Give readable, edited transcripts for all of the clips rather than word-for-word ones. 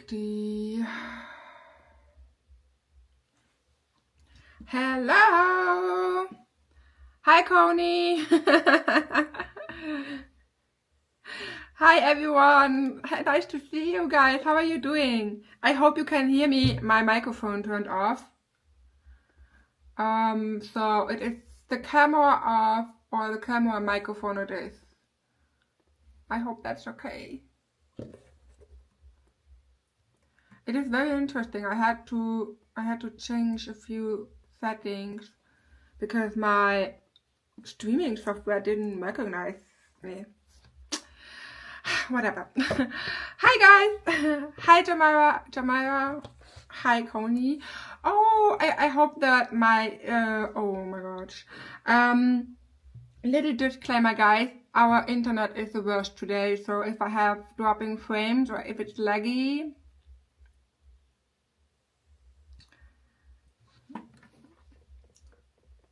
richtig. Hello. Hi, Coney. Hi, everyone. Nice to see you guys. How are you doing? I hope you can hear me. My microphone turned off. So it is the camera off or the camera microphone it is. I hope that's okay. It is very interesting. I had to change a few settings because my streaming software didn't recognize me. Whatever. Hi guys. Hi Jamira. Hi Coney. Oh, I hope that my oh my gosh. Little disclaimer guys, our internet is the worst today, so if I have dropping frames or if it's laggy,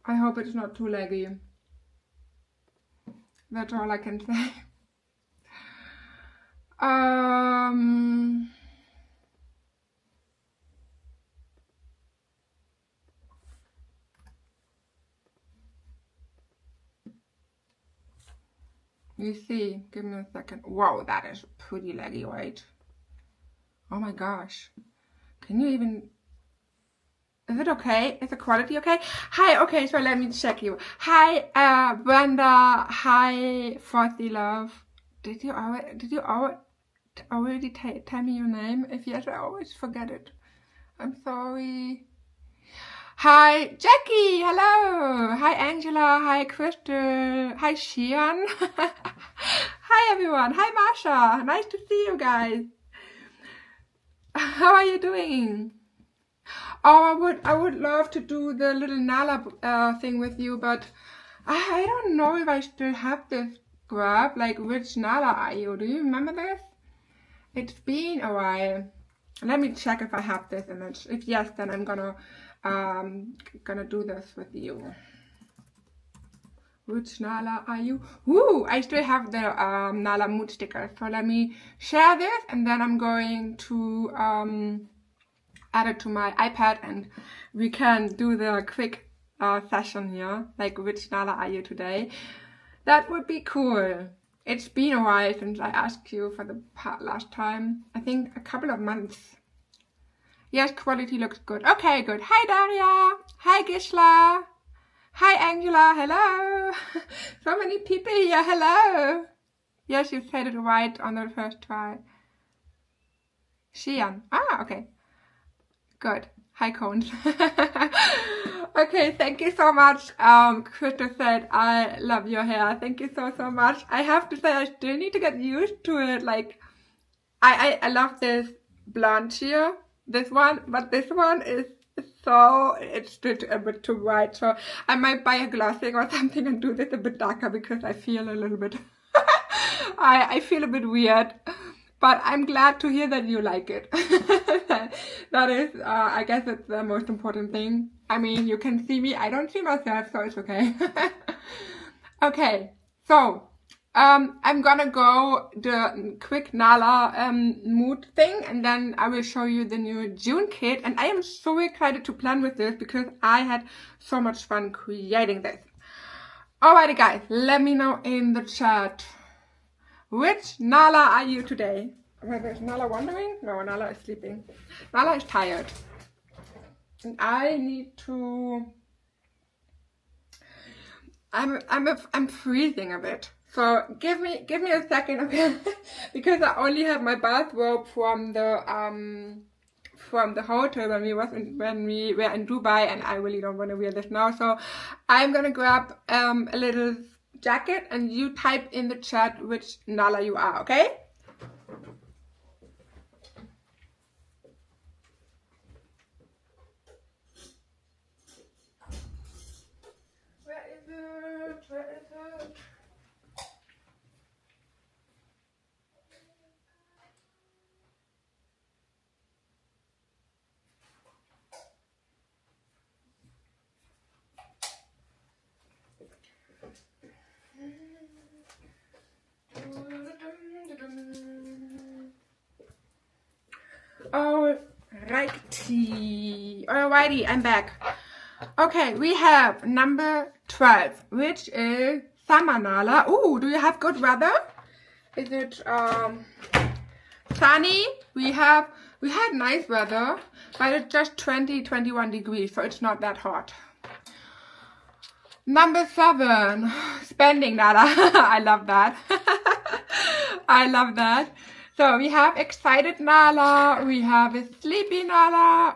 I hope it's not too laggy. That's all I can say. You see, give me a second. Wow, that is pretty laggy, right? Oh my gosh. Can you even... Is it okay? Is the quality okay? Hi, okay, so let me check you. Hi, Brenda. Hi, Frosty Love. Did you already tell me your name? If yes, I always forget it. I'm sorry. Hi, Jackie. Hello. Hi, Angela. Hi, Crystal. Hi, Shian. Hi, everyone. Hi, Masha. Nice to see you guys. How are you doing? Oh, I would love to do the little Nala thing with you, but I don't know if I still have this grab. Like, which Nala are you? Do you remember this? It's been a while. Let me check if I have this image. If yes, then I'm gonna do this with you. Which Nala are you? Ooh, I still have the Nala mood sticker. So let me share this, and then I'm going to add it to my iPad, and we can do the quick session here. Like, which Nala are you today? That would be cool. It's been a while since I asked you for the last time. I think a couple of months. Yes, quality looks good. Okay, good. Hi, Daria. Hi, Gisla. Hi, Angela. Hello. So many people here. Hello. Yes, you said it right on the first try. Xian. Ah, okay. Good. Hi, Cones. Okay, thank you so much. Crystal said, I love your hair. Thank you so much. I have to say, I still need to get used to it. Like, I love this blonde here, this one, but this one is so, it's still a bit too bright. So I might buy a glossing or something and do this a bit darker because I feel a little bit, I feel a bit weird. But I'm glad to hear that you like it. That is, I guess it's the most important thing. I mean, you can see me. I don't see myself, so it's okay. Okay, so I'm gonna go the quick Nala mood thing, and then I will show you the new June kit. And I am so excited to plan with this because I had so much fun creating this. Alrighty, guys, let me know in the chat. Which Nala are you today? Is Nala wandering? No, Nala is sleeping. Nala is tired. And I need to... I'm freezing a bit. So give me a second, okay? Because I only have my bathrobe from the hotel when we were in Dubai, and I really don't want to wear this now. So I'm gonna grab a little jacket, and you type in the chat which Nala you are, okay? Where is it? Where is it? Alrighty, I'm back. Okay, we have number 12, which is summer nala. Ooh, do you have good weather? Is it sunny? We had nice weather, but it's just 21 degrees, so it's not that hot. Number 7, spending nala. I love that. I love that. So we have excited nala, we have a sleepy nala,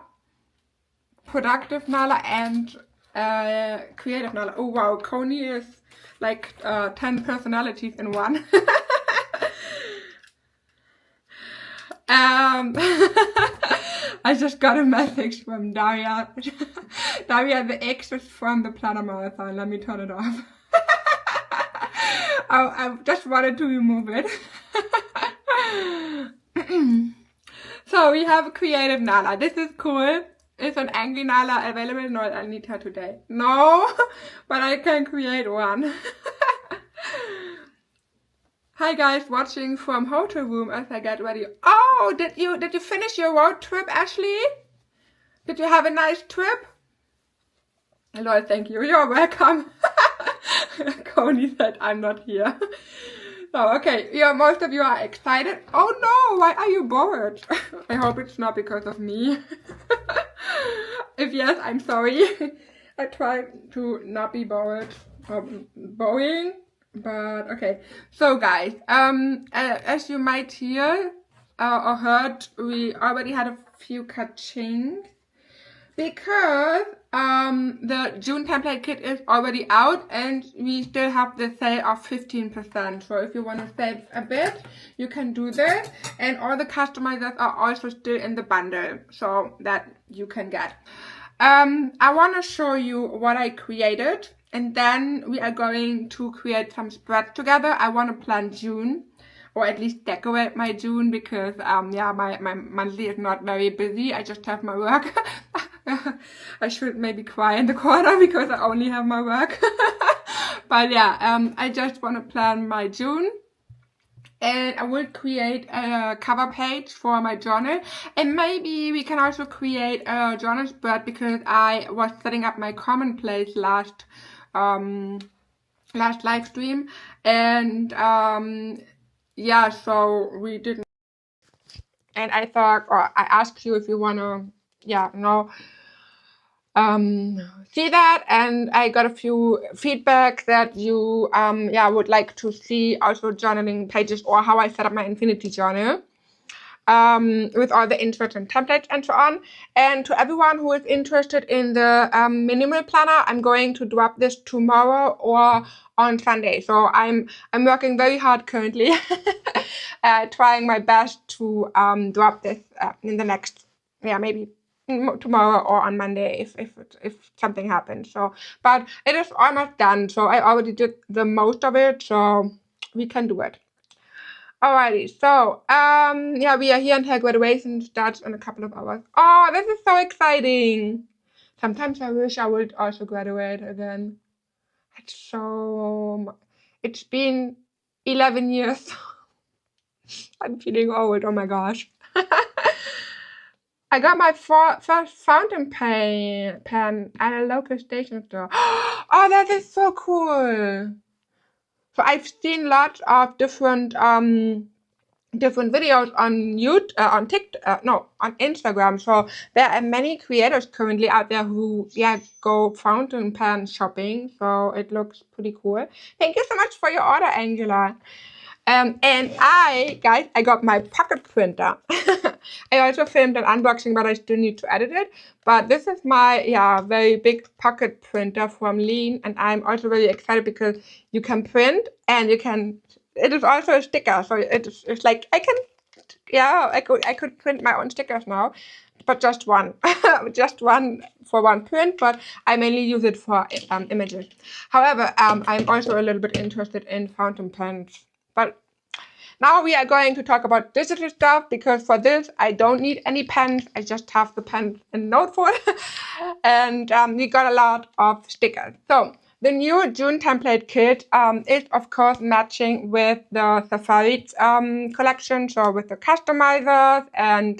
productive nala, and creative nala. Oh wow, Coney is like 10 personalities in one. I just got a message from Daria. Daria, the X is from the Planner Marathon. Let me turn it off. I just wanted to remove it. So we have a creative nala. This is cool. Is an angry nala available? No, I need her today. No, but I can create one. Hi guys, watching from hotel room as I get ready. Oh, did you finish your road trip, Ashley? Did you have a nice trip? Hello, thank you. You're welcome. Coney said I'm not here. So okay, yeah, most of you are excited. Oh no, why are you bored? I hope it's not because of me. If yes, I'm sorry. I try to not be bored or boring. But okay, so guys, as you might hear or heard, we already had a few catchings because the June template kit is already out and we still have the sale of 15%. So if you want to save a bit, you can do that. And all the customizers are also still in the bundle, so that you can get. I want to show you what I created. And then we are going to create some spreads together. I want to plan June, or at least decorate my June, because yeah, my monthly is not very busy. I just have my work. I should maybe cry in the corner because I only have my work. But yeah, I just want to plan my June. And I will create a cover page for my journal, and maybe we can also create a journal spread because I was setting up my commonplace last live stream, and yeah, so we didn't, and I thought, or I asked you if you wanna, yeah, see that, and I got a few feedback that you yeah, would like to see also journaling pages or how I set up my infinity journal with all the inserts and templates and so on. And to everyone who is interested in the minimal planner, I'm going to drop this tomorrow or on Sunday. So I'm working very hard currently, trying my best to drop this in the next, yeah, maybe tomorrow or on Monday if something happens. So, but it is almost done. So I already did the most of it, so we can do it. Alrighty, so yeah, we are here until graduation starts in a couple of hours. Oh, this is so exciting! Sometimes I wish I would also graduate again. It's been 11 years. I'm feeling old. Oh my gosh. I got my first fountain pen at a local station store. Oh, that is so cool. So I've seen lots of different videos on YouTube, on TikTok, no, on Instagram. So there are many creators currently out there who, yeah, go fountain pen shopping. So it looks pretty cool. Thank you so much for your order, Angela. And I got my pocket printer. I also filmed an unboxing, but I still need to edit it. But this is my, yeah, very big pocket printer from Lean. And I'm also really excited because you can print and you can, it is also a sticker. So it's like, I can, yeah, I could print my own stickers now. But just one, just one for one print, but I mainly use it for images. However, I'm also a little bit interested in fountain pens. But now we are going to talk about digital stuff, because for this I don't need any pens. I just have the pen in Noteful. And we got a lot of stickers. So The new June template kit is, of course, matching with the Safari collection, so with the customizers and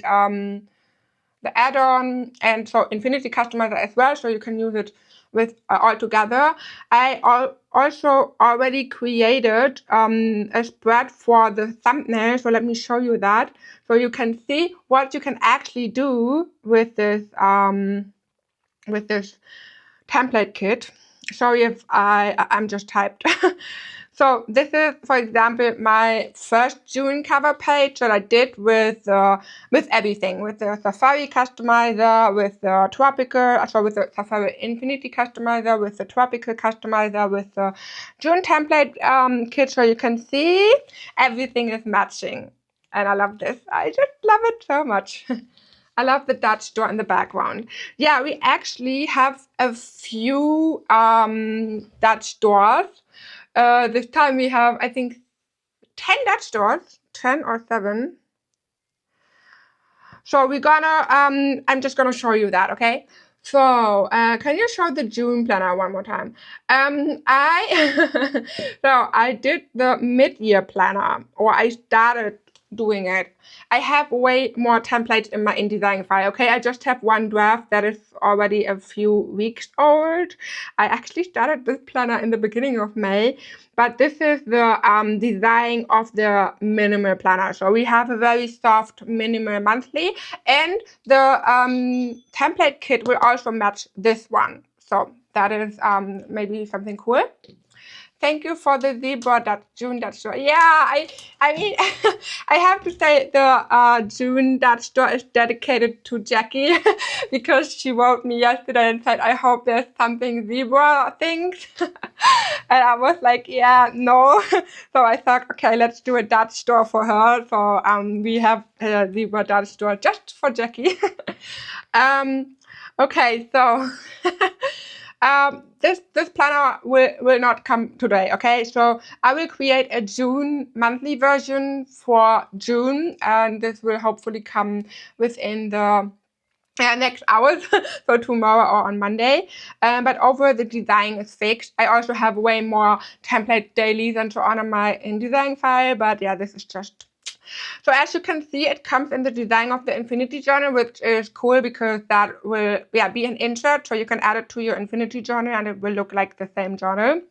the add-on, and so Infinity Customizer as well, so you can use it with all together. I also already created a spread for the thumbnail, so let me show you that, so you can see what you can actually do with this template kit. Sorry if I'm just typed. So this is, for example, my first June cover page that I did with everything, with the Safari customizer, with the tropical, with the Safari Infinity customizer, with the tropical customizer, with the June template kit. So you can see everything is matching, and I love this. I just love it so much. I love the Dutch door in the background. Yeah, we actually have a few Dutch doors. This time we have, I think, 10 Dutch doors, 10 or 7. So we're gonna, I'm just gonna show you that, okay? So, can you show the June planner one more time? I did the mid-year planner, or I started doing it. I have way more templates in my InDesign file, okay? I just have one draft that is already a few weeks old. I actually started this planner in the beginning of May, but this is the design of the minimal planner. So we have a very soft minimal monthly, and the template kit will also match this one. So that is maybe something cool. Thank you for the zebra June Dutch store. Yeah, I mean, I have to say the June Dutch store is dedicated to Jackie because she wrote me yesterday and said, I hope there's something zebra things. And I was like, yeah, no. So I thought, okay, let's do a Dutch store for her. So we have a zebra Dutch store just for Jackie. Okay, so this planner will not come today, okay? So I will create a June monthly version for June, and this will hopefully come within the next hours, so tomorrow or on Monday. But over the design is fixed. I also have way more template dailies and so on my InDesign file, but yeah, this is just... So as you can see, it comes in the design of the Infinity Journal, which is cool because that will be an insert, so you can add it to your Infinity Journal and it will look like the same journal.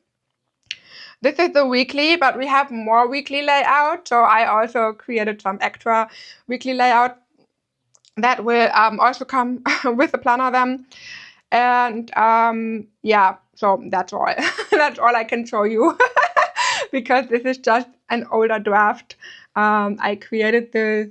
This is the weekly, but we have more weekly layout, so I also created some extra weekly layout that will also come with the planner then. And yeah, so that's all. That's all I can show you because this is just an older draft. I created this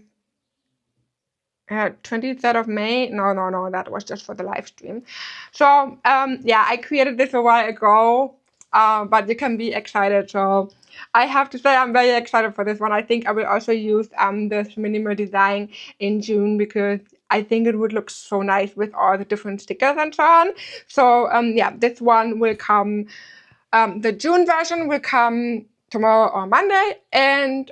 23rd of May. No, that was just for the live stream. So yeah, I created this a while ago, but you can be excited. So I have to say I'm very excited for this one. I think I will also use this minimal design in June because I think it would look so nice with all the different stickers and so on. So yeah, this one will come, the June version will come tomorrow or Monday, and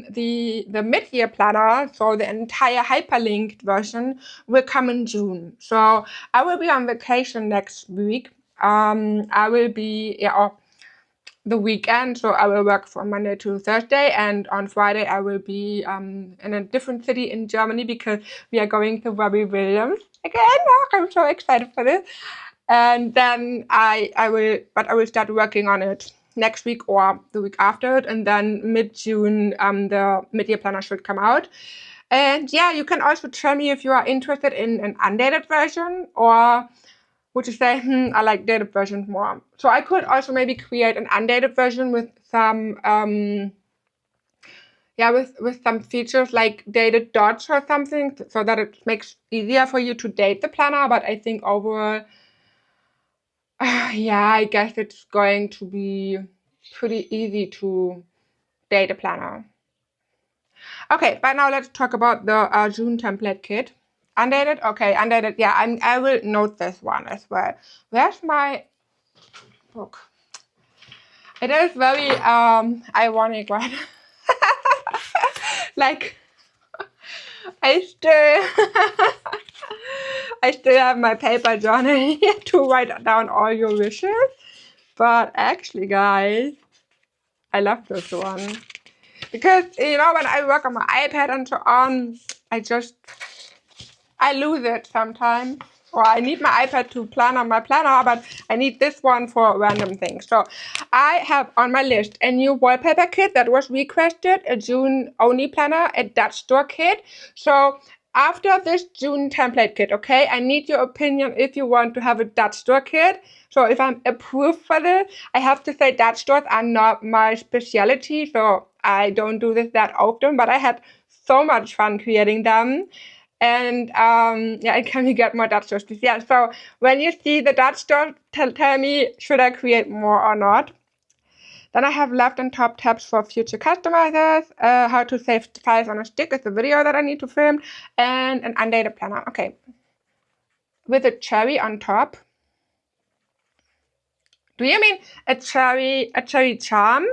the mid-year planner, so the entire hyperlinked version, will come in June. So I will be on vacation next week. I will be the weekend, so I will work from Monday to Thursday, and on Friday I will be in a different city in Germany because we are going to Robbie Williams again. Oh, I'm so excited for this. And then I will start working on it next week or the week after it, and then mid-June the mid-year planner should come out. And yeah, you can also tell me if you are interested in an undated version, or would you say, I like dated versions more. So I could also maybe create an undated version with some with some features like dated dots or something, so that it makes easier for you to date the planner. But I think overall, yeah, I guess it's going to be pretty easy to date a planner. Okay, but now let's talk about the June template kit. Undated? Okay, undated. Yeah, I will note this one as well. Where's my book? It is very ironic, right? Like, I still have my paper journal here to write down all your wishes. But actually, guys, I love this one. Because, you know, when I work on my iPad and so on, I lose it sometimes. Or I need my iPad to plan on my planner, but I need this one for random things. So I have on my list a new wallpaper kit that was requested, a June only planner, a Dutch store kit. So after this June template kit, okay, I need your opinion if you want to have a Dutch store kit. So if I'm approved for this, I have to say Dutch stores are not my specialty, so I don't do this that often, but I had so much fun creating them. And yeah, can we get more Dutch stores? Yeah, so when you see the Dutch store, tell me, should I create more or not? Then I have left and top tabs for future customizers, how to save files on a stick is a video that I need to film, and an undated planner. Okay. With a cherry on top. Do you mean a cherry charm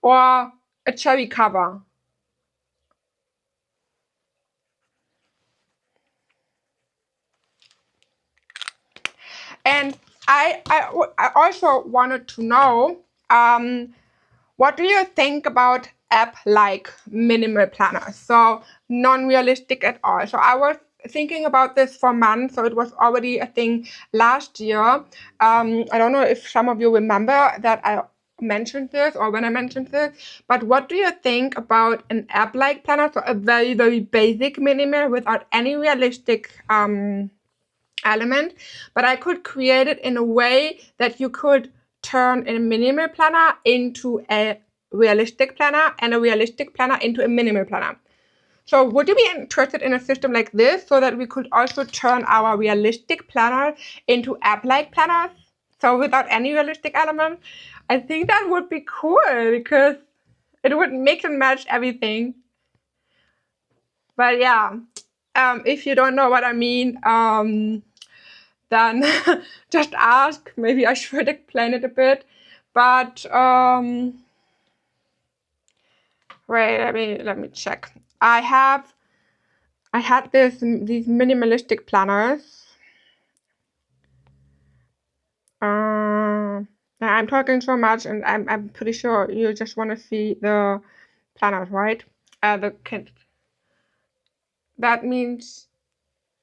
or a cherry cover? And I also wanted to know, what do you think about app-like minimal planners? So non-realistic at all. So I was thinking about this for months, so it was already a thing last year. I don't know if some of you remember that I mentioned this or when I mentioned this, but what do you think about an app-like planner? So a very, very basic minimal without any realistic element, but I could create it in a way that you could turn a minimal planner into a realistic planner and a realistic planner into a minimal planner. So would you be interested in a system like this so that we could also turn our realistic planner into app-like planners? So without any realistic element? I think that would be cool because it would mix and match everything. But yeah, if you don't know what I mean, then just ask. Maybe I should explain it a bit. But wait, let me check. I had these minimalistic planners. I'm talking so much, and I'm pretty sure you just want to see the planners, right? The kit. That means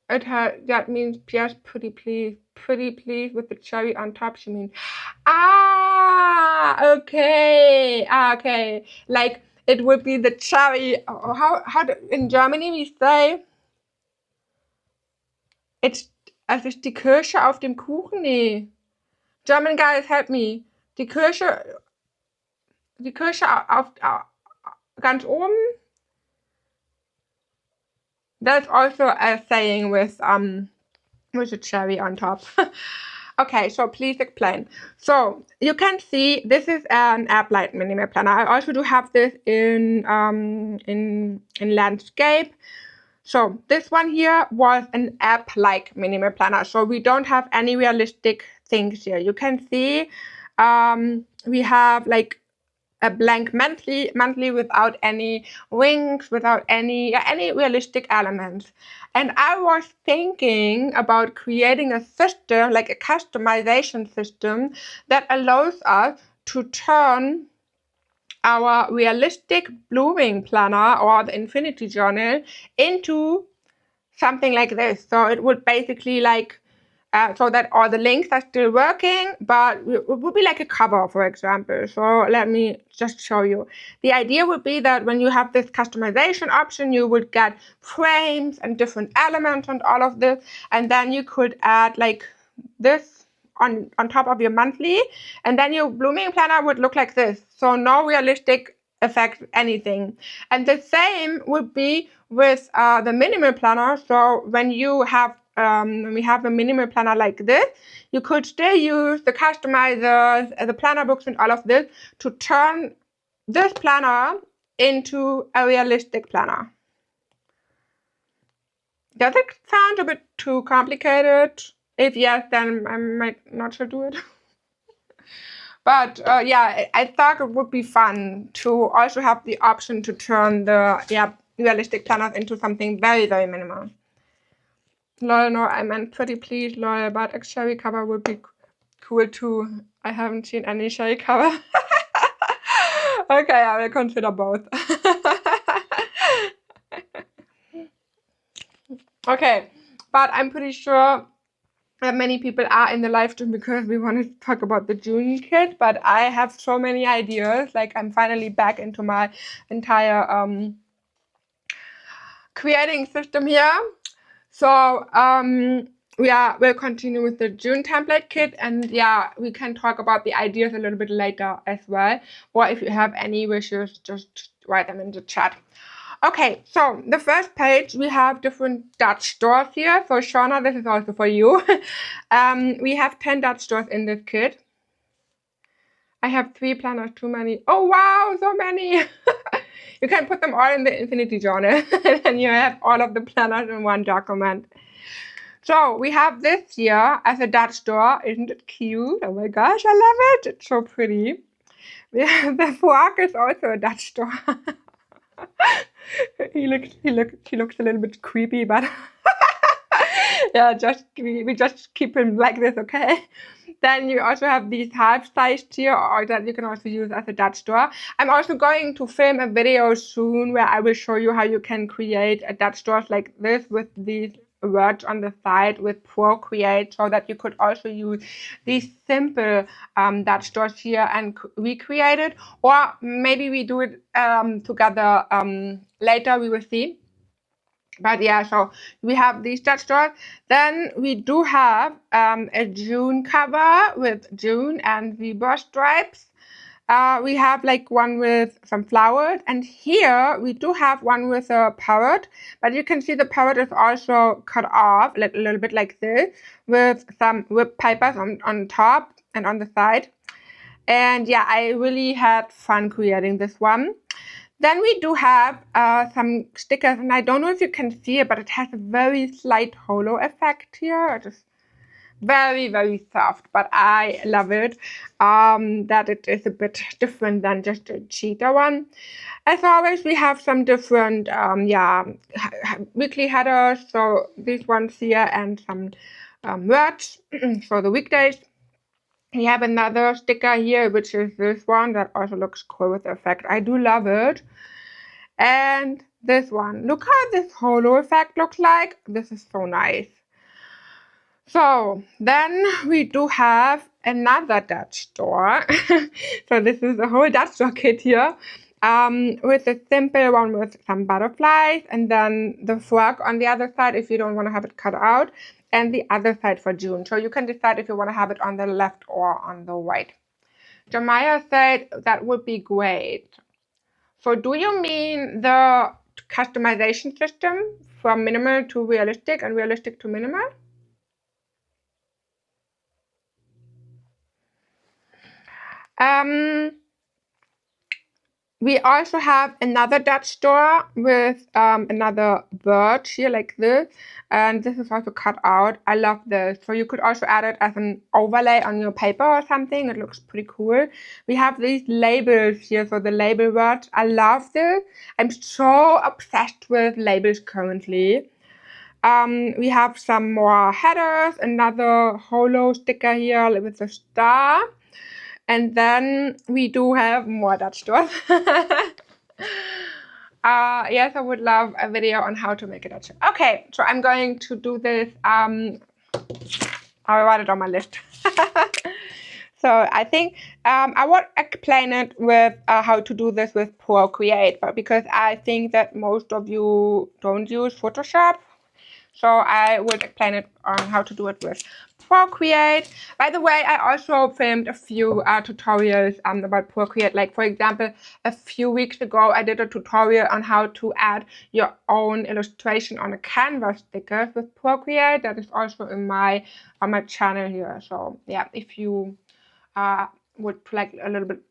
yes, pretty please with the cherry on top. She means okay. Like it would be the cherry. In Germany we say it's die Kirsche auf dem Kuchen. Nee. German guys, help me. Die Kirsche auf ganz oben. That's also a saying with a cherry on top. Okay, so please explain. So you can see this is an app-like minimal planner. I also do have this in landscape. So this one here was an app-like minimal planner. So we don't have any realistic things here. You can see we have like a blank monthly without any wings, without any realistic elements. And I was thinking about creating a system, like a customization system, that allows us to turn our realistic blooming planner or the infinity journal into something like this. So it would basically like so that all the links are still working, but it would be like a cover, for example. So let me just show you. The idea would be that when you have this customization option, you would get frames and different elements and all of this, and then you could add like this on top of your monthly, and then your blooming planner would look like this. So no realistic effect, anything. And the same would be with the minimal planner. So when you have when we have a minimal planner like this, you could still use the customizers, the planner books and all of this to turn this planner into a realistic planner. Does it sound a bit too complicated? If yes, then I might not should do it. But yeah, I thought it would be fun to also have the option to turn the realistic planners into something very, very minimal. Lol, no, I meant pretty please, lol, but a cherry cover would be cool too. I haven't seen any shell cover. Okay, I will consider both. Okay, but I'm pretty sure that many people are in the live stream because we want to talk about the June kit, but I have so many ideas. Like, I'm finally back into my entire creating system here. So we'll continue with the June template kit, and yeah, we can talk about the ideas a little bit later as well. Or if you have any wishes, just write them in the chat. Okay, so the first page, we have different Dutch stores here. So Shauna, this is also for you. We have 10 Dutch stores in this kit. I have 3 planners, too many. Oh wow, so many. You can put them all in the Infinity Journal and you have all of the planners in one document. So we have this here as a Dutch store. Isn't it cute? Oh my gosh, I love it. It's so pretty. The fork is also a Dutch store. He looks a little bit creepy, but yeah, we just keep him like this, okay? Then you also have these half-sized here, or that you can also use as a Dutch door. I'm also going to film a video soon where I will show you how you can create a Dutch doors like this with these words on the side with Procreate, so that you could also use these simple Dutch doors here and recreate it, or maybe we do it together later, we will see. But yeah, so we have these Dutch doors. Then we do have a June cover with June and zebra stripes. We have like one with some flowers, and here we do have one with a parrot, but you can see the parrot is also cut off a little bit like this with some whip papers on top and on the side. And yeah, I really had fun creating this one. Then we do have some stickers, and I don't know if you can see it, but it has a very slight holo effect here. It is very, very soft, but I love it, that it is a bit different than just a cheetah one. As always, we have some different, weekly headers, so these ones here, and some words for the weekdays. We have another sticker here, which is this one that also looks cool with the effect. I do love it. And this one, look how this holo effect looks like. This is so nice. So then we do have another Dutch store. So this is a whole Dutch store kit here, with a simple one with some butterflies, and then the frog on the other side if you don't want to have it cut out, and the other side for June. So you can decide if you want to have it on the left or on the right. Jeremiah said that would be great. So do you mean the customization system from minimal to realistic and realistic to minimal? We also have another Dutch store with another bird here like this, and this is also cut out. I love this. So you could also add it as an overlay on your paper or something. It looks pretty cool. We have these labels here, so the label words. I love this. I'm so obsessed with labels currently. We have some more headers, another holo sticker here with a star. And then we do have more Dutch stores. Yes, I would love a video on how to make a Dutch. Okay, so I'm going to do this. I'll write it on my list. So I think I will explain it with how to do this with Procreate, but because I think that most of you don't use Photoshop, so I will explain it on how to do it with Procreate. By the way, I also filmed a few tutorials about Procreate. Like, for example, a few weeks ago, I did a tutorial on how to add your own illustration on a canvas sticker with Procreate. That is also in on my channel here. So yeah, if you would like a little bit,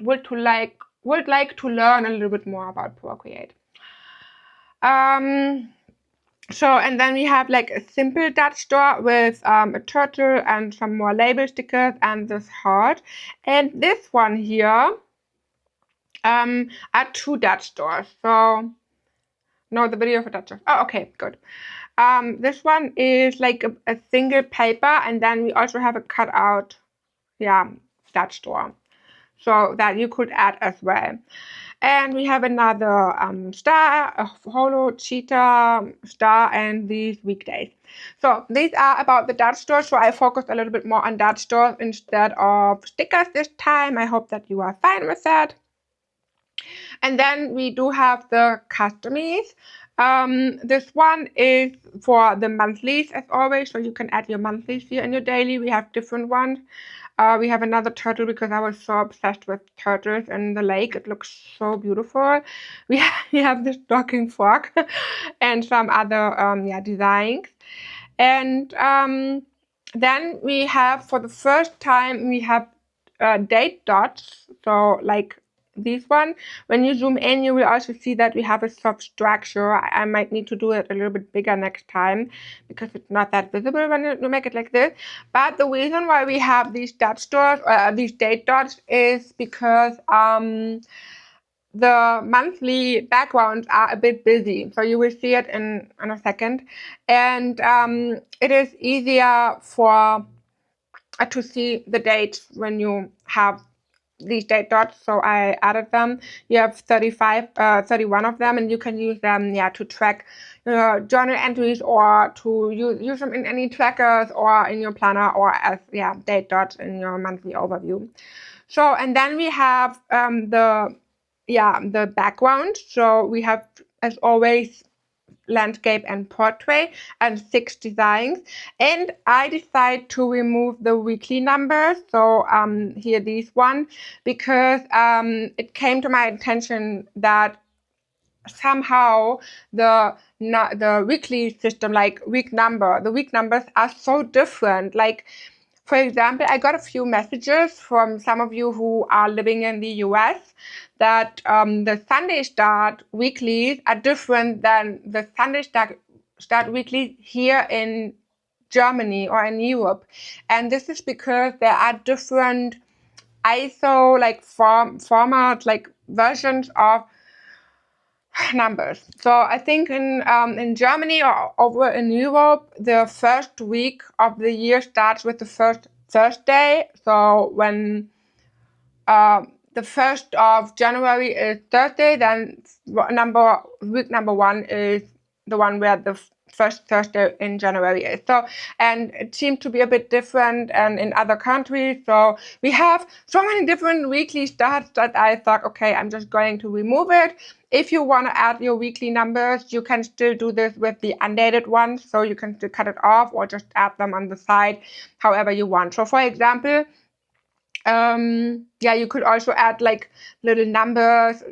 would like to learn a little bit more about Procreate. So, and then we have like a simple Dutch door with a turtle and some more label stickers and this heart. And this one here are 2 Dutch doors. So, no, the video for Dutch doors. Oh, okay, good. This one is like a single paper, and then we also have a cutout, that store. So that you could add as well. And we have another star, a holo cheetah star, and these weekdays. So these are about the Dutch store. So I focused a little bit more on Dutch stores instead of stickers this time. I hope that you are fine with that. And then we do have the customies. This one is for the monthlies as always, so you can add your monthlies here in your daily. We have different ones. We have another turtle because I was so obsessed with turtles in the lake. It looks so beautiful. We have this talking frog and some other designs. And then we have, for the first time, we have date dots. So like this one, when you zoom in, you will also see that we have a soft structure. I might need to do it a little bit bigger next time because it's not that visible when you make it like this. But the reason why we have these dot stores, these date dots, is because the monthly backgrounds are a bit busy. So you will see it in a second. And it is easier for to see the dates when you have these date dots, so I added them. You have 31 of them, and you can use them to track your journal entries, or to use them in any trackers or in your planner, or as date dots in your monthly overview. So, and then we have the background. So we have, as always, landscape and portrait, and 6 designs. And I decided to remove the weekly numbers. So here this one, because it came to my attention that somehow the weekly system, like the week numbers are so different. Like, for example, I got a few messages from some of you who are living in the US that the Sunday start weeklies are different than the Sunday start weekly here in Germany or in Europe. And this is because there are different ISO like format, like versions of numbers. So I think in Germany or over in Europe, the first week of the year starts with the first Thursday. So when the 1st of January is Thursday, then week number 1 is the one where the first Thursday in January is. So, and it seemed to be a bit different and in other countries. So we have so many different weekly starts that I thought, okay, I'm just going to remove it. If you want to add your weekly numbers, you can still do this with the undated ones. So you can still cut it off or just add them on the side, however you want. So for example, you could also add like little numbers,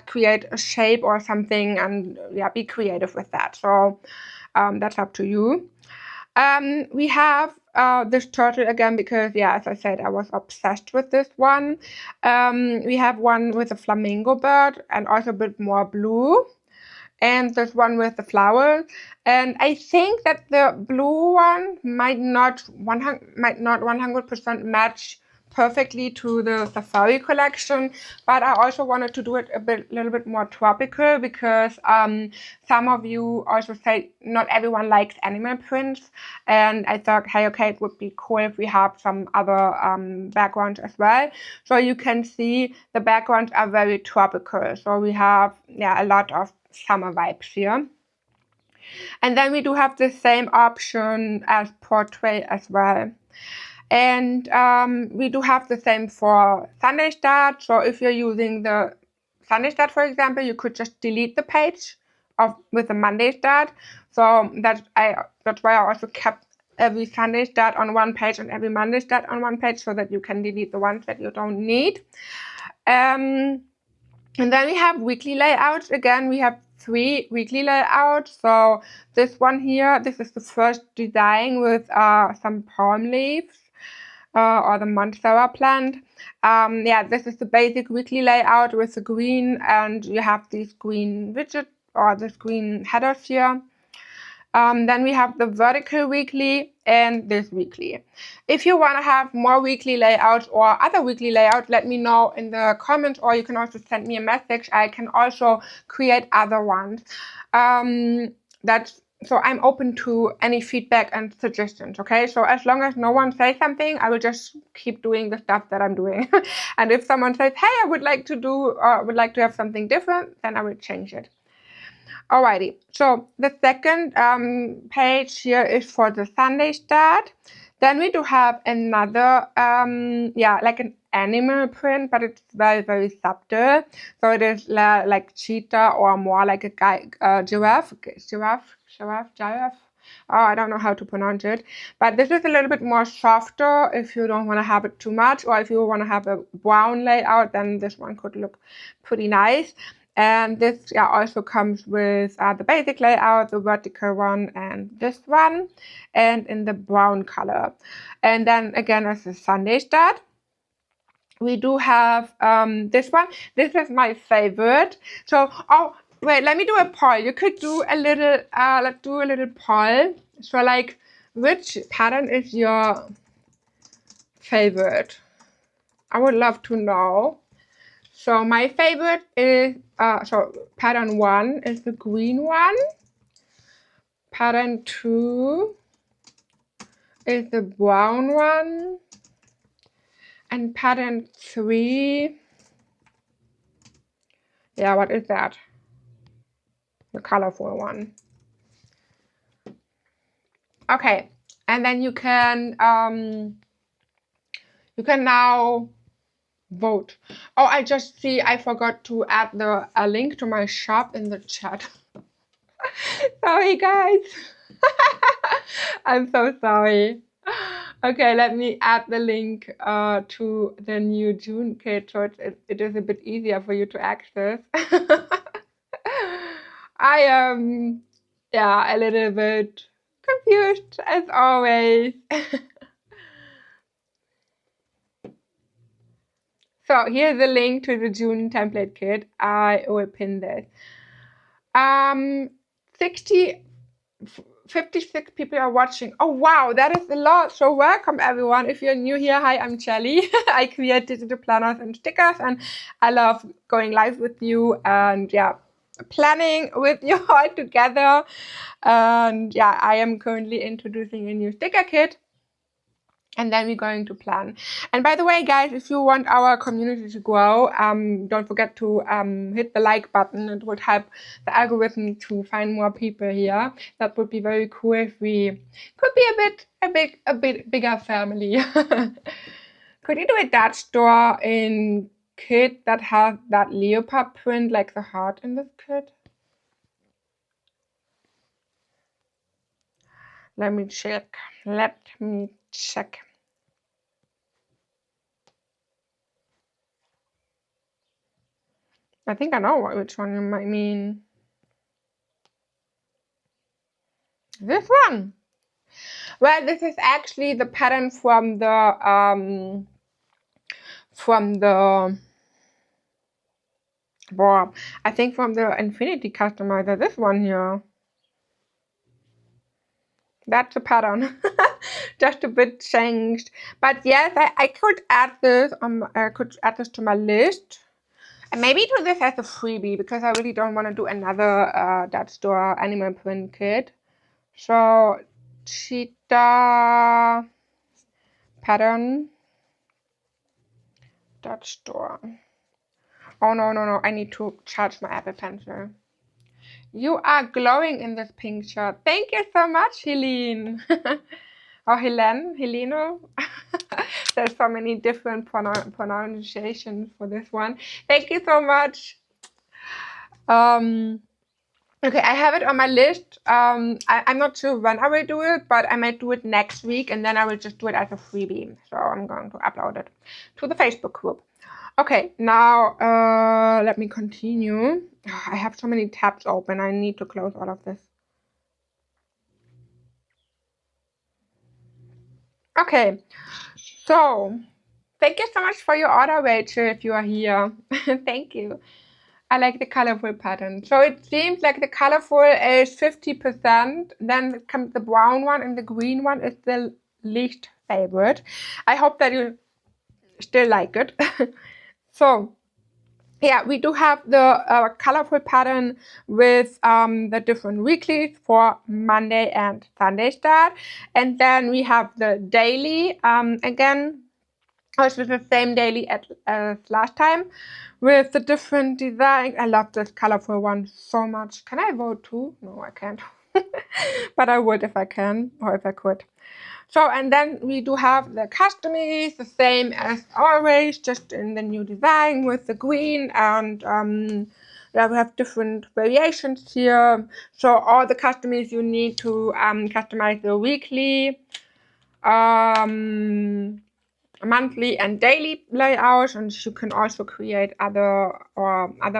create a shape or something, and be creative with that. So that's up to you. We have this turtle again because, as I said, I was obsessed with this one. We have one with a flamingo bird and also a bit more blue. And this one with the flowers. And I think that the blue one might not 100% match perfectly to the safari collection, but I also wanted to do it a little bit more tropical because some of you also say not everyone likes animal prints, and I thought, hey, okay, it would be cool if we have some other backgrounds as well. So you can see the backgrounds are very tropical. So we have a lot of summer vibes here. And then we do have the same option as portrait as well. And we do have the same for Sunday start. So if you're using the Sunday start, for example, you could just delete the page with the Monday start. So that's why I also kept every Sunday start on one page and every Monday start on one page, so that you can delete the ones that you don't need. And then we have weekly layouts. Again, we have 3 weekly layouts. So this one here, this is the first design with some palm leaves. Or the Montstera plant. This is the basic weekly layout with the green, and you have these green widget or this green headers here. Then we have the vertical weekly and this weekly. If you want to have more weekly layouts or other weekly layouts, let me know in the comments, or you can also send me a message. I can also create other ones. That's so I'm open to any feedback and suggestions, okay? So as long as no one says something, I will just keep doing the stuff that I'm doing. And if someone says, hey, I would like to have something different, then I will change it. Alrighty, so the second page here is for the Sunday start. Then we do have another, like an animal print, but it's very, very subtle. So it is like cheetah or more like a giraffe. Oh, I don't know how to pronounce it. But this is a little bit more softer if you don't want to have it too much, or if you want to have a brown layout, then this one could look pretty nice. And this also comes with the basic layout, the vertical one, and this one, and in the brown color. And then again, as a Sunday start, we do have this one. This is my favorite. So, oh wait, let me do a poll. You could do a little, let's do a little poll. So like, which pattern is your favorite? I would love to know. So my favorite is, so pattern 1 is the green one. Pattern 2 is the brown one. And pattern 3, yeah, what is that? The colorful one. Okay, and then you can now vote. Oh, I just see I forgot to add a link to my shop in the chat. Sorry, guys. I'm so sorry. Okay, let me add the link to the new June kit so it is a bit easier for you to access. I am, a little bit confused as always. So here's the link to the June template kit. I will pin this. 56 people are watching. Oh wow, that is a lot. So welcome everyone. If you're new here, hi, I'm Jelly. I create digital planners and stickers, and I love going live with you and planning with you all together. And I am currently introducing a new sticker kit. And then we're going to plan. And by the way, guys, if you want our community to grow, don't forget to hit the like button. It would help the algorithm to find more people here. That would be very cool if we could be a bit bigger family. Could you do a Dutch store in kit that has that leopard print like the heart in this kit? Let me check. I think I know which one you might mean. This one. Well, this is actually the pattern from the I think from the Infinity customizer. This one here. That's the pattern. Just a bit changed. But yes, I could add this to my list. And maybe do this as a freebie, because I really don't want to do another Dutch store animal print kit. So cheetah pattern Dutch store. Oh no, I need to charge my Apple Pencil. You are glowing in this pink shirt. Thank you so much, Helene. Or Heleno. There's so many different pronunciations for this one. Thank you so much. Okay, I have it on my list. I'm not sure when I will do it, but I might do it next week, and then I will just do it as a freebie. So I'm going to upload it to the Facebook group. Okay, now let me continue. I have so many tabs open. I need to close all of this. Okay, so thank you so much for your order, Rachel, if you are here. Thank you. I like the colorful pattern. So it seems like the colorful is 50%. Then comes the brown one, and the green one is the least favorite. I hope that you still like it. So yeah, we do have the colorful pattern with the different weeklies for Monday and Sunday start. And then we have the daily, again, also the same daily as last time with the different design. I love this colorful one so much. Can I vote too? No, I can't. But I would if I can, or if I could. So, and then we do have the customies, the same as always, just in the new design with the green, and yeah, we have different variations here. So all the customies you need to customize the weekly, monthly and daily layout, and you can also create other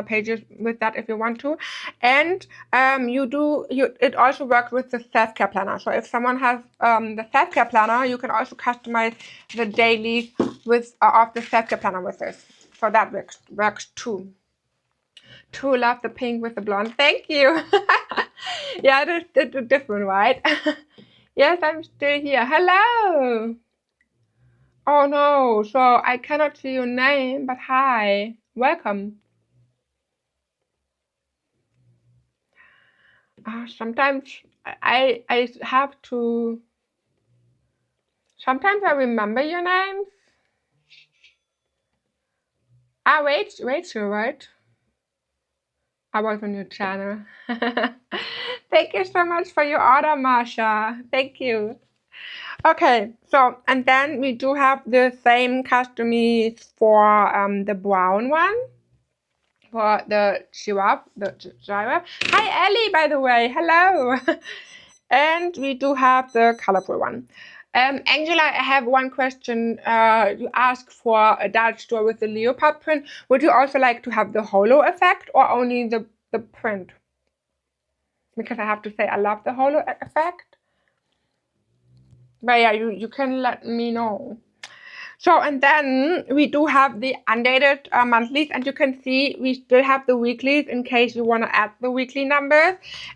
pages with that if you want to. And it also works with the self-care planner. So if someone has the self-care planner, you can also customize the daily with of the self-care planner with this. So that works too. True love the pink with the blonde. Thank you. Yeah, it's different, right? Yes, I'm still here. Hello. Oh no, so I cannot see your name, but hi, welcome. Sometimes I have to. Sometimes I remember your names. Rachel, right? I was on your channel. Thank you so much for your order, Marsha. Thank you. Okay, so and then we do have the same customies for the brown one. For the giraffe. Hi, Ellie, by the way. Hello. And we do have the colorful one. Angela, I have one question. You asked for a dark store with the leopard print. Would you also like to have the holo effect or only the print? Because I have to say I love the holo effect. But yeah, you can let me know. So, and then we do have the undated monthlies, and you can see we still have the weeklies in case you want to add the weekly numbers.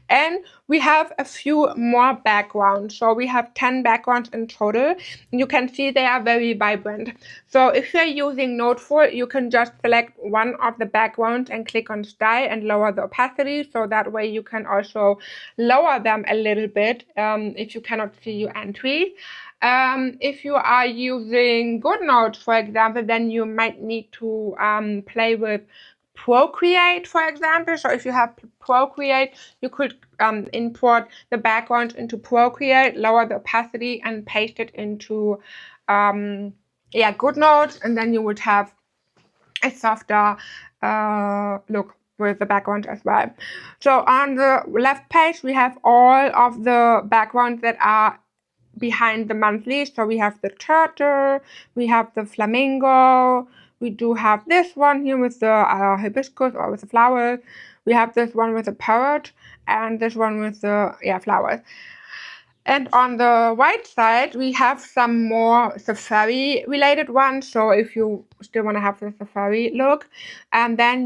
And we have a few more backgrounds. So we have 10 backgrounds in total. And you can see they are very vibrant. So if you're using Noteful, you can just select one of the backgrounds and click on style and lower the opacity. So that way you can also lower them a little bit if you cannot see your entry. If you are using GoodNotes, for example, then you might need to play with Procreate, for example. So if you have Procreate, you could import the background into Procreate, lower the opacity, and paste it into GoodNotes, and then you would have a softer look with the background as well. So on the left page, we have all of the backgrounds that are behind the monthly. So we have the turtle, we have the flamingo, we do have this one here with the hibiscus or with the flowers, we have this one with the parrot, and this one with the flowers. And on the right side, we have some more safari related ones. So if you still want to have the safari look, and then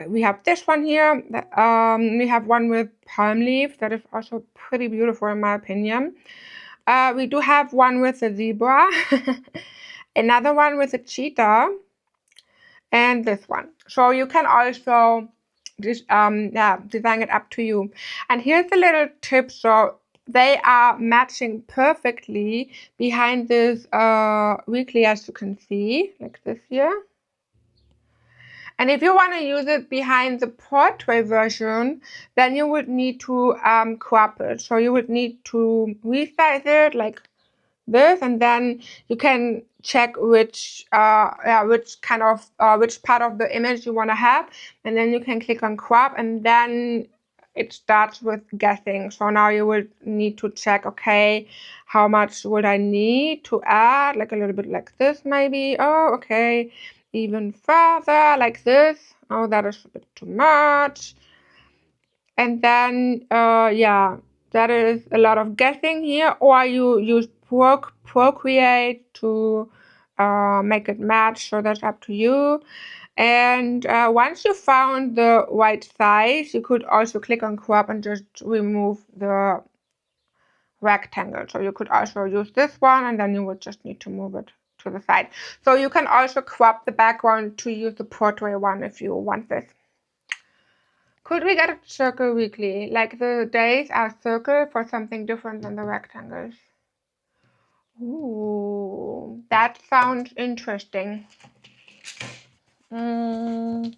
we have this one here. We have one with palm leaf that is also pretty beautiful in my opinion. We do have one with a zebra, another one with a cheetah, and this one. So you can also just design it up to you. And here's a little tip. So they are matching perfectly behind this weekly, as you can see, like this here. And if you want to use it behind the portrait version, then you would need to crop it. So you would need to resize it like this, and then you can check which kind of which part of the image you want to have, and then you can click on crop, and then it starts with guessing. So now you will need to check, okay, how much would I need to add, like a little bit like this maybe. Oh, okay, even further like this. Oh, that is a bit too much. And then that is a lot of guessing here, or you use Procreate to make it match, so that's up to you. And once you found the right size, you could also click on crop and just remove the rectangle. So you could also use this one, and then you would just need to move it to the side. So you can also crop the background to use the portrait one if you want this. Could we get a circle weekly? Like the days are circle for something different than the rectangles. Ooh, that sounds interesting. I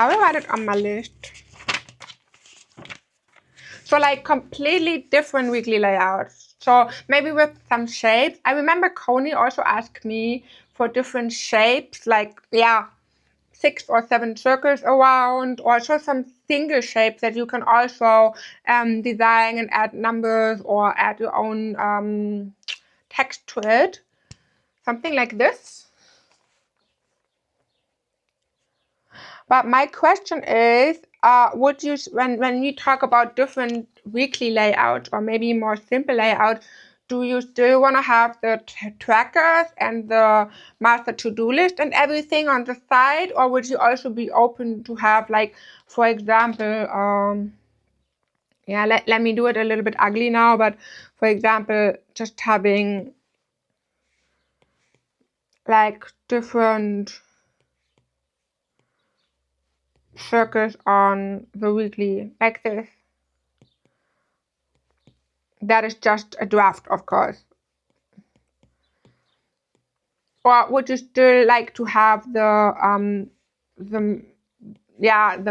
will write it on my list. So like completely different weekly layouts. So maybe with some shapes. I remember Coney also asked me for different shapes, like 6 or 7 circles around, also some single shapes that you can also design and add numbers or add your own text to it. Something like this. But my question is, would you, when we talk about different weekly layouts or maybe more simple layouts, do you still want to have the trackers and the master to-do list and everything on the side, or would you also be open to have, like, for example, let me do it a little bit ugly now, but for example, just having like different circles on the weekly, like this. That is just a draft, of course. Or would you still like to have the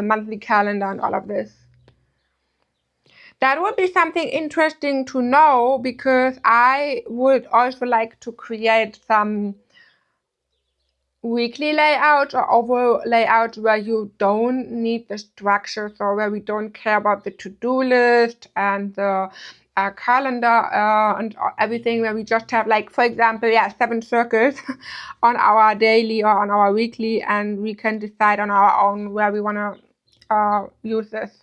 monthly calendar and all of this? That would be something interesting to know, because I would also like to create some weekly layouts or overall layouts where you don't need the structure, so where we don't care about the to-do list and the calendar and everything, where we just have, like, for example, 7 circles on our daily or on our weekly, and we can decide on our own where we want to use this.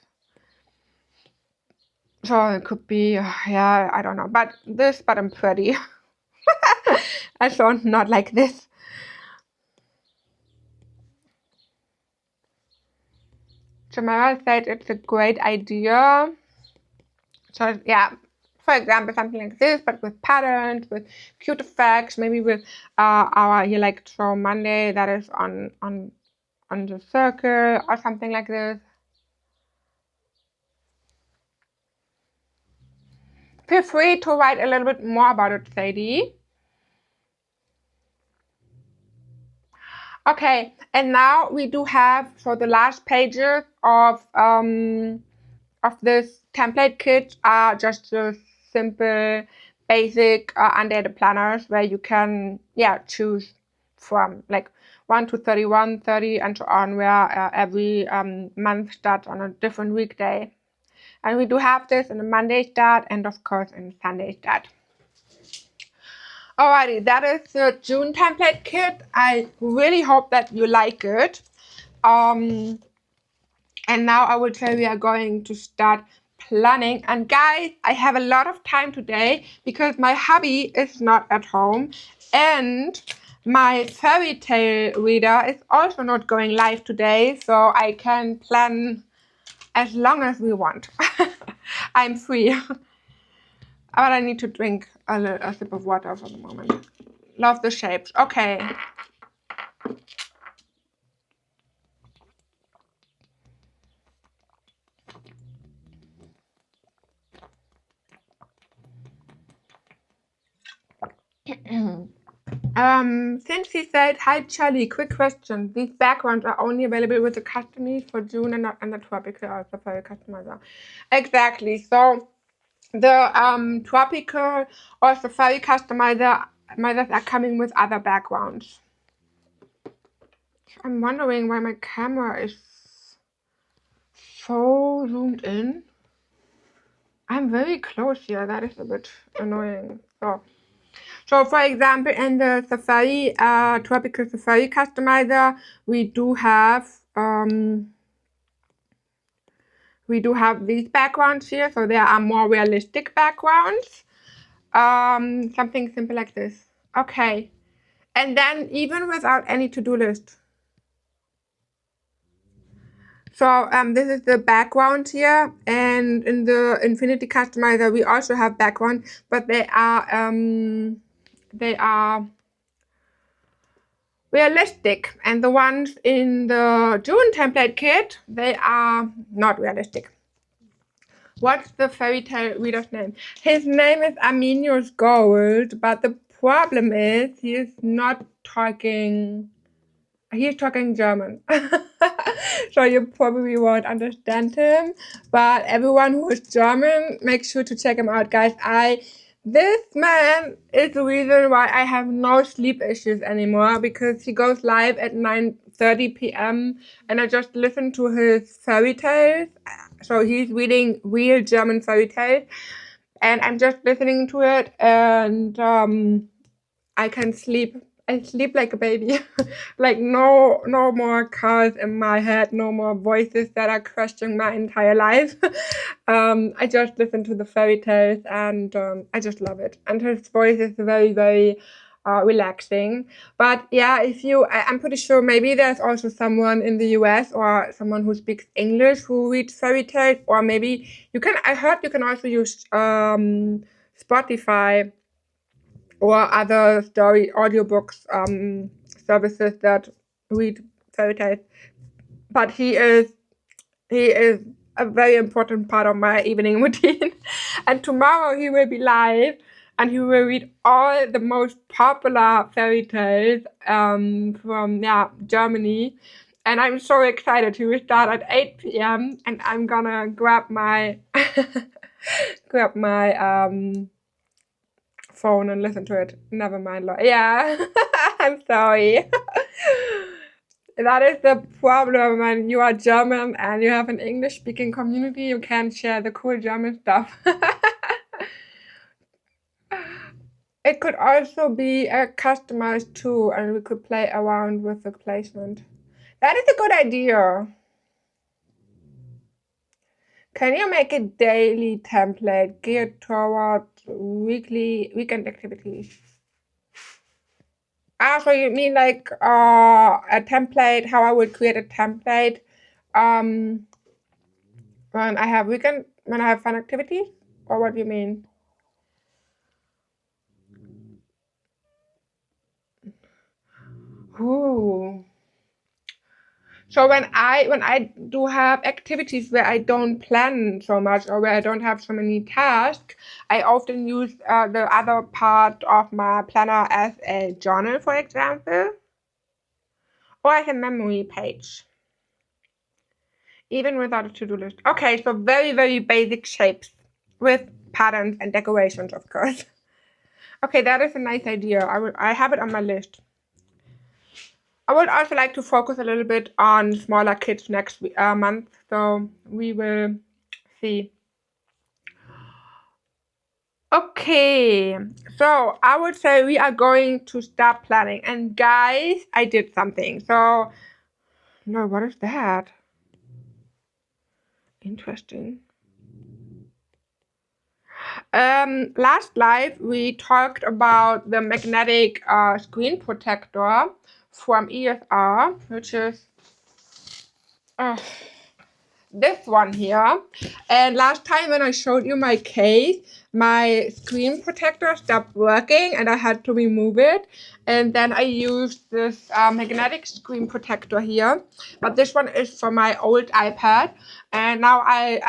So it could be, I don't know, but I'm pretty. I don't not like this. Jamara said it's a great idea. So for example, something like this, but with patterns, with cute effects, maybe with our Electro Monday that is on the circle or something like this. Feel free to write a little bit more about it, Sadie. Okay, and now we do have, so the last pages of this template kit are just the simple, basic undated planners where you can choose from like 1 to 31, 30, and so on, where every month starts on a different weekday. And we do have this in a Monday start and of course in Sunday start. Alrighty, that is the June template kit. I really hope that you like it. And now I will tell you, we are going to start planning. And guys, I have a lot of time today because my hubby is not at home and my fairy tale reader is also not going live today, so I can plan as long as we want. I'm free. But I need to drink a sip of water for the moment. Love the shapes. Okay. Since he said, hi Charlie, quick question. These backgrounds are only available with the customize for June and not under tropical or safari customizer. Exactly. So the tropical or safari customizers are coming with other backgrounds. I'm wondering why my camera is so zoomed in. I'm very close here. That is a bit annoying. So for example, in the Safari Tropical Safari Customizer, we do have these backgrounds here. So there are more realistic backgrounds. Something simple like this. Okay, and then even without any to-do list. So this is the background here, and in the Infinity Customizer we also have background, but they are they are realistic, and the ones in the June template kit, they are not realistic. What's the fairy tale reader's name? His name is Arminius Gold, but the problem is he is not talking. He's talking German. So you probably won't understand him. But everyone who is German, make sure to check him out, guys. This man is the reason why I have no sleep issues anymore, because he goes live at 9:30 p.m. and I just listen to his fairy tales. So he's reading real German fairy tales and I'm just listening to it, and I can sleep. I sleep like a baby. Like no more cars in my head, no more voices that are questioning my entire life. I just listen to the fairy tales and I just love it. And his voice is very, very relaxing. But yeah, I'm pretty sure maybe there's also someone in the US or someone who speaks English who reads fairy tales, or maybe I heard you can also use Spotify or other story audiobooks services that read fairy tales. But he is a very important part of my evening routine. And tomorrow he will be live and he will read all the most popular fairy tales from Germany. And I'm so excited. He will start at 8 p.m. and I'm gonna grab my phone and listen to it. Never mind. Yeah, I'm sorry. That is the problem when you are German and you have an English-speaking community. You can't share the cool German stuff. It could also be customized too, and we could play around with the placement. That is a good idea. Can you make a daily template geared toward weekend activities? So you mean like a template, how I would create a template when I have fun activities? Or what do you mean? Ooh. So when I do have activities where I don't plan so much or where I don't have so many tasks, I often use the other part of my planner as a journal, for example, or as a memory page, even without a to-do list. Okay, so very, very basic shapes with patterns and decorations, of course. Okay, that is a nice idea. I have it on my list. I would also like to focus a little bit on smaller kids next month, so we will see. Okay, so I would say we are going to start planning. And guys, I did something. So, no, what is that? Interesting. Last live we talked about the magnetic screen protector from ESR, which is this one here. And last time when I showed you my case, my screen protector stopped working and I had to remove it. And then I used this magnetic screen protector here. But this one is for my old iPad. And now I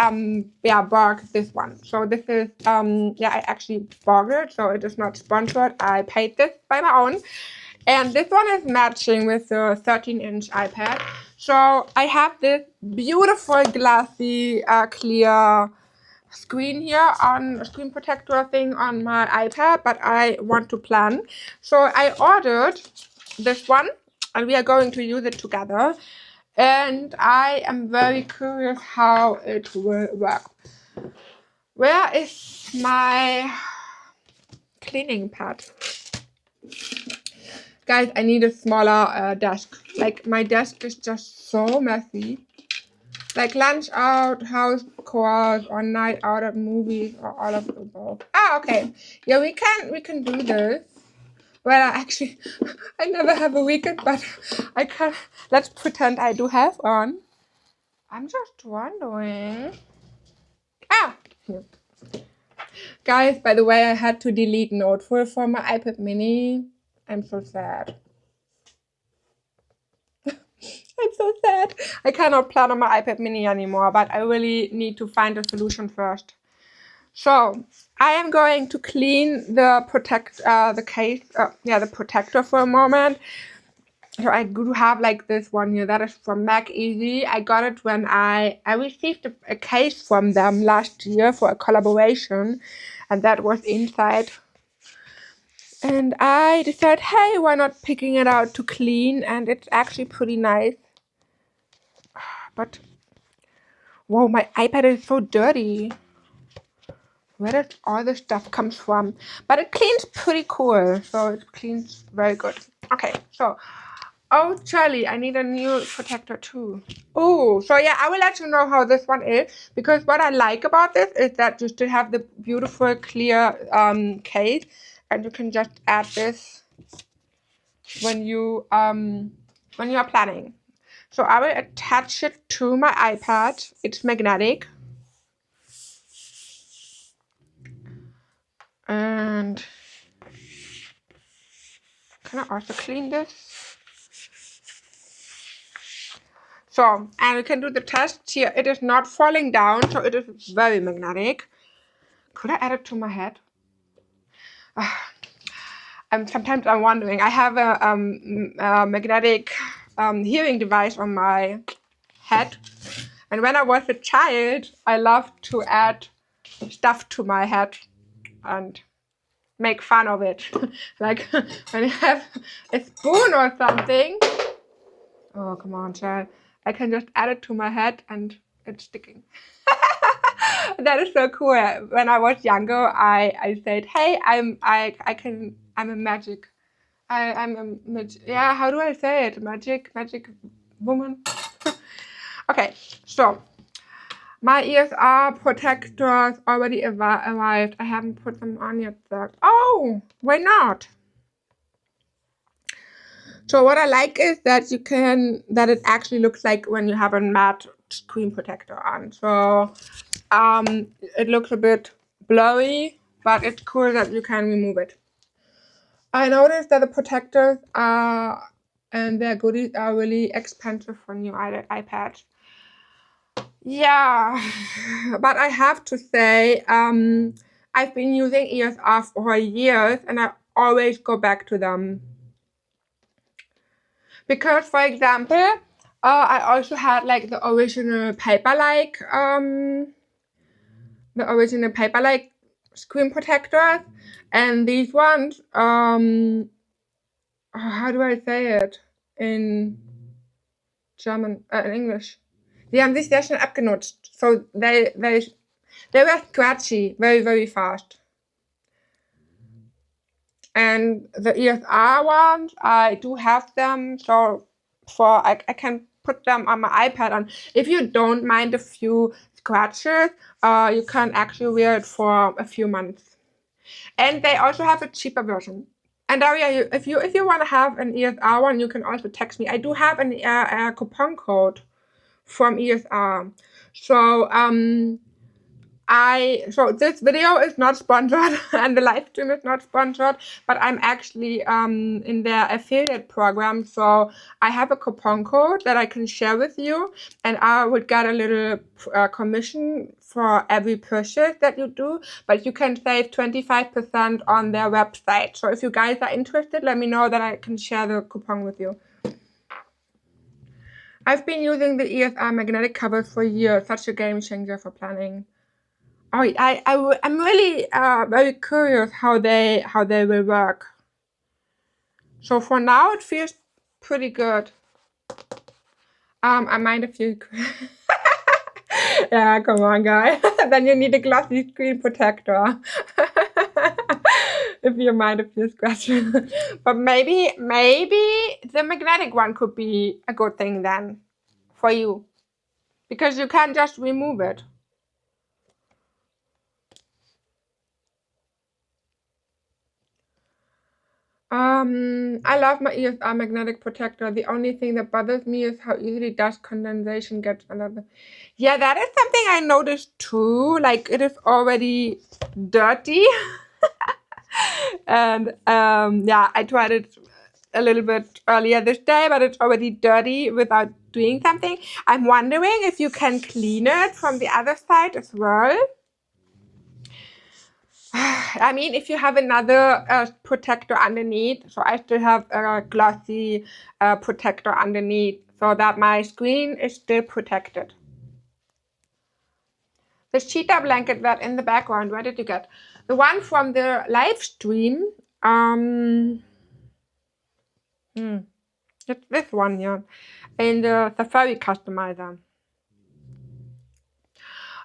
bought this one. So this is I actually bought it, so it is not sponsored. I paid this by my own. And this one is matching with the 13-inch iPad. So I have this beautiful glassy clear screen here on a screen protector thing on my iPad, but I want to plan. So I ordered this one and we are going to use it together. And I am very curious how it will work. Where is my cleaning pad? Guys, I need a smaller desk. Like, my desk is just so messy. Like, lunch out, house chores, or night out at movies, or all of the above. Okay. Yeah, we can do this. Well, actually, I never have a weekend, but I can. Let's pretend I do have one. I'm just wondering. Here. Guys, by the way, I had to delete Noteful from my iPad mini. I'm so sad. I'm so sad. I cannot plan on my iPad mini anymore, but I really need to find a solution first. So I am going to clean the the protector for a moment. So I do have like this one here that is from Mac Easy. I got it when I received a case from them last year for a collaboration, and that was inside. And I decided, hey, why not picking it out to clean? And it's actually pretty nice. But whoa, my iPad is so dirty. Where does all this stuff comes from? But it cleans pretty cool, so it cleans very good. Okay, so oh Charlie, I need a new protector too. Oh, so yeah, I will let you know how this one is, because what I like about this is that you still have the beautiful clear case, and you can just add this when you are planning. So I will attach it to my iPad. It's magnetic. And can I also clean this? So, and we can do the test here. It is not falling down, so it is very magnetic. Could I add it to my head? Sometimes I'm wondering. I have a magnetic hearing device on my head. And when I was a child, I loved to add stuff to my head and make fun of it. Like when you have a spoon or something. Oh, come on, child. I can just add it to my head and it's sticking. That is so cool. When I was younger, I said, hey, I'm a magic. Yeah, how do I say it? Magic woman. Okay, so my ears are protectors already arrived. I haven't put them on yet though. Oh, why not? So what I like is that it actually looks like when you have a matte screen protector on. So it looks a bit blurry, but it's cool that you can remove it. I noticed that the protectors and their goodies are really expensive for new iPads. Yeah, but I have to say, I've been using ears off for years, and I always go back to them. Because, for example, I also had like the original paper-like screen protectors, and these ones, how do I say it in German, in English? Die haben sich sehr schnell abgenutzt. So they were scratchy very, very fast. And the ESR ones, I do have them, so I can put them on my iPad. And if you don't mind a few scratches, you can actually wear it for a few months. And they also have a cheaper version. And Daria, if you want to have an ESR one, you can also text me. I do have a coupon code from ESR. So so this video is not sponsored and the live stream is not sponsored, but I'm actually in their affiliate program. So I have a coupon code that I can share with you, and I would get a little commission for every purchase that you do, but you can save 25% on their website. So if you guys are interested, let me know that I can share the coupon with you. I've been using the ESR magnetic covers for years. Such a game changer for planning. Oh, I'm really very curious how they will work. So for now, it feels pretty good. I mind a few. Yeah, come on, guys. Then you need a glossy screen protector. If you mind a few scratches. But maybe the magnetic one could be a good thing then for you, because you can just remove it. I love my ESR magnetic protector. The only thing that bothers me is how easily dust condensation gets under the... Yeah, that is something I noticed too. Like, it is already dirty. And yeah, I tried it a little bit earlier this day, but it's already dirty without doing something. I'm wondering if you can clean it from the other side as well. I mean, if you have another protector underneath, so I still have a glossy protector underneath so that my screen is still protected. The cheetah blanket that in the background, where did you get? The one from the live stream. It's this one, yeah. In the Safari customizer.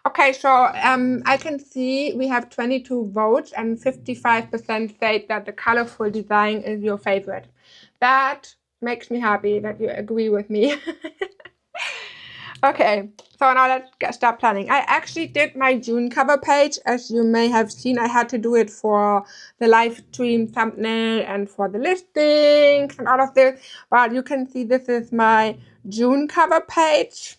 Okay, so I can see we have 22 votes and 55% say that the colorful design is your favorite. That makes me happy that you agree with me. Okay, so now let's start planning. I actually did my June cover page. As you may have seen, I had to do it for the live stream thumbnail and for the listings and all of this. But you can see this is my June cover page.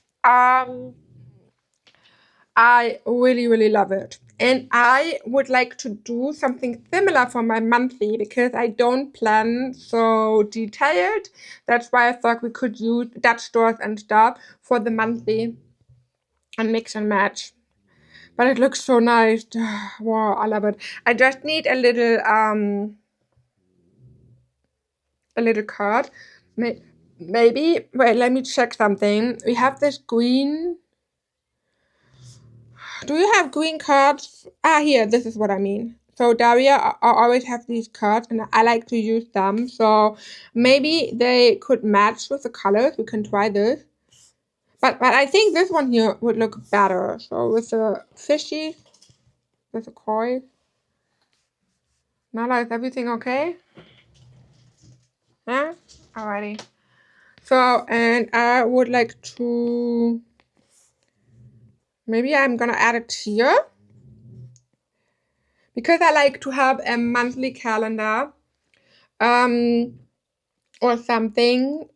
I really, really love it. And I would like to do something similar for my monthly because I don't plan so detailed. That's why I thought we could use Dutch stores and stuff for the monthly and mix and match. But it looks so nice. Wow, I love it. I just need a little card. Maybe, wait, let me check something. We have this green... Do you have green cards? Here, this is what I mean. So Daria, I always have these cards and I like to use them. So maybe they could match with the colors. We can try this. But I think this one here would look better. So with the fishy, with the koi. Nala, is everything okay? Yeah? Alrighty. So, and I would like to... Maybe I'm gonna add it here. Because I like to have a monthly calendar. Or something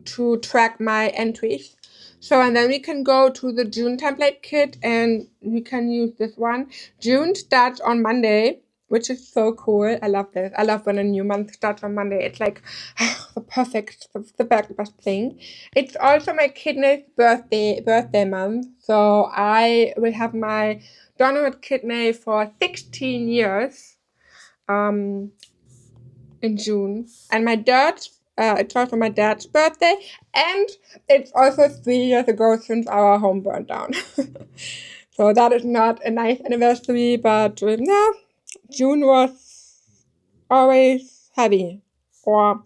to track my entries. So, and then we can go to the June template kit and we can use this one. June starts on Monday, which is so cool. I love this. I love when a new month starts on Monday. It's like the perfect, the best thing. It's also my kidney's birthday month. So I will have my donor kidney for 16 years. In June, and my dad, it's also my dad's birthday, and it's also 3 years ago since our home burned down. So that is not a nice anniversary, but yeah, June was always heavy, or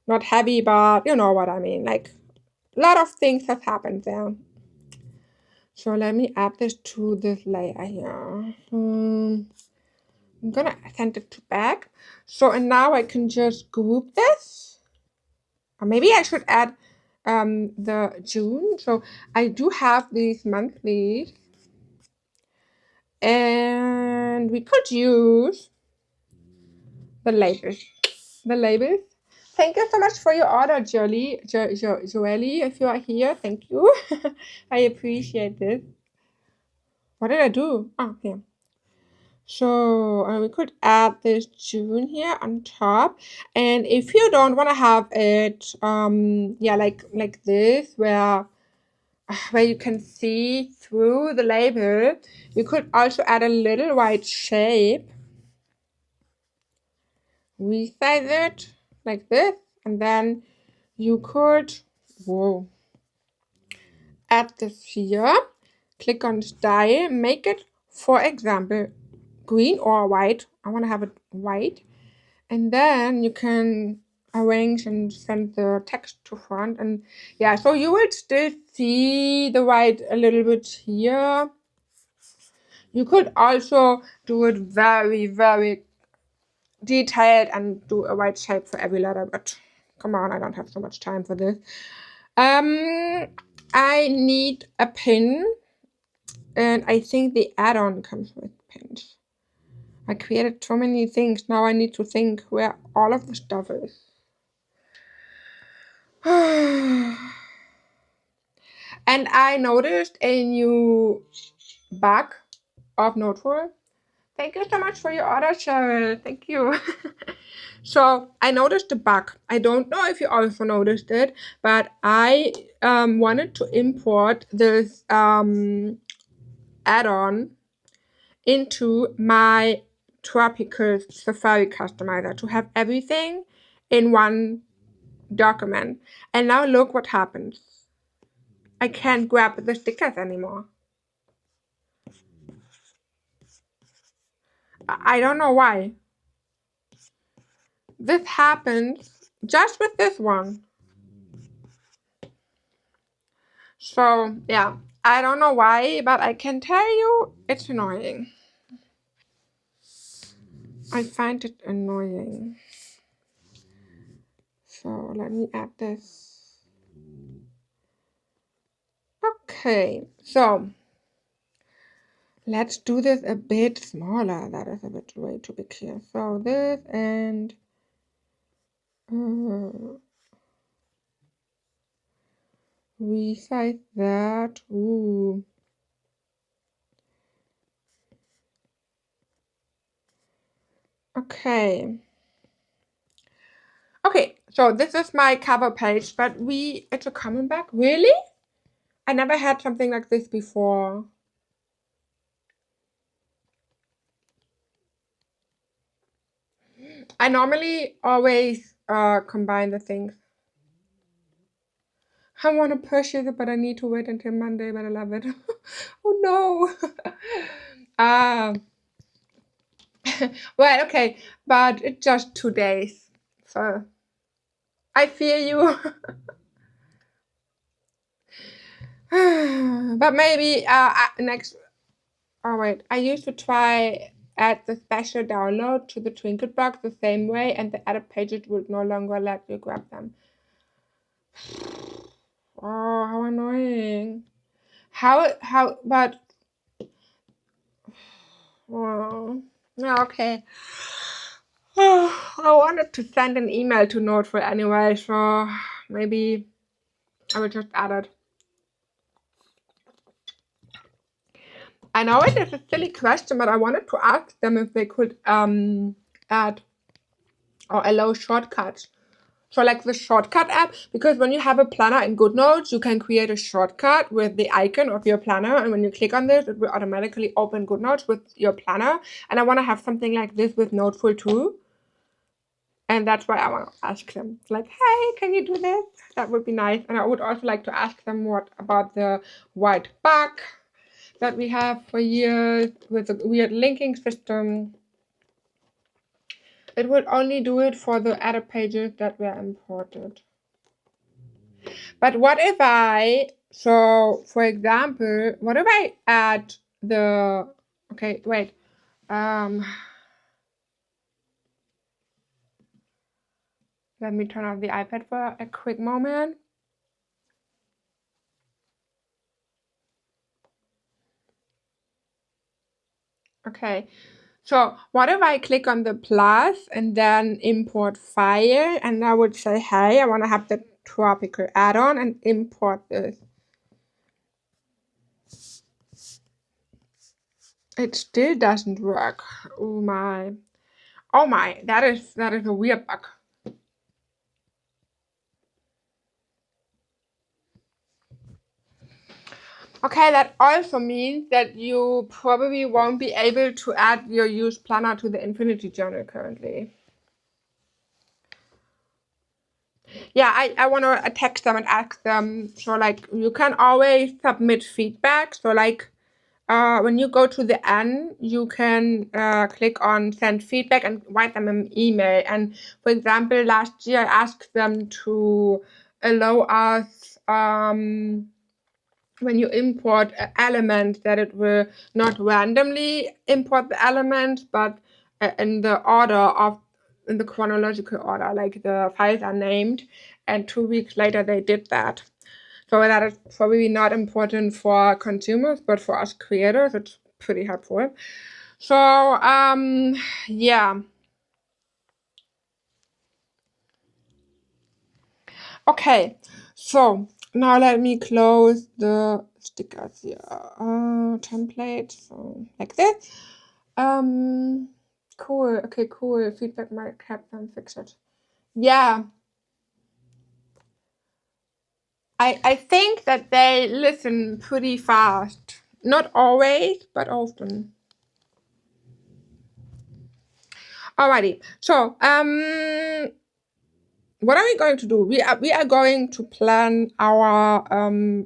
not heavy, but you know what I mean, like a lot of things have happened there. So let me add this to this layer here. I'm gonna send it to back. So, and now I can just group this. Or maybe I should add the June. So I do have these monthlies. And we could use the labels. Thank you so much for your order, Jolie, if you are here. Thank you. I appreciate this. What did I do? Oh, here. So we could add this June here on top, and if you don't want to have it yeah, like this where you can see through the label, you could also add a little white shape, resize it like this, and then you could add this here, click on style, make it, for example, green or white. I want to have it white, and then you can arrange and send the text to front, and yeah, so you will still see the white a little bit here. You could also do it very, very detailed and do a white shape for every letter, but come on, I don't have so much time for this. I need a pin, and I think the add-on comes with pins. I created so many things. Now I need to think where all of the stuff is. And I noticed a new bug of Noteful. Thank you so much for your order, Cheryl. Thank you. So I noticed a bug. I don't know if you also noticed it, but I wanted to import this add-on into my tropical Safari customizer to have everything in one document. And now look what happens. I can't grab the stickers anymore. I don't know why. This happens just with this one. So yeah, I don't know why, but I can tell you it's annoying. I find it annoying. So let me add this. Okay, so let's do this a bit smaller. That is a bit way too big here. So this and resize that. Ooh. Okay. Okay, so this is my cover page, but it's a common bag. Really? I never had something like this before. I normally always combine the things. I want to purchase it, but I need to wait until Monday, but I love it. Oh no. Well, okay, but it's just 2 days. So I fear you. But maybe next. Oh wait, I used to try add the special download to the Trinket box the same way, and the added pages would no longer let you grab them. Oh, how annoying! But oh, yeah, okay. I wanted to send an email to Noteful anyway, so maybe I will just add it. I know it is a silly question, but I wanted to ask them if they could add or allow shortcuts. So like the shortcut app, because when you have a planner in GoodNotes, you can create a shortcut with the icon of your planner, and when you click on this, it will automatically open GoodNotes with your planner. And I want to have something like this with Noteful too. And that's why I want to ask them, like, hey, can you do this? That would be nice. And I would also like to ask them what about the white bug that we have for years with a weird linking system. It would only do it for the added pages that were imported. But what if so for example, what if I add the, okay, wait, let me turn off the iPad for a quick moment. Okay, so what if I click on the plus and then import file, and I would say, hey, I want to have the tropical add-on and import this. It still doesn't work. Oh my. Oh my, that is a weird bug. Okay, that also means that you probably won't be able to add your used planner to the Infinity Journal currently. Yeah, I want to text them and ask them. So like you can always submit feedback. So like when you go to the end, you can click on send feedback and write them an email. And for example, last year I asked them to allow us when you import an element that it will not randomly import the element, but in the in the chronological order, like the files are named, and 2 weeks later they did that. So that is probably not important for consumers, but for us creators, it's pretty helpful. So, yeah. Okay, so now let me close the stickers here. Template, so like this. Um, cool. Okay, cool. Feedback might have them fix it. Yeah, I think that they listen pretty fast. Not always, but often. Alrighty. So, what are we going to do? We are going to plan our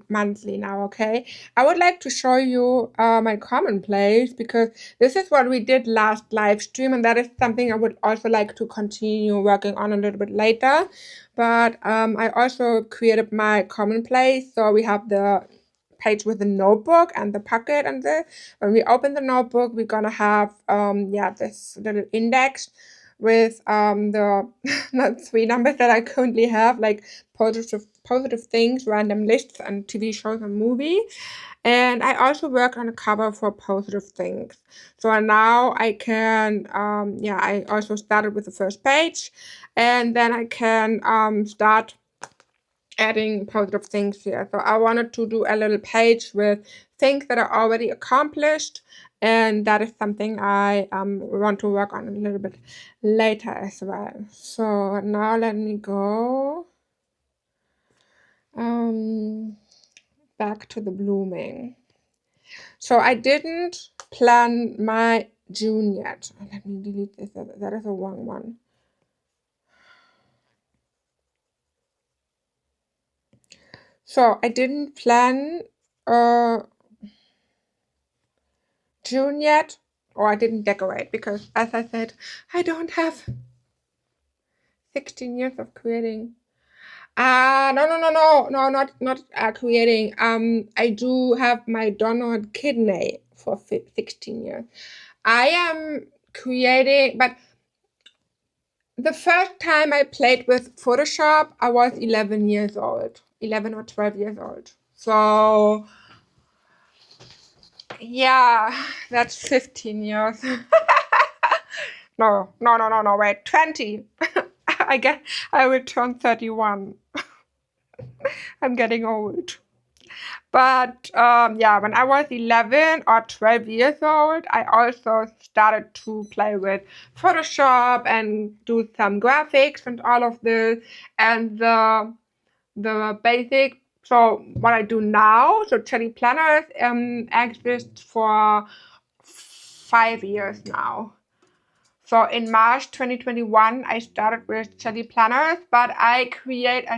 monthly now, okay? I would like to show you my commonplace because this is what we did last live stream, and that is something I would also like to continue working on a little bit later. But I also created my commonplace, so we have the page with the notebook and the pocket, and when we open the notebook, we're gonna have this little index with the not 3 numbers that I currently have, like positive things, random lists, and TV shows and movies. And I also work on a cover for positive things. So now I can I also started with the first page, and then I can start adding positive things here. So I wanted to do a little page with things that are already accomplished, and that is something I want to work on a little bit later as well. So now let me go back to the blooming. So I didn't plan my June yet. Let me delete this. That is a wrong one. So I didn't plan June yet, or I didn't decorate because, as I said, I don't have 16 years of creating. No, not creating. I do have my donor kidney for 16 years. I am creating, but the first time I played with Photoshop, I was 11 years old, 11 or 12 years old. So yeah, that's 15 years. No, wait, 20. I guess I will turn 31. I'm getting old. But when I was 11 or 12 years old, I also started to play with Photoshop and do some graphics and all of this. And the basic, so what I do now, so Cherry Planners exist for 5 years now. So in March 2021, I started with Cherry Planners, but I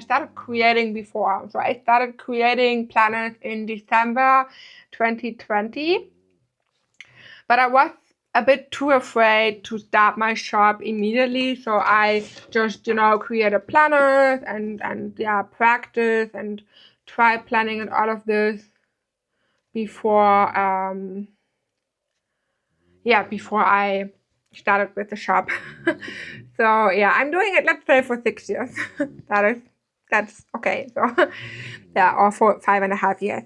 started creating before. So I started creating planners in December 2020, but I was a bit too afraid to start my shop immediately. So I just, created planners and practice and try planning and all of this before before I started with the shop. So yeah, I'm doing it, let's say, for 6 years. That's okay. So or for 5.5 years.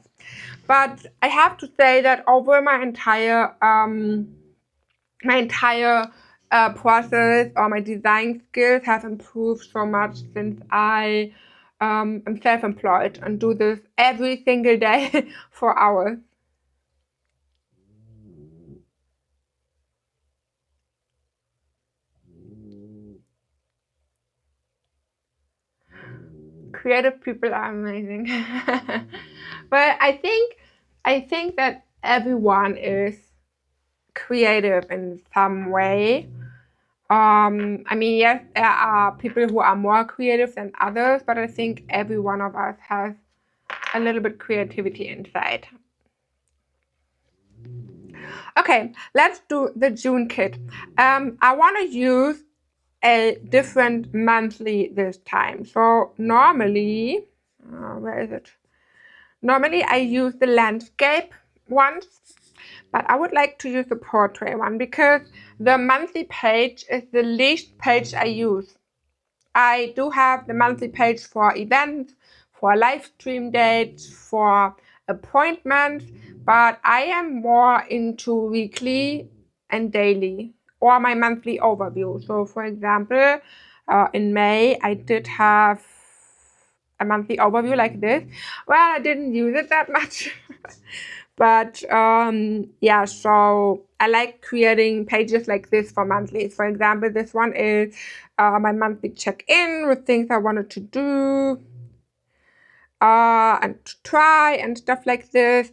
But I have to say that over my entire process, or my design skills have improved so much since I am self-employed and do this every single day for hours. Creative people are amazing. But I think that everyone is creative in some way. I mean, yes, there are people who are more creative than others, but I think every one of us has a little bit creativity inside. Okay, let's do the June kit. I want to use a different monthly this time. So normally, where is it? Normally I use the landscape ones, but I would like to use the portrait one because the monthly page is the least page I use. I do have the monthly page for events, for live stream dates, for appointments, but I am more into weekly and daily, or my monthly overview. So for example, in May, I did have a monthly overview like this. Well, I didn't use it that much. But yeah, so I like creating pages like this for monthlies. For example, this one is my monthly check-in with things I wanted to do and to try and stuff like this.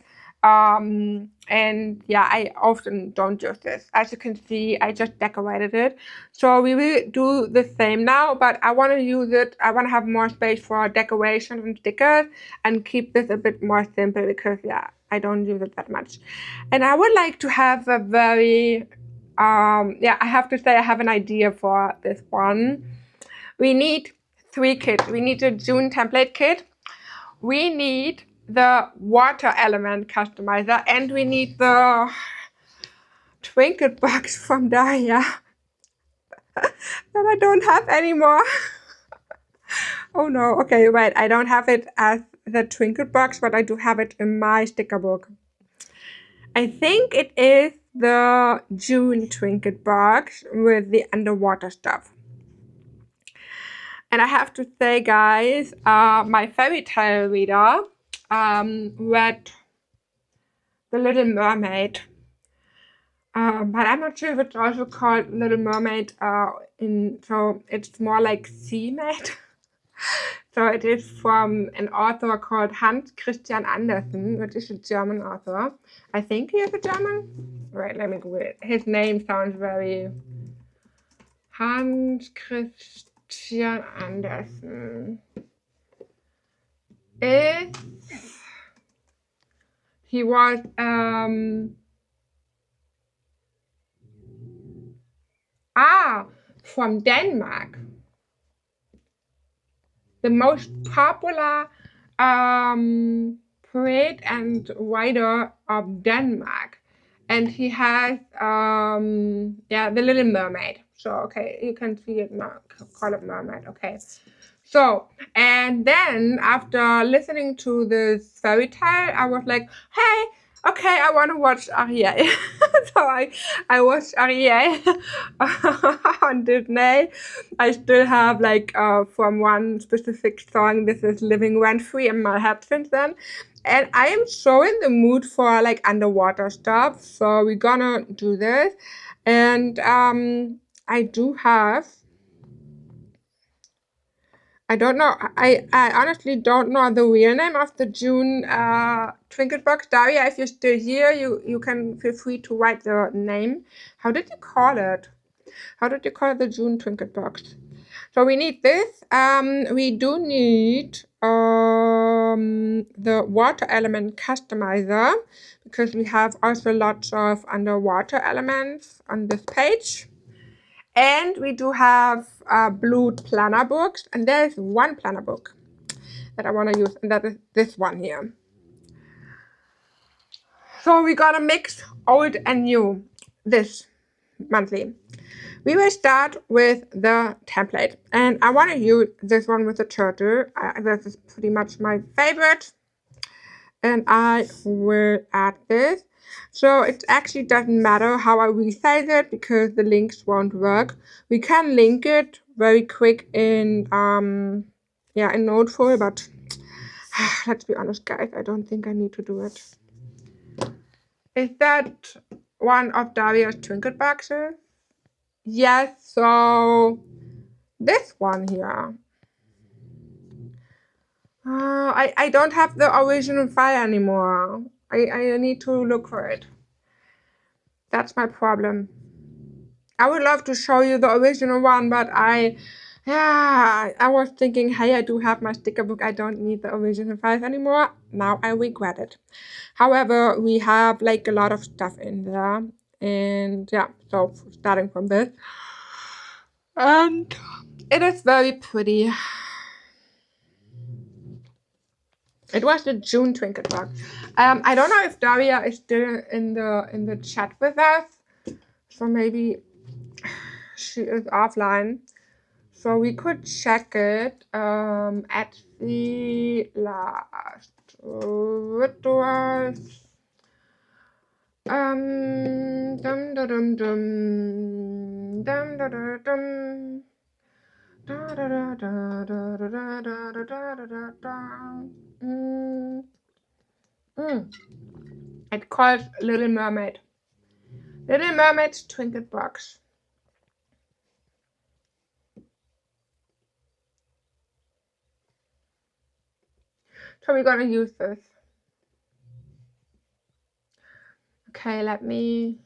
And yeah, I often don't use this. As you can see, I just decorated it. So we will do the same now, but I want to use it. I want to have more space for decorations and stickers and keep this a bit more simple because yeah, I don't use it that much. And I would like to have a very, yeah, I have to say I have an idea for this one. We need 3 kits. We need the June template kit. We need the water element customizer, and we need the trinket box from Daria that I don't have anymore. Oh no, okay, wait, I don't have it as the trinket box, but I do have it in my sticker book. I think it is the June trinket box with the underwater stuff. And I have to say, guys, my fairy tale reader read The Little Mermaid. But I'm not sure if it's also called Little Mermaid, so it's more like Sea Maid. So it is from an author called Hans Christian Andersen, which is a German author. I think he is a German. Wait, let me Google it. His name sounds very... Hans Christian Andersen. He was from Denmark. The most popular poet and writer of Denmark. And he has yeah, The Little Mermaid. So okay, you can see it now, call it Mermaid, okay. So, and then after listening to this fairy tale, I was like, hey, okay, I want to watch Ariel. So I watched Ariel on Disney. I still have like from one specific song, this is living rent free in my head since then. And I am so in the mood for like underwater stuff. So we're gonna do this. And I do have, I don't know. I honestly don't know the real name of the June trinket box. Daria, if you're still here, you can feel free to write the name. How did you call it? How did you call the June trinket box? So we need this. We do need the water element customizer because we have also lots of underwater elements on this page. And we do have blue planner books, and there's one planner book that I want to use, and that is this one here. So we're gonna mix old and new this monthly. We will start with the template, and I want to use this one with the turtle. This is pretty much my favorite, and I will add this. So it actually doesn't matter how I resize it because the links won't work. We can link it very quick in yeah, in Noteful, but let's be honest, guys, I don't think I need to do it. Is that one of Daria's trinket boxes? Yes, so this one here. I don't have the original file anymore. I need to look for it. That's my problem. I would love to show you the original one, but I was thinking, hey, I do have my sticker book. I don't need the original files anymore. Now I regret it. However, we have like a lot of stuff in there. And yeah, so starting from this. And it is very pretty. It was the June trinket box. I don't know if Daria is still in the chat with us. So maybe she is offline. So we could check it at the last. It was Dum da dum dum. Dum da da dum. Da da da da da da da da da da da da. It's called Little Mermaid. Little Mermaid's Trinket Box. So we're gonna use this. Okay, let me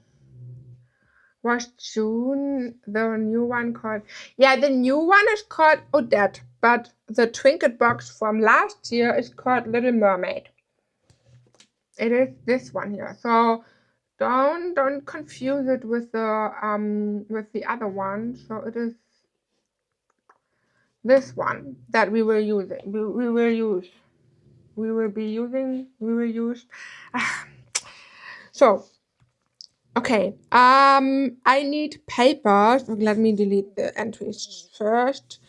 watch June. The new one called, yeah, the new one is called Odette, but the Trinket Box from last year is called Little Mermaid. It is this one here. So don't confuse it with the other one. So it is this one that we will use. So okay, I need papers. Let me delete the entries first.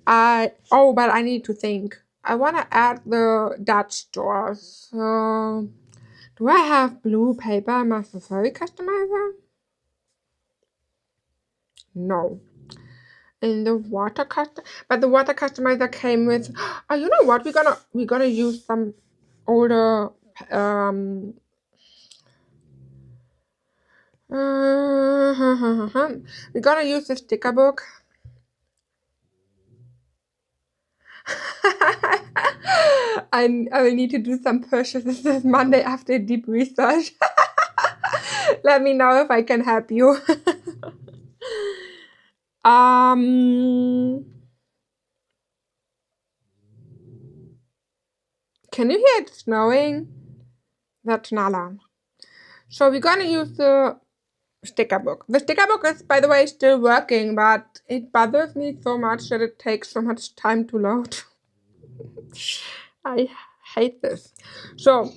But I need to think. I want to add the Dutch stores. So do I have blue paper? Master Furry Customizer? No. In the water custom, but the water customizer came with. Oh, you know what? We're gonna use some older we're gonna use the sticker book. I will need to do some purchases this Monday after deep research. Let me know if I can help you. Can you hear it snowing? That's an alarm. So we're gonna use the sticker book. The sticker book is, by the way, still working, but it bothers me so much that it takes so much time to load. I hate this. So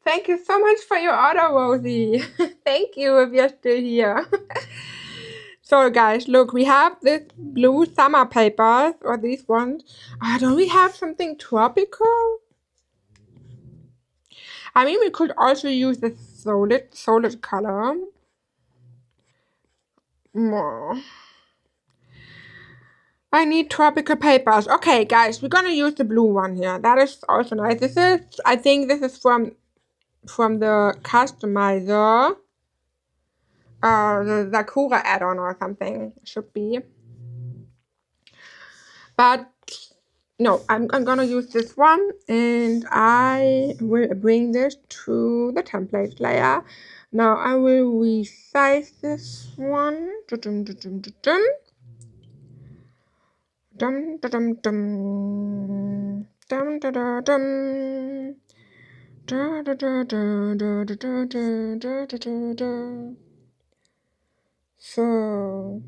thank you so much for your order, Rosie. Thank you if you're still here. So guys, look, we have this blue summer papers, or these ones. Don't we have something tropical? I mean, we could also use the solid color. More. I need tropical papers. Okay, guys, we're gonna use the blue one here. That is also nice. I think this is from the customizer. The Sakura add-on or something should be. But no, I'm gonna use this one, and I will bring this to the template layer. Now I will resize this one. Dum dum dum dum dum dum dum dum dum dum. Da, da, da, da, da, da, da, da, da. So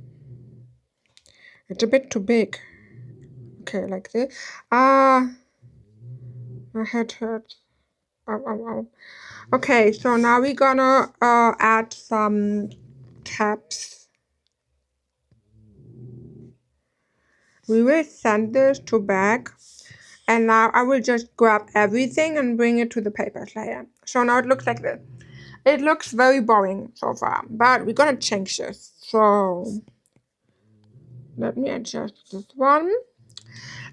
it's a bit too big. Okay, like this. My head hurts. Ow, ow, ow. Okay, so now we're gonna add some tabs. We will send this to back, and now I will just grab everything and bring it to the papers layer. So now it looks like this. It looks very boring so far, but we're gonna change this. So let me adjust this one.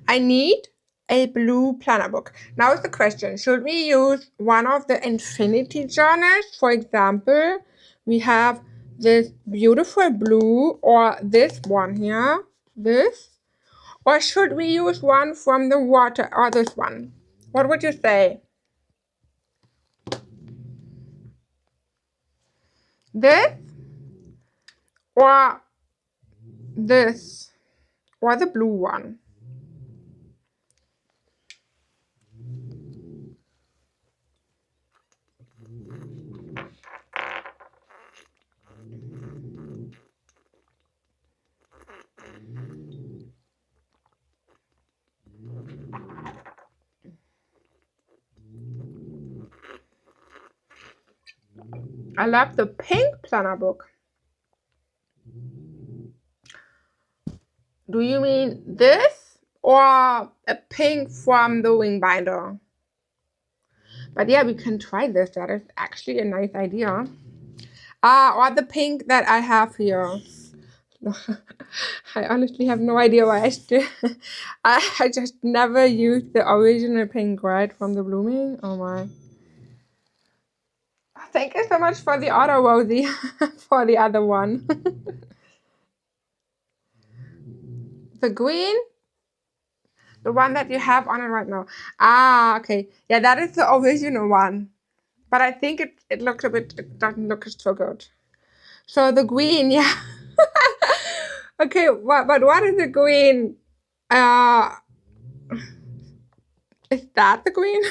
I need a blue planner book. Now is the question, should we use one of the infinity journals? For example, we have this beautiful blue, or this one here, this. Or should we use one from the water, or this one? What would you say? This? Or this? Or the blue one? I love the pink planner book. Do you mean this, or a pink from the wing binder? But yeah, we can try this. That is actually a nice idea. Or the pink that I have here. I honestly have no idea why I still... I just never used the original pink, right, from the blooming. Oh my. Thank you so much for the auto, Rosie, for the other one. The green? The one that you have on it right now. Ah, okay. Yeah, that is the original one. But I think it looks a bit... It doesn't look so good. So the green, yeah. Okay, but what is the green? Is that the green?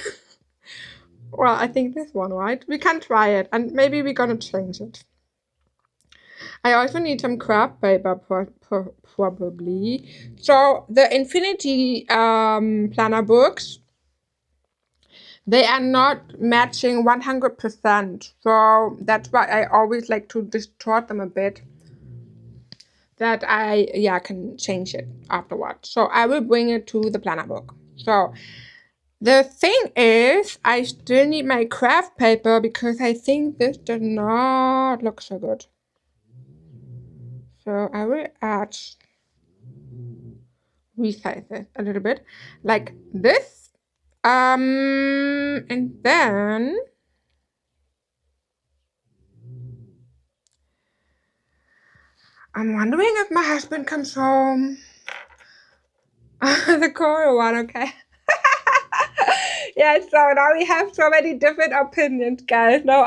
Well, I think this one, right? We can try it, and maybe we're gonna change it. I also need some craft paper, probably. So the Infinity planner books, they are not matching 100%. So that's why I always like to distort them a bit. That I can change it afterwards. So I will bring it to the planner book. So the thing is, I still need my craft paper because I think this does not look so good. So I will resize it a little bit like this. And then I'm wondering if my husband comes home. The coral one, okay. Yeah, so now we have so many different opinions, guys. No,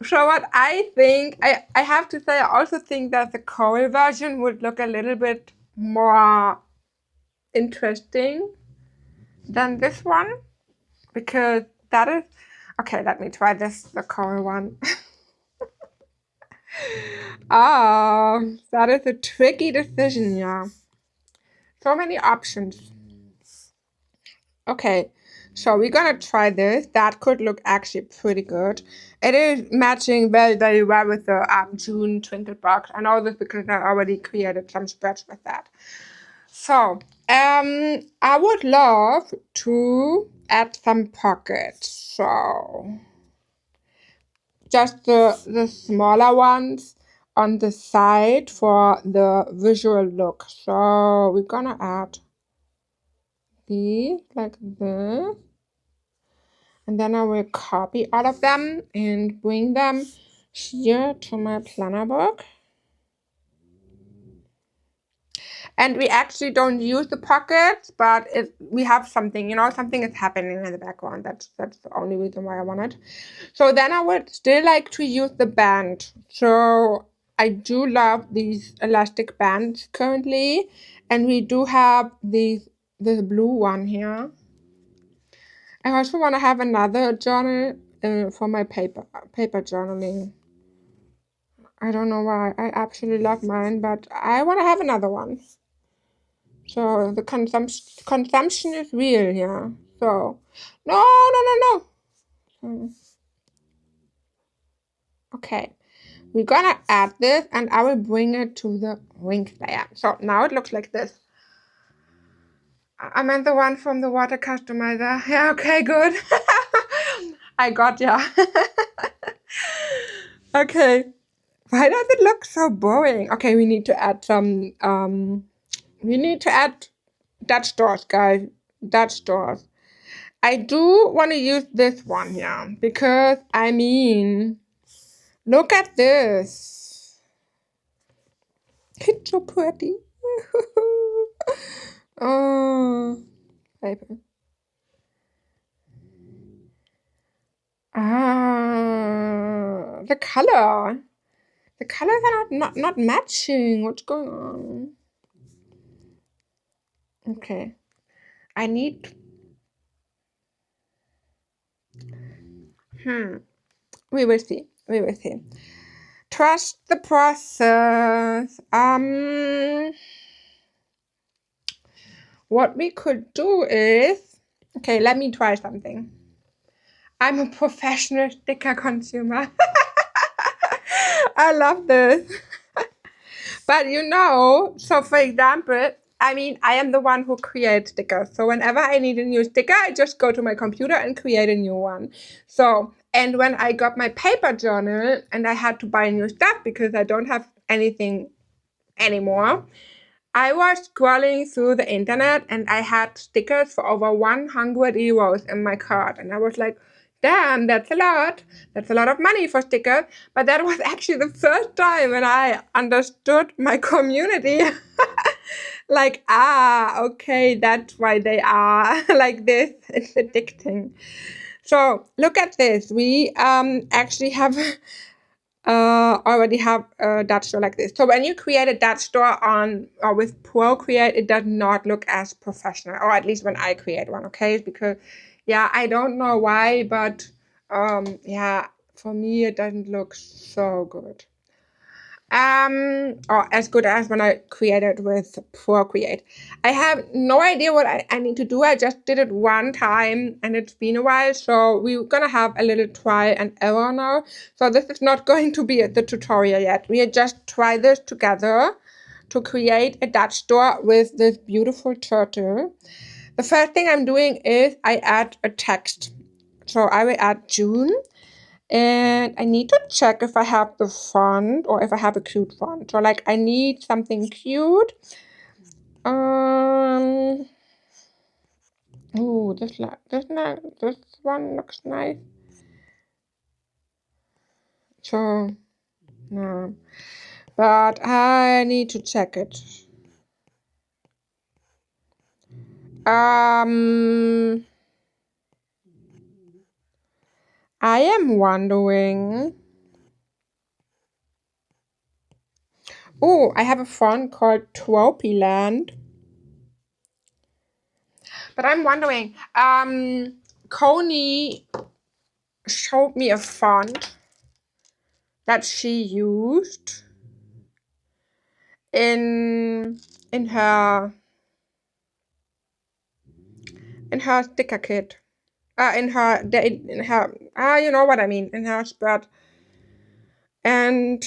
So what I think, I have to say, I also think that the coral version would look a little bit more interesting than this one. Because that is... Okay, let me try this, the coral one. Oh, that is a tricky decision, yeah. So many options. Okay, so we're gonna try this. That could look actually pretty good. It is matching very, very well with the June Twinkle box. I know this because I already created some spreads with that. So, I would love to add some pockets. So, just the smaller ones on the side for the visual look. So, we're gonna add these like this. And then I will copy all of them and bring them here to my planner book. And we actually don't use the pockets, but we have something, something is happening in the background. That's the only reason why I want it. So then I would still like to use the band. So I do love these elastic bands currently. And we do have this blue one here. I also want to have another journal for my paper journaling. I don't know why. I absolutely love mine, but I want to have another one. So the consumption is real, yeah. So no. Okay, we're gonna add this, and I will bring it to the wing layer. So now it looks like this. I meant the one from the water customizer. Yeah, okay, good. I got ya. Okay. Why does it look so boring? Okay, we need to add some, we need to add Dutch doors, guys. Dutch doors. I do want to use this one here because, I mean, look at this. It's so pretty. Oh, paper. The color. The colors are not matching. What's going on? Okay. I need... We will see. Trust the process. What we could do is... Okay, let me try something. I'm a professional sticker consumer. I love this. But so for example, I mean, I am the one who creates stickers. So whenever I need a new sticker, I just go to my computer and create a new one. So, and when I got my paper journal and I had to buy new stuff because I don't have anything anymore, I was scrolling through the internet and I had stickers for over 100 euros in my cart. And I was like, damn, that's a lot. That's a lot of money for stickers. But that was actually the first time when I understood my community. Like, okay, that's why they are like this. It's addicting. So look at this. We actually have already have a Dutch store like this. So when you create a Dutch store on or with Procreate, it does not look as professional, or at least when I create one, okay? Because yeah, I don't know why, but yeah, for me it doesn't look so good. Or as good as when I created with Procreate. I have no idea what I need to do. I just did it one time and it's been a while, so we're gonna have a little try and error now. So this is not going to be the tutorial yet. We just try this together to create a Dutch store with this beautiful turtle. The first thing I'm doing is I add a text. So I will add June. And I need to check if I have the font or if I have a cute font. So like I need something cute. Ooh, this one looks nice. So no, but I need to check it. I am wondering. Oh, I have a font called Tropiland. But I'm wondering, Coney showed me a font that she used in her sticker kit. In her you know what I mean, in her spread. And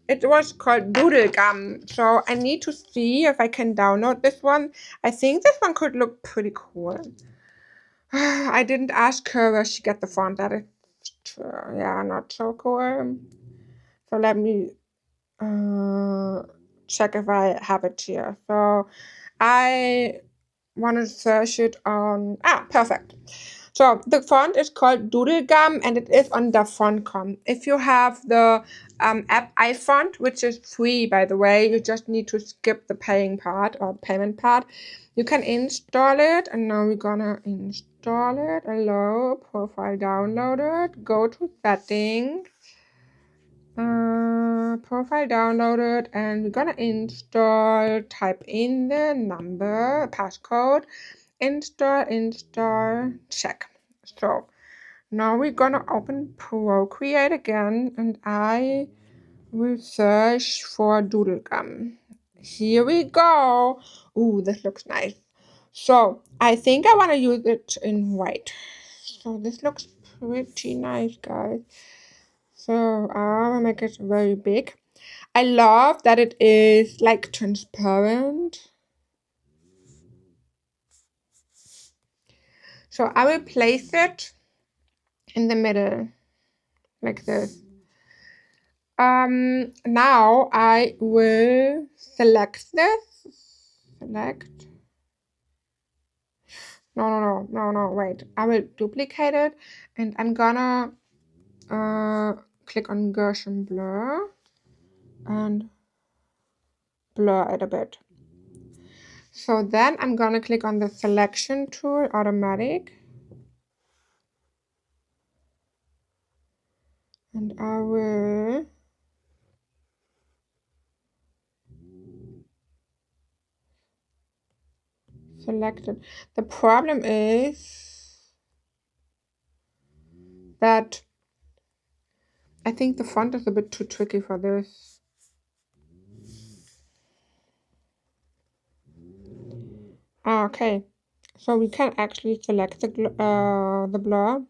it was called Doodle Gum. So I need to see if I can download this one. I think this one could look pretty cool. I didn't ask her where she got the font. That is yeah, not so cool. So let me check if I have it here. So I want to search it on, perfect. So the font is called Doodle Gum and it is on the Fontcom. If you have the app iFont, which is free by the way, you just need to skip the paying part or payment part. You can install it, and now we're gonna install it. Allow, profile downloaded, go to settings, profile downloaded, and we're gonna install, type in the number, passcode, install, check. So now we're gonna open Procreate again, and I will search for Doodle Gum. Here we go. Ooh, this looks nice. So I think I want to use it in white. So this looks pretty nice, guys. So I'll make it very big. I love that it is like transparent. So I will place it in the middle like this. Now I will select this. Select. No, wait. I will duplicate it and I'm gonna click on Gaussian blur and blur it a bit. So then I'm gonna click on the selection tool, automatic, and I will select it. The problem is that I think the font is a bit too tricky for this. Okay, so we can actually select the blur.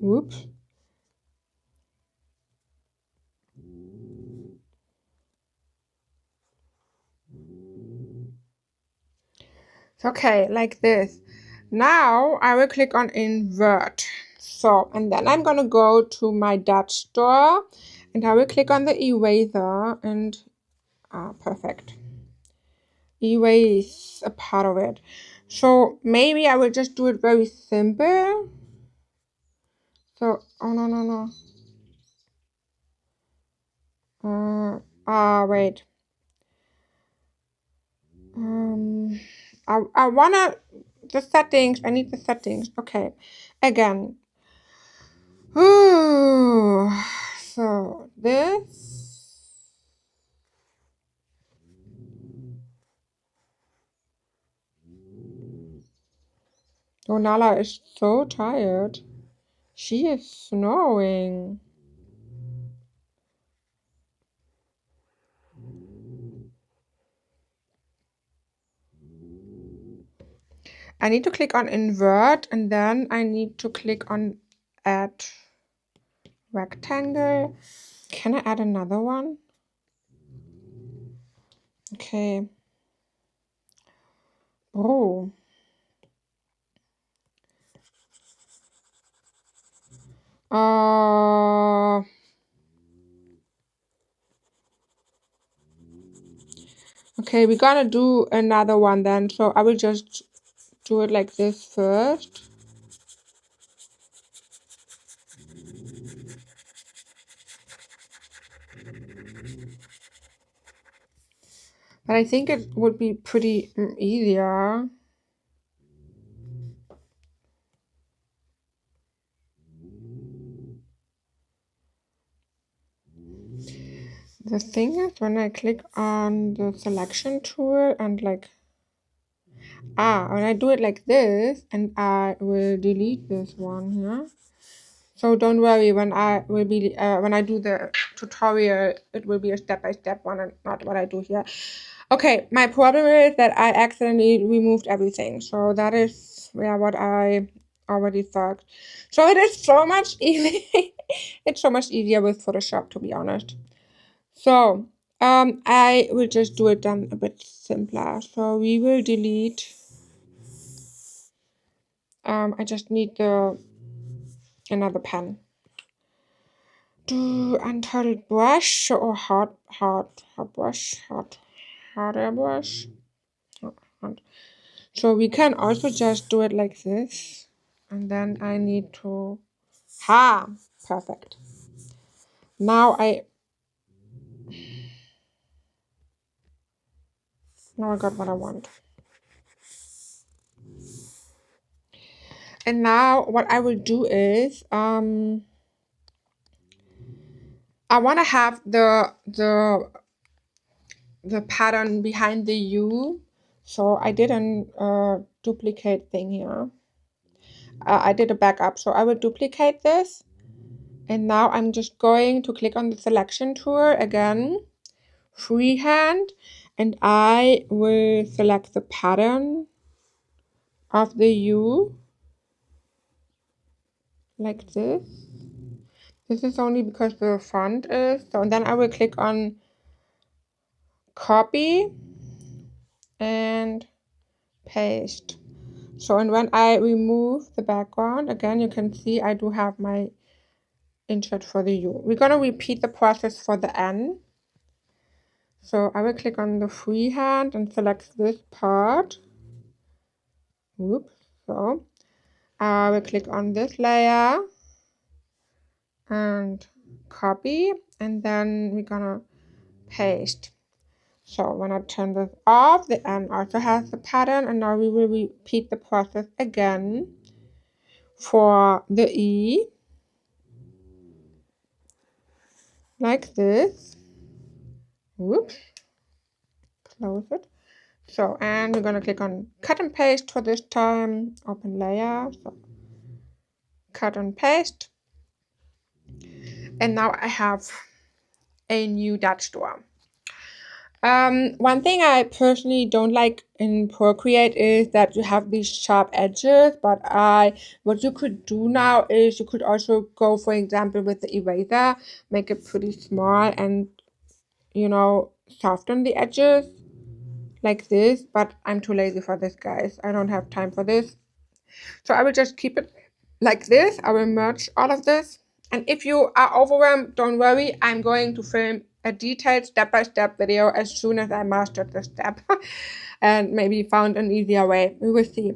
Oops. Okay, like this. Now I will click on invert. So, and then I'm gonna go to my Dutch door and I will click on the eraser and perfect. Erase a part of it. So maybe I will just do it very simple. So, oh no. Wait. I wanna the settings. I need the settings. Okay, again. So this. Oh, Nala is so tired. She is snoring. I need to click on invert and then I need to click on add rectangle. Can I add another one? Okay. Oh. Okay, we're gonna do another one then. So I will just do it like this first. But I think it would be pretty easier. The thing is, when I click on the selection tool and like, when I do it like this, and I will delete this one here. So don't worry, when I do the tutorial, it will be a step-by-step one and not what I do here. Okay, my problem is that I accidentally removed everything. So that is what I already thought. So it is so much easy. It's so much easier with Photoshop, to be honest. So I will just do it then a bit simpler. So we will delete. I just need another pen. Do untitled brush or hard brush, harder brush. Hard. So we can also just do it like this, and then I need to perfect. Now I got what I want. And now what I will do is I want to have the pattern behind the U. So I did a duplicate thing here. I did a backup. So I will duplicate this. And now I'm just going to click on the selection tool again, freehand, and I will select the pattern of the U like this. This is only because the font is. So, and then I will click on copy and paste. So, and when I remove the background, again, you can see I do have my insert for the U. We're going to repeat the process for the N. So I will click on the freehand and select this part. Oops. So I will click on this layer and copy, and then we're gonna paste. So when I turn this off, the N also has the pattern, and now we will repeat the process again for the E, like this. Whoops, close it. So, and we're gonna click on cut and paste for this time, open layer, so cut and paste. And now I have a new Dutch door. One thing I personally don't like in Procreate is that you have these sharp edges, but what you could do now is you could also go, for example, with the eraser, make it pretty small and, soften the edges. like this, but I'm too lazy for this, guys. I don't have time for this. So I will just keep it like this. I will merge all of this. And if you are overwhelmed, don't worry. I'm going to film a detailed step-by-step video as soon as I mastered the step and maybe found an easier way. We will see.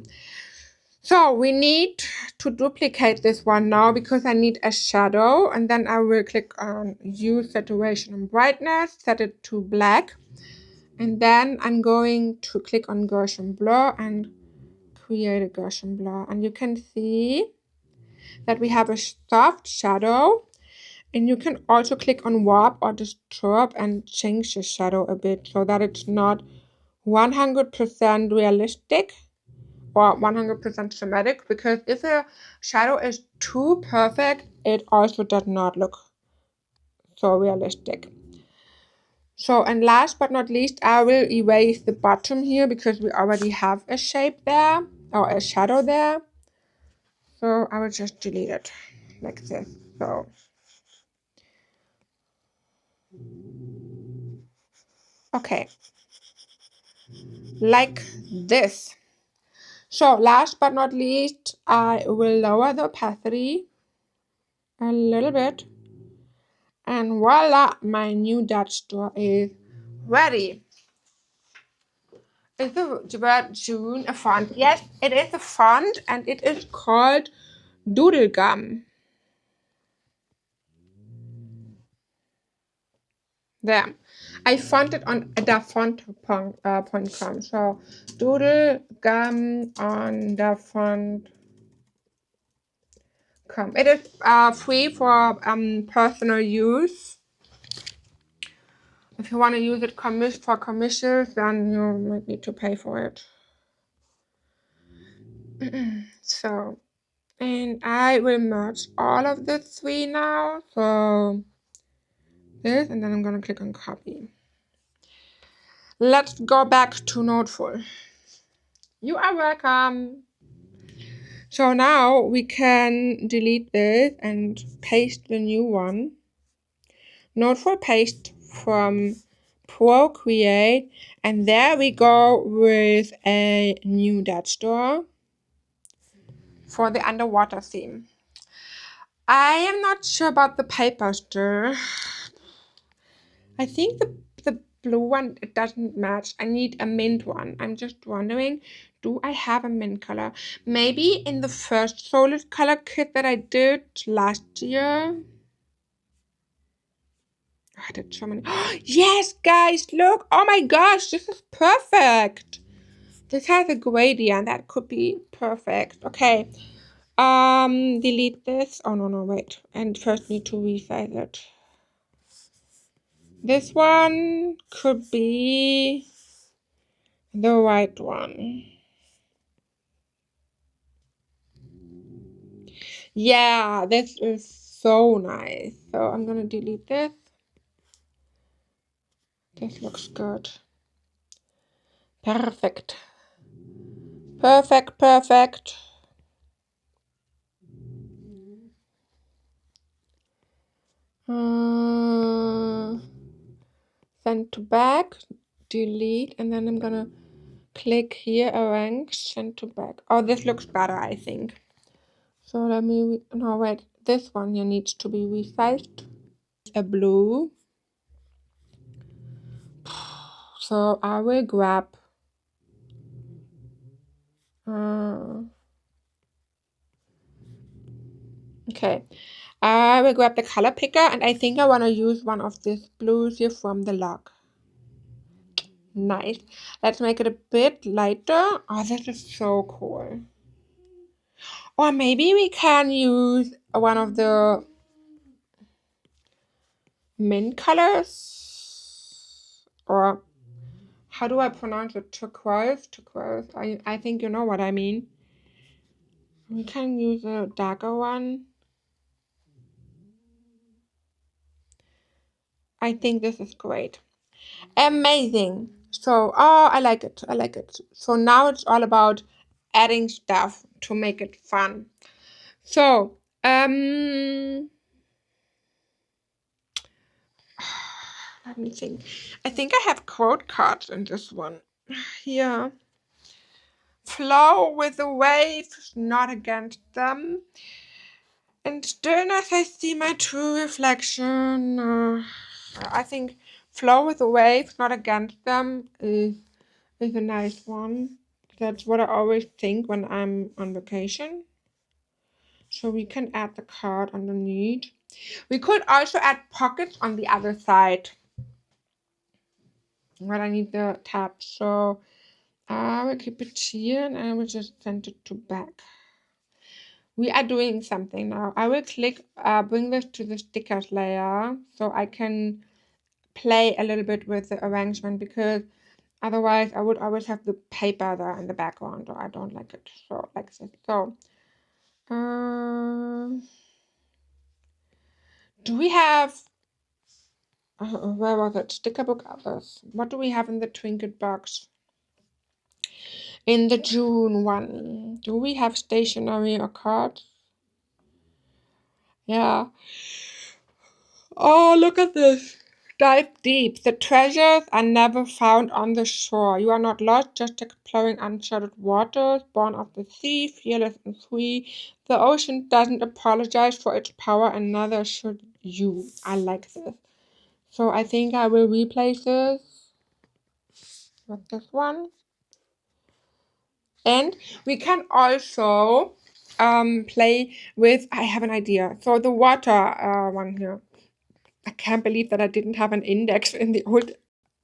So we need to duplicate this one now because I need a shadow, and then I will click on use saturation and brightness, set it to black, and then I'm going to click on Gaussian blur and create a Gaussian blur. And you can see that we have a soft shadow, and you can also click on warp or disturb and change the shadow a bit so that it's not 100% realistic or 100% dramatic, because if a shadow is too perfect, it also does not look so realistic. So, and last but not least, I will erase the bottom here because we already have a shape there or a shadow there. So I will just delete it like this. So okay, like this. So last but not least, I will lower the opacity a little bit, and voila, my new Dutch door is ready. Is the word June a font? Yes, it is a font, and it is called Doodlegum. There. I found it on dafont.com. So Doodlegum on dafont.com. It is free for personal use. If you want to use it for commissions, then you might need to pay for it. So, and I will merge all of the three now. So this, and then I'm gonna click on copy. Let's go back to Noteful. You are welcome. So now we can delete this and paste the new one. Noteful paste from Procreate, and there we go with a new Dutch door for the underwater theme. I am not sure about the paper stir. I think the blue one, it doesn't match. I need a mint one. I'm just wondering, do I have a mint color? Maybe in the first solid color kit that I did last year. I did so many. Yes, guys, look. Oh my gosh, this is perfect. This has a gradient. That could be perfect. Okay. Delete this. Oh, no, wait. And first need to resize it. This one could be the right one. Yeah, this is so nice. So I'm gonna delete this. This looks good. Perfect. Perfect. Send to back, delete, and then I'm gonna click here, arrange, send to back. Oh, this looks better, I think. So let me, no wait, this one here needs to be resized. A blue. So I will grab okay. I will grab the color picker, and I think I want to use one of these blues here from the log. Nice. Let's make it a bit lighter. Oh, this is so cool. Or maybe we can use one of the mint colors. Or how do I pronounce it? Turquoise? I think you know what I mean. We can use a darker one. I think this is great. Amazing. So, oh, I like it. So now it's all about adding stuff to make it fun. So, let me think. I think I have quote cards in this one. here. Flow with the waves, not against them. And then as I see my true reflection, I think flow with the waves, not against them, is a nice one. That's what I always think when I'm on vacation. So we can add the card underneath. We could also add pockets on the other side. But I need the tab, so I will keep it here and I will just send it to back. We are doing something now. I will bring this to the stickers layer so I can play a little bit with the arrangement, because otherwise I would always have the paper there in the background, or I don't like it. So like this. So do we have where was it? Sticker book others. What do we have in the trinket box? In the June one, do we have stationery or cards? Yeah. Oh, look at this. Dive deep. The treasures are never found on the shore. You are not lost, just exploring uncharted waters, born of the sea, fearless and free. The ocean doesn't apologize for its power, and neither should you. I like this. So I think I will replace this with this one. And we can also play with, I have an idea. So the water one here. I can't believe that I didn't have an index in the old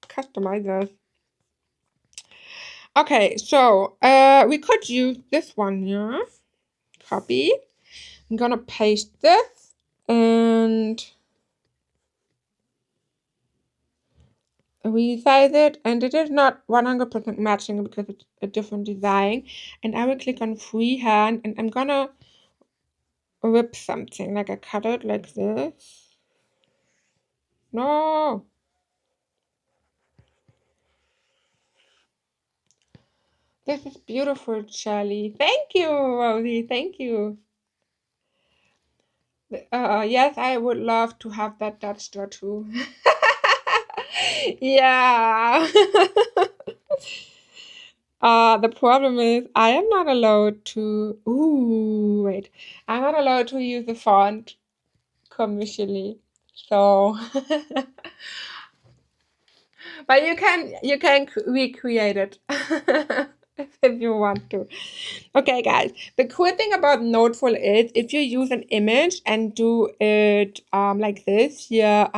customizers. Okay, so we could use this one here. Copy. I'm gonna paste this and resize it, and it is not 100% matching because it's a different design. And I will click on freehand, and I'm gonna rip something, like I cut it like this. No. This is beautiful, Charlie. Thank you, Rosie. Thank you. Yes, I would love to have that Dutch door too. Yeah. The problem is I am not allowed to. Ooh, wait. I'm not allowed to use the font commercially. So, but you can recreate it if you want to. Okay, guys. The cool thing about Noteful is if you use an image and do it like this here,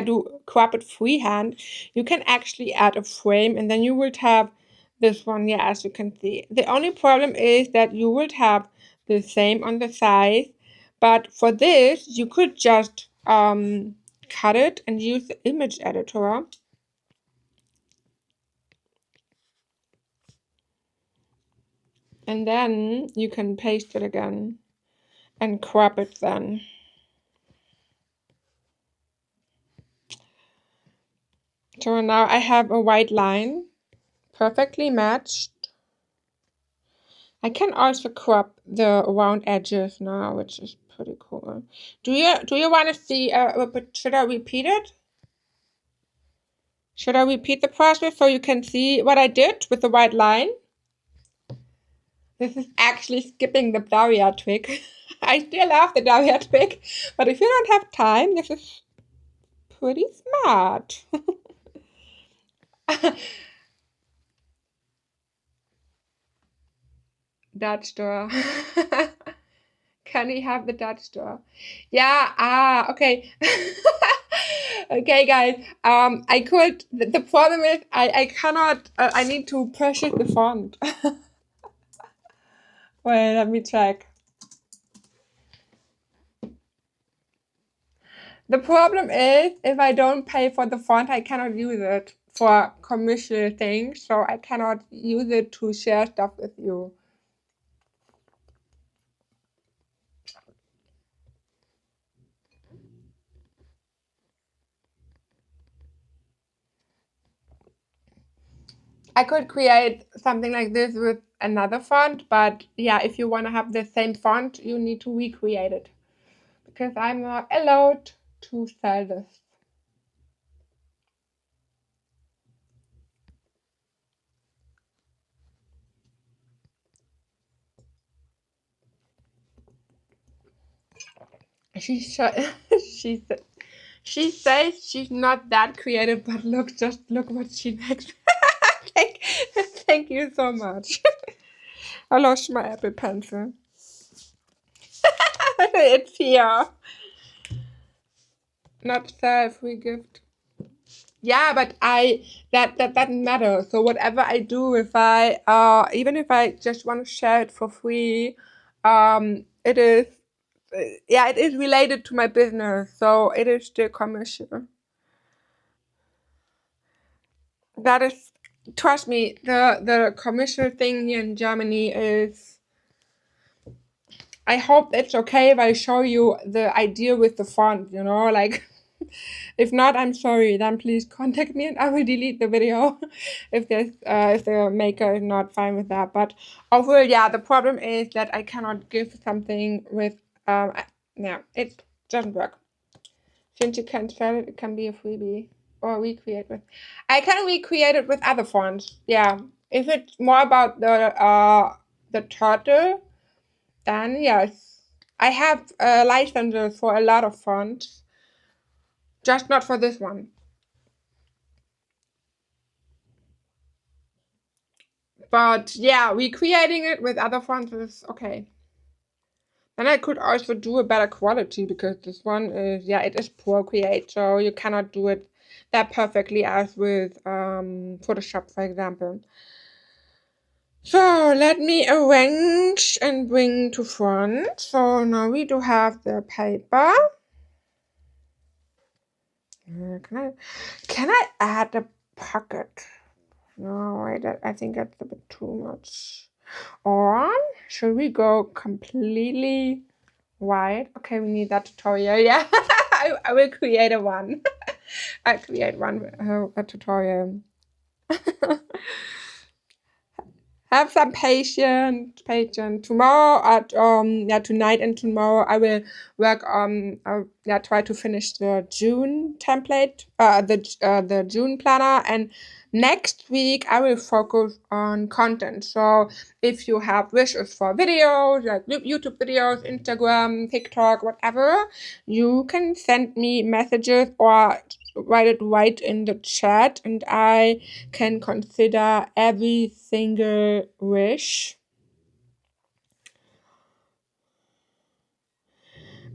do crop it freehand, you can actually add a frame, and then you would have this one here, as you can see. The only problem is that you would have the same on the side, but for this you could just cut it and use the image editor. And then you can paste it again and crop it then. So now I have a white line, perfectly matched. I can also crop the round edges now, which is pretty cool. Do you want to see? Should I repeat it? Should I repeat the process so you can see what I did with the white line? This is actually skipping the Daria trick. I still love the Daria trick, but if you don't have time, this is pretty smart. Dutch door. Can we have the Dutch door? Yeah, okay. Okay, guys. I could. The problem is, I cannot. I need to purchase the font. Wait, let me check. The problem is, if I don't pay for the font, I cannot use it for commercial things. So I cannot use it to share stuff with you. I could create something like this with another font, but yeah, if you want to have the same font, you need to recreate it, because I'm not allowed to sell this. She she sa- she says she's not that creative, but look what she makes. thank, thank you so much. I lost my Apple Pencil. It's here. Not free gift. Yeah, but that doesn't matter. So whatever I do, if I even if I just want to share it for free, it is yeah, it is related to my business, so it is still commercial. That is, trust me, the commercial thing here in Germany is. I hope it's okay if I show you the idea with the font, like if not, I'm sorry, then please contact me and I will delete the video if the maker is not fine with that. But overall, yeah, the problem is that I cannot give something with it doesn't work. Since you can't sell it, it can be a freebie or recreate with. I can recreate it with other fonts. Yeah, if it's more about the turtle, then yes, I have licenses for a lot of fonts, just not for this one. But yeah, recreating it with other fonts is okay. Then I could also do a better quality because this one is, yeah, it is Procreate, so you cannot do it that perfectly as with Photoshop, for example. So let me arrange and bring to front. So now we do have the paper. Can I add a pocket? No, wait, I think that's a bit too much. Or should we go completely white? Okay, we need that tutorial. Yeah, I will create a one. I create a tutorial. Have some patience. Tomorrow tonight and tomorrow I will work on try to finish the June template, the June planner, and next week I will focus on content. So if you have wishes for videos like YouTube videos, Instagram, TikTok, whatever, you can send me messages or write it right in the chat, and I can consider every single wish.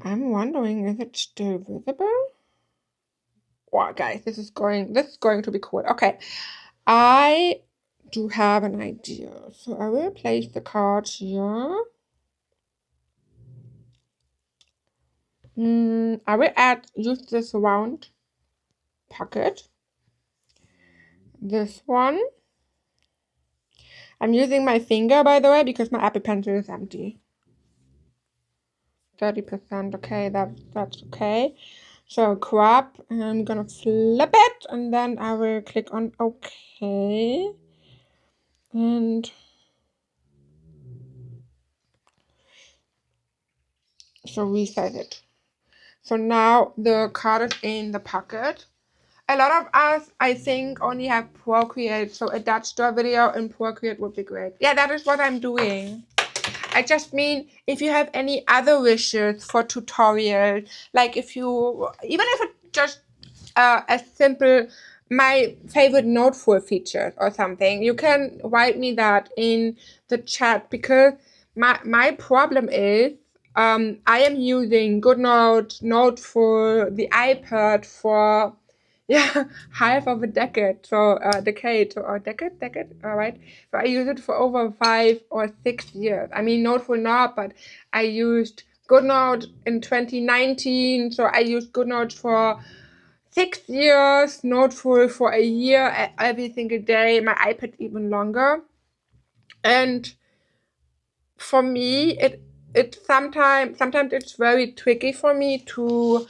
I'm wondering, is it still visible? Wow, guys, this is going to be cool. Okay, I do have an idea. So I will place the card here. I will use this round pocket. This one. I'm using my finger, by the way, because my Apple Pencil is empty. 30%, okay, that's okay. So crop, and I'm gonna flip it, and then I will click on OK. And so resize it. So now the card is in the pocket. A lot of us, I think, only have Procreate, so a Dutch store video in Procreate would be great. Yeah, that is what I'm doing. I just mean, if you have any other wishes for tutorials, like even if it's just a simple, my favorite Noteful feature or something, you can write me that in the chat, because my problem is, I am using GoodNotes, Noteful, the iPad for half of a decade. So decade, all right. So I use it for over 5 or 6 years. I mean, Noteful not, but I used GoodNotes in 2019. So I used GoodNotes for 6 years, Noteful for a year, every single day. My iPad even longer. And for me, it sometimes it's very tricky for me to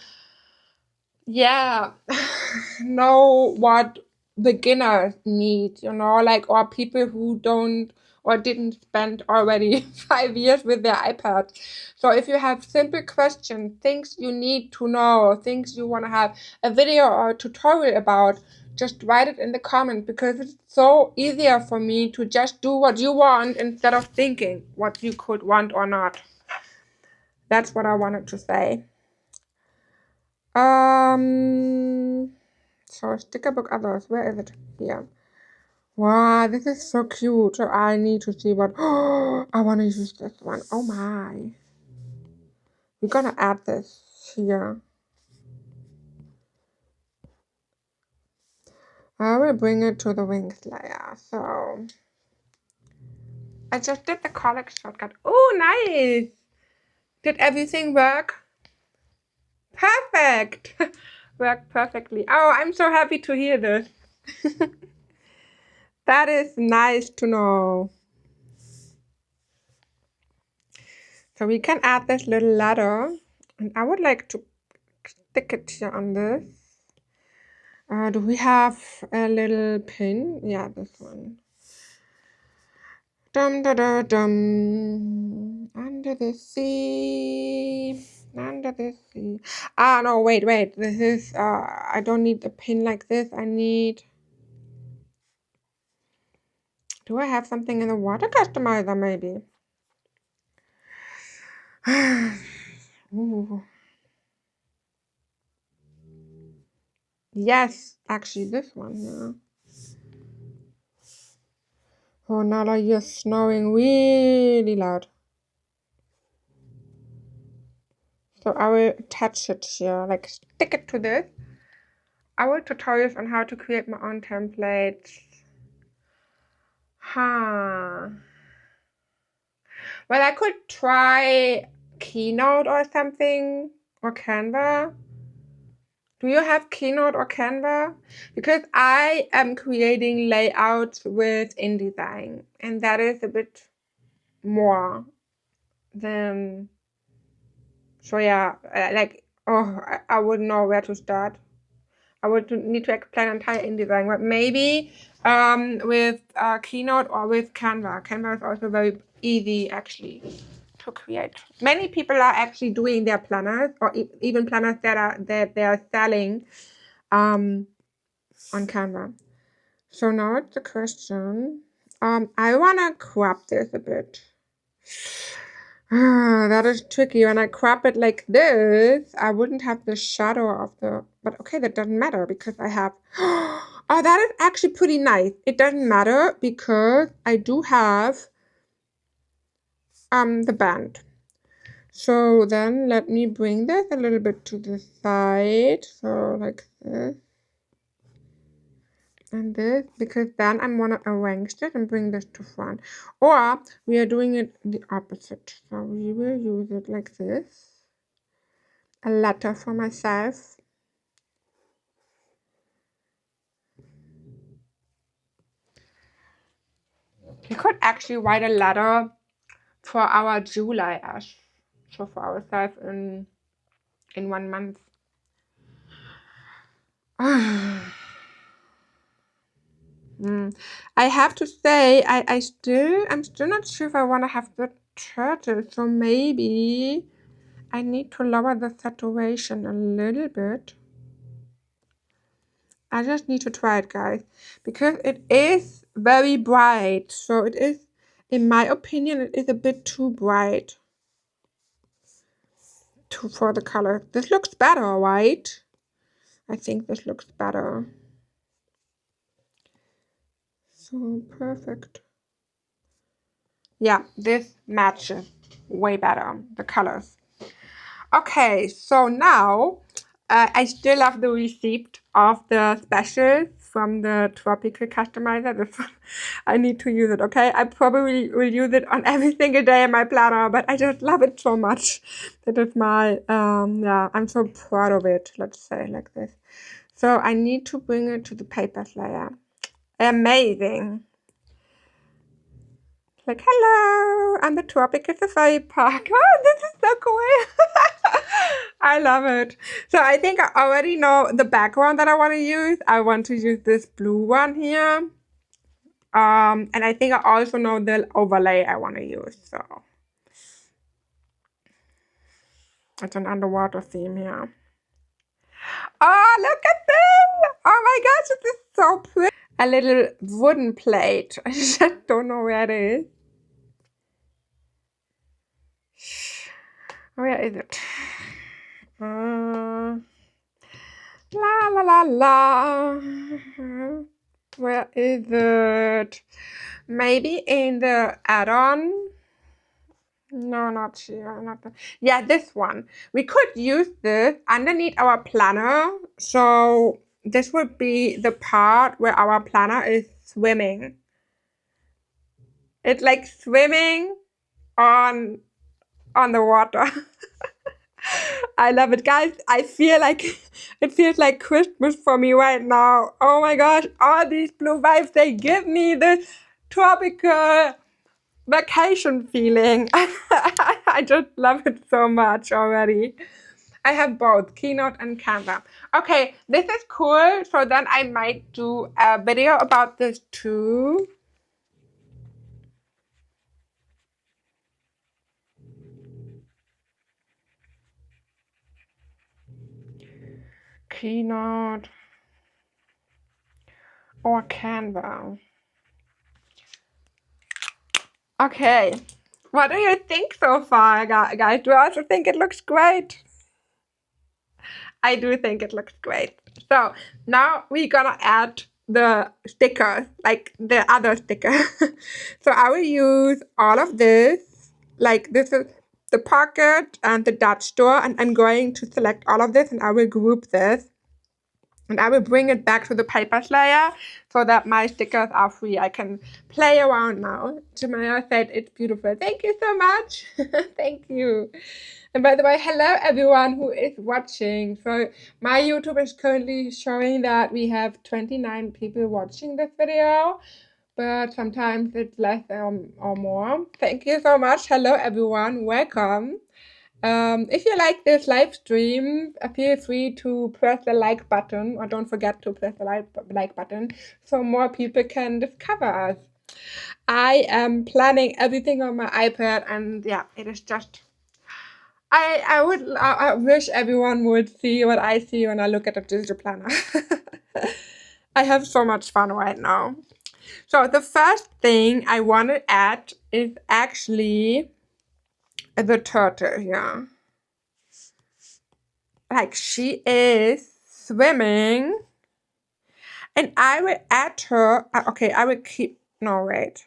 know what beginners need, like, or people who don't or didn't spend already 5 years with their iPad. So if you have simple questions, things you need to know, things you want to have a video or a tutorial about, just write it in the comments, because it's so easier for me to just do what you want instead of thinking what you could want or not. That's what I wanted to say. So sticker book others. Where is it? Here. Wow, this is so cute. So I need to see what. Oh, I want to use this one. Oh my. We're gonna add this here. I will bring it to the wings layer. So I just did the collect shortcut. Oh, nice. Did everything work? Perfect. Worked perfectly. Oh, I'm so happy to hear this. That is nice to know. So we can add this little ladder, and I would like to stick it here on this. Do we have a little pin? Yeah, this one. Dum da da dum. Under the sea. Under the sea. Ah, no, wait. This is, I don't need the pin like this. I need... Do I have something in the water customizer, maybe? Ooh. Yes, actually this one, yeah. Oh, Nala, you're snoring really loud. So I will attach it here, like stick it to this. I will tutorials on how to create my own templates. Huh. Well, I could try Keynote or something, or Canva. Do you have Keynote or Canva? Because I am creating layouts with InDesign, and that is a bit more than... So yeah, like, oh, I wouldn't know where to start. I would need to explain entire InDesign, but maybe with Keynote or with Canva. Canva is also very easy, actually, to create. Many people are actually doing their planners, or even planners that they are selling on Canva. So now it's the question. I wanna crop this a bit. That is tricky. When I crop it like this, I wouldn't have the shadow of the... But okay, that doesn't matter because I have... Oh, that is actually pretty nice. It doesn't matter because I do have the band. So then let me bring this a little bit to the side. So like this. And this, because then I'm gonna arrange this and bring this to front. Or we are doing it the opposite. So we will use it like this. A letter for myself. We could actually write a letter for our July ash. So for ourselves in 1 month. I have to say, I'm still not sure if I want to have the turtle. So maybe I need to lower the saturation a little bit. I just need to try it, guys, because it is very bright. So it is, in my opinion, it is a bit too bright for the color. This looks better, right? I think this looks better. So perfect. Yeah, this matches way better, the colors. Okay, so now I still have the receipt of the specials from the tropical customizer. This one, I need to use it, okay? I probably will use it on every single day in my planner, but I just love it so much. That is my, yeah, I'm so proud of it, let's say like this. So I need to bring it to the papers layer. Amazing. Like, hello, I'm the Tropical Safari Park. Oh, this is so cool. I love it. So I think I already know the background that I want to use. I want to use this blue one here. And I think I also know the overlay I want to use. So it's an underwater theme here. Oh, look at this. Oh my gosh, this is so pretty. A little wooden plate. I just don't know where it is. Where is it? la la la. Where is it? Maybe in the add-on? No, not here. Not the, yeah, this one. We could use this underneath our planner. So this would be the part where our planner is swimming. It's like swimming on the water. I love it, guys. I feel like it feels like Christmas for me right now. Oh my gosh, all these blue vibes, they give me this tropical vacation feeling. I just love it so much already. I have both Keynote and Canva. Okay, this is cool. So then I might do a video about this too. Keynote or Canva. Okay, what do you think so far, guys? Do you also think it looks great? I do think it looks great. So now we're gonna add the stickers, like the other sticker. So I will use all of this. Like this is the pocket and the Dutch door, and I'm going to select all of this and I will group this. And I will bring it back to the papers layer so that my stickers are free. I can play around now. Jamaya said it's beautiful. Thank you so much. Thank you. And by the way, hello everyone who is watching. So my YouTube is currently showing that we have 29 people watching this video, but sometimes it's less or more. Thank you so much. Hello everyone. Welcome. If you like this live stream, feel free to press the like button, or don't forget to press the like button so more people can discover us. I am planning everything on my iPad, and yeah, it is just I wish everyone would see what I see when I look at a digital planner. I have so much fun right now. So the first thing I want to add is actually the turtle here. Like she is swimming, and I will add her. Okay, I will keep. No, wait.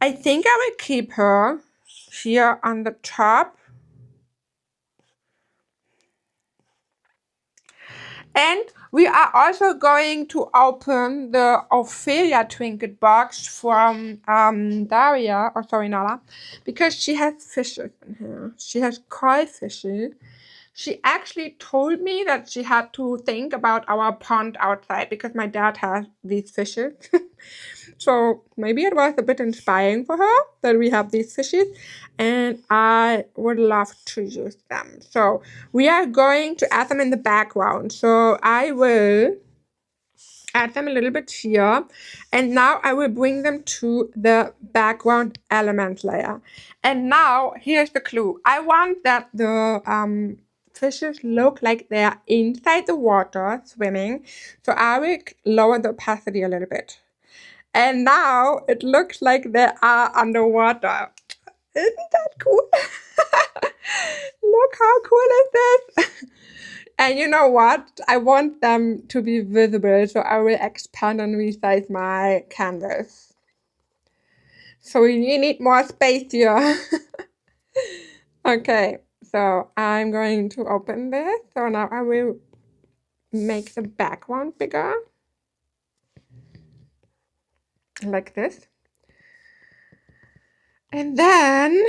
I think I will keep her here on the top. And we are also going to open the Ophelia trinket box from Daria, or sorry, Nala, because she has fishes in here. She has koi fishes. She actually told me that she had to think about our pond outside because my dad has these fishes. So maybe it was a bit inspiring for her that we have these fishes, and I would love to use them. So we are going to add them in the background. So I will add them a little bit here, and now I will bring them to the background element layer. And now here's the clue. I want that the fishes look like they're inside the water swimming, so I will lower the opacity a little bit. And now it looks like they are underwater. Isn't that cool? Look how cool is this? And you know what? I want them to be visible, so I will expand and resize my canvas. So we need more space here. Okay, so I'm going to open this. So now I will make the background bigger. Like this. And then,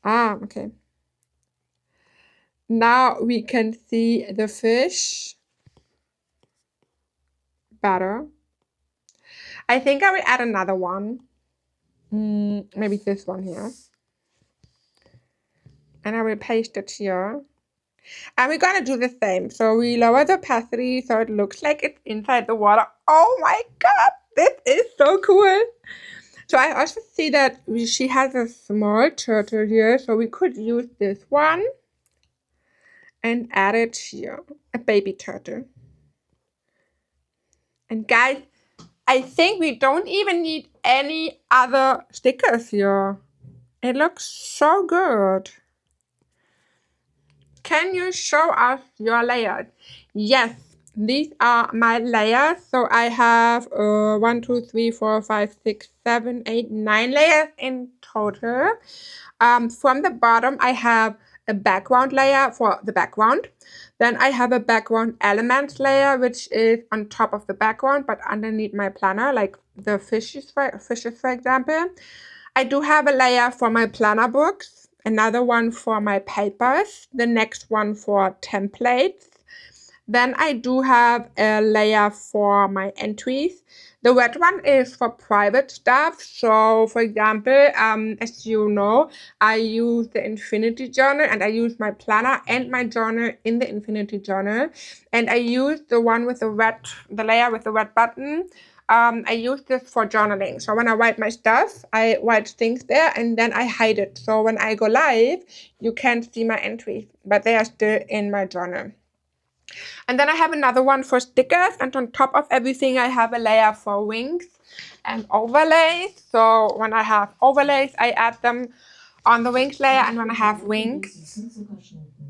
okay. Now we can see the fish better. I think I will add another one. Maybe this one here. And I will paste it here. And we're gonna do the same. So we lower the opacity so it looks like it's inside the water. Oh my god, this is so cool. So I also see that she has a small turtle here. So we could use this one and add it here. A baby turtle. And guys, I think we don't even need any other stickers here. It looks so good. Can you show us your layout? Yes, these are my layers. So I have 1, 2, 3, 4, 5, 6, 7, 8, 9 layers in total. From the bottom, I have a background layer for the background. Then I have a background elements layer, which is on top of the background, but underneath my planner, like the fishes, for example. I do have a layer for my planner books, another one for my papers, the next one for templates. Then I do have a layer for my entries. The red one is for private stuff. So, for example, as you know, I use the Infinity Journal and I use my planner and my journal in the Infinity Journal. And I use the one with the layer with the red button. I use this for journaling. So when I write my stuff, I write things there and then I hide it. So when I go live, you can't see my entries, but they are still in my journal. And then I have another one for stickers, and on top of everything I have a layer for wings and overlays. So when I have overlays, I add them on the wings layer, and when I have wings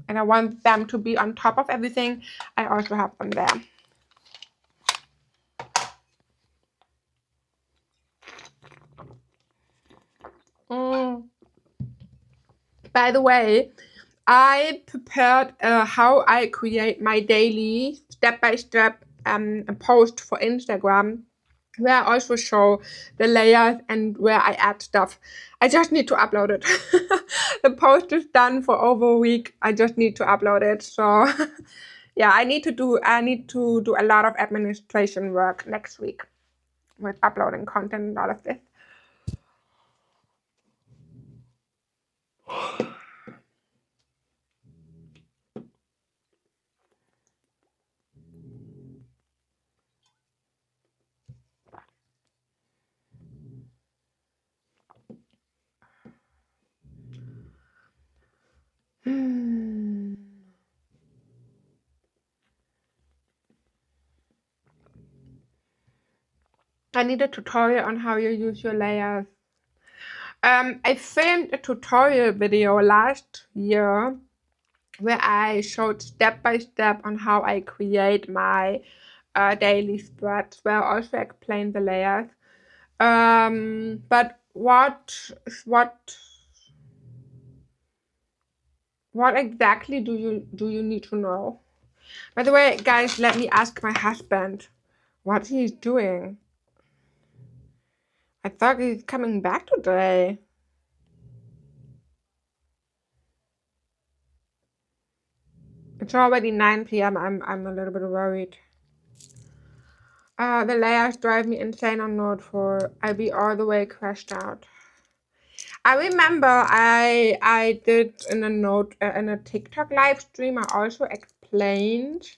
and I want them to be on top of everything, I also have them there. By the way, I prepared how I create my daily step-by-step post for Instagram, where I also show the layers and where I add stuff. I just need to upload it. The post is done for over a week. I just need to upload it. So yeah, I need to do a lot of administration work next week with uploading content and all of this. I need a tutorial on how you use your layers. I filmed a tutorial video last year where I showed step by step on how I create my daily spreads, where I also explained the layers. But what exactly do you need to know? By the way, guys, let me ask my husband what he's doing. I thought he's coming back today. It's already 9 p.m. I'm a little bit worried. The layers drive me insane on Noteful. I'll be all the way crashed out. I remember I did in a TikTok live stream, I also explained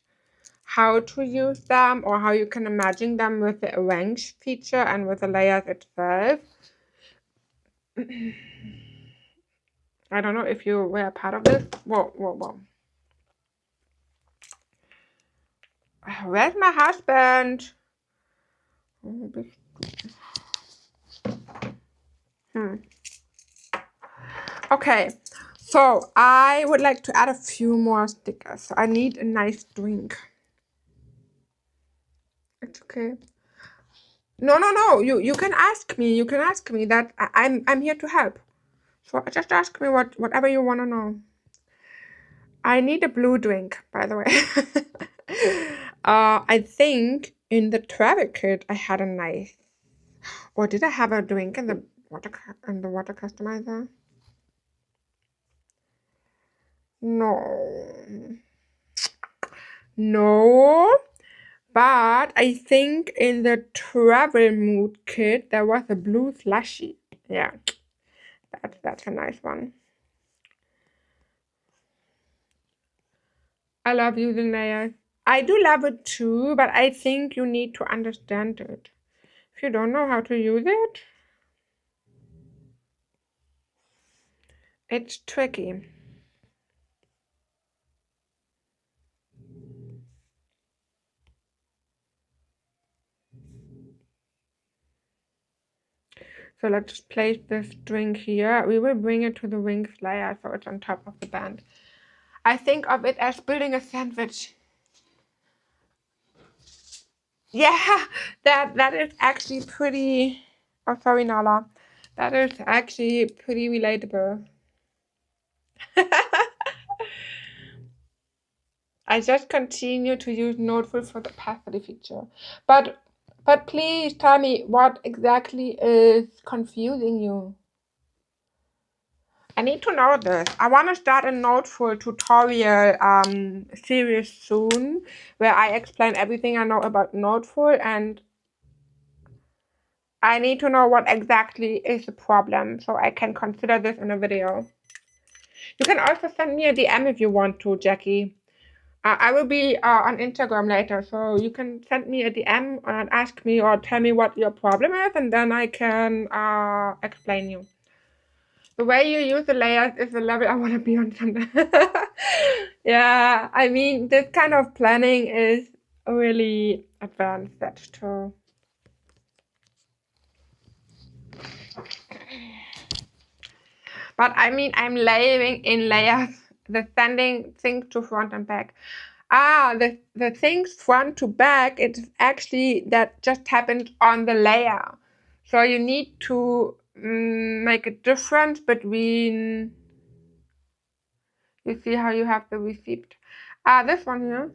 how to use them or how you can imagine them with the arrange feature and with the layers itself. I don't know if you were a part of this. Whoa. Where's my husband? Okay, so I would like to add a few more stickers. So I need a nice drink. It's okay. No. You can ask me. You can ask me that. I'm here to help. So just ask me whatever you want to know. I need a blue drink, by the way. I think in the travel kit I had a nice. Or did I have a drink in the water customizer? No. But I think in the travel mood kit there was a blue slushy. Yeah, that's a nice one. I love using layers. I do love it too, but I think you need to understand it. If you don't know how to use it, it's tricky. So let's place this drink here. We will bring it to the wings layer so it's on top of the band. I think of it as building a sandwich. Yeah, that is actually pretty. Oh, sorry, Nala. That is actually pretty relatable. I just continue to use Noteful for the opacity feature. But please tell me what exactly is confusing you. I need to know this. I want to start a Noteful tutorial series soon where I explain everything I know about Noteful, and I need to know what exactly is the problem so I can consider this in a video. You can also send me a DM if you want to, Jackie. I will be on Instagram later, so you can send me a DM and ask me or tell me what your problem is, and then I can explain you. The way you use the layers is the level I want to be on someday. Yeah, I mean, this kind of planning is really advanced, that's true. But I mean, I'm layering in layers, the sending things to front and back. The things front to back, it's actually that just happened on the layer. So you need to make a difference between, you see how you have the receipt? This one here.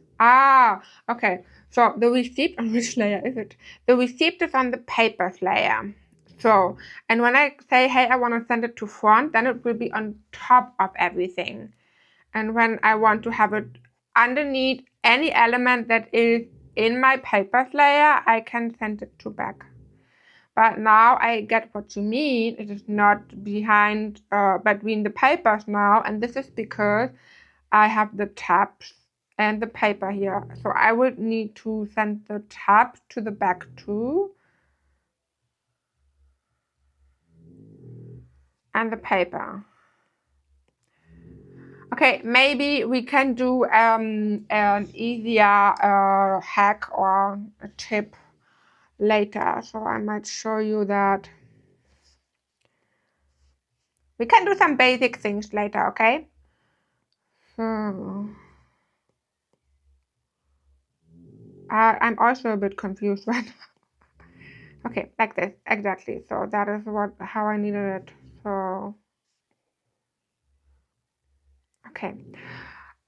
Okay. So the receipt, on which layer is it? The receipt is on the papers layer. So, and when I say, hey, I want to send it to front, then it will be on top of everything. And when I want to have it underneath any element that is in my papers layer, I can send it to back. But now I get what you mean. It is not behind, between the papers now, and this is because I have the tabs and the paper here. So I would need to send the tab to the back too. And the paper. Okay, maybe we can do an easier hack or a tip later. So I might show you that. We can do some basic things later, okay? So I'm also a bit confused right now. Okay, like this, exactly. So that is how I needed it. So okay.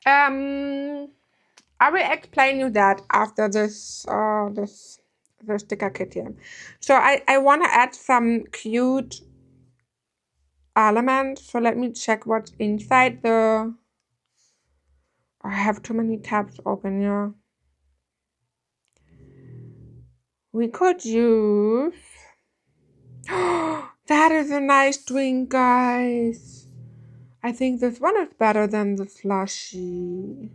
I will explain you that after this the sticker kit here. So I want to add some cute elements. So let me check what's inside the. I have too many tabs open here. We could use. That is a nice drink, guys. I think this one is better than the slushy.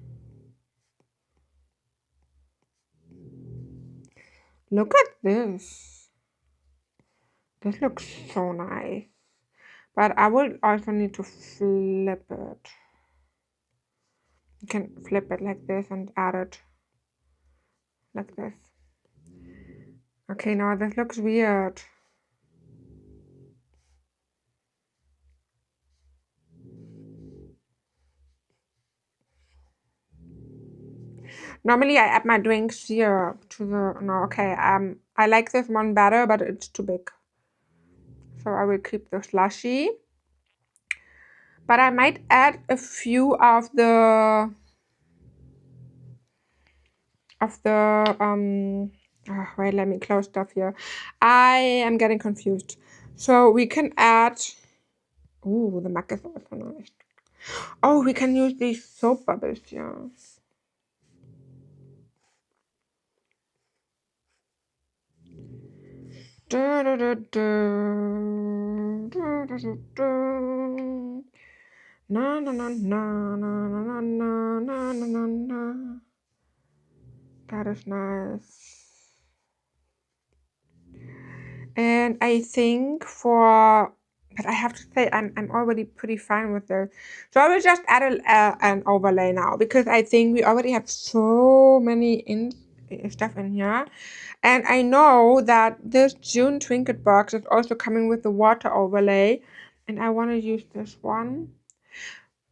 Look at this. This looks so nice. But I will also need to flip it. You can flip it like this and add it like this. Okay, now this looks weird. Normally I add my drinks here to the, no, okay, I like this one better, but it's too big. So I will keep the slushy. But I might add a few of the wait, let me close stuff here. I am getting confused. So we can add, ooh, the mug is also nice. Oh, we can use these soap bubbles here. Da, da, da, da. Da, da, da, da. Na na na na na na na na na na na. That is nice. And I think but I have to say I'm already pretty fine with this. So I will just add an overlay now because I think we already have so many stuff in here. And I know that this June trinket box is also coming with the water overlay, and I want to use this one.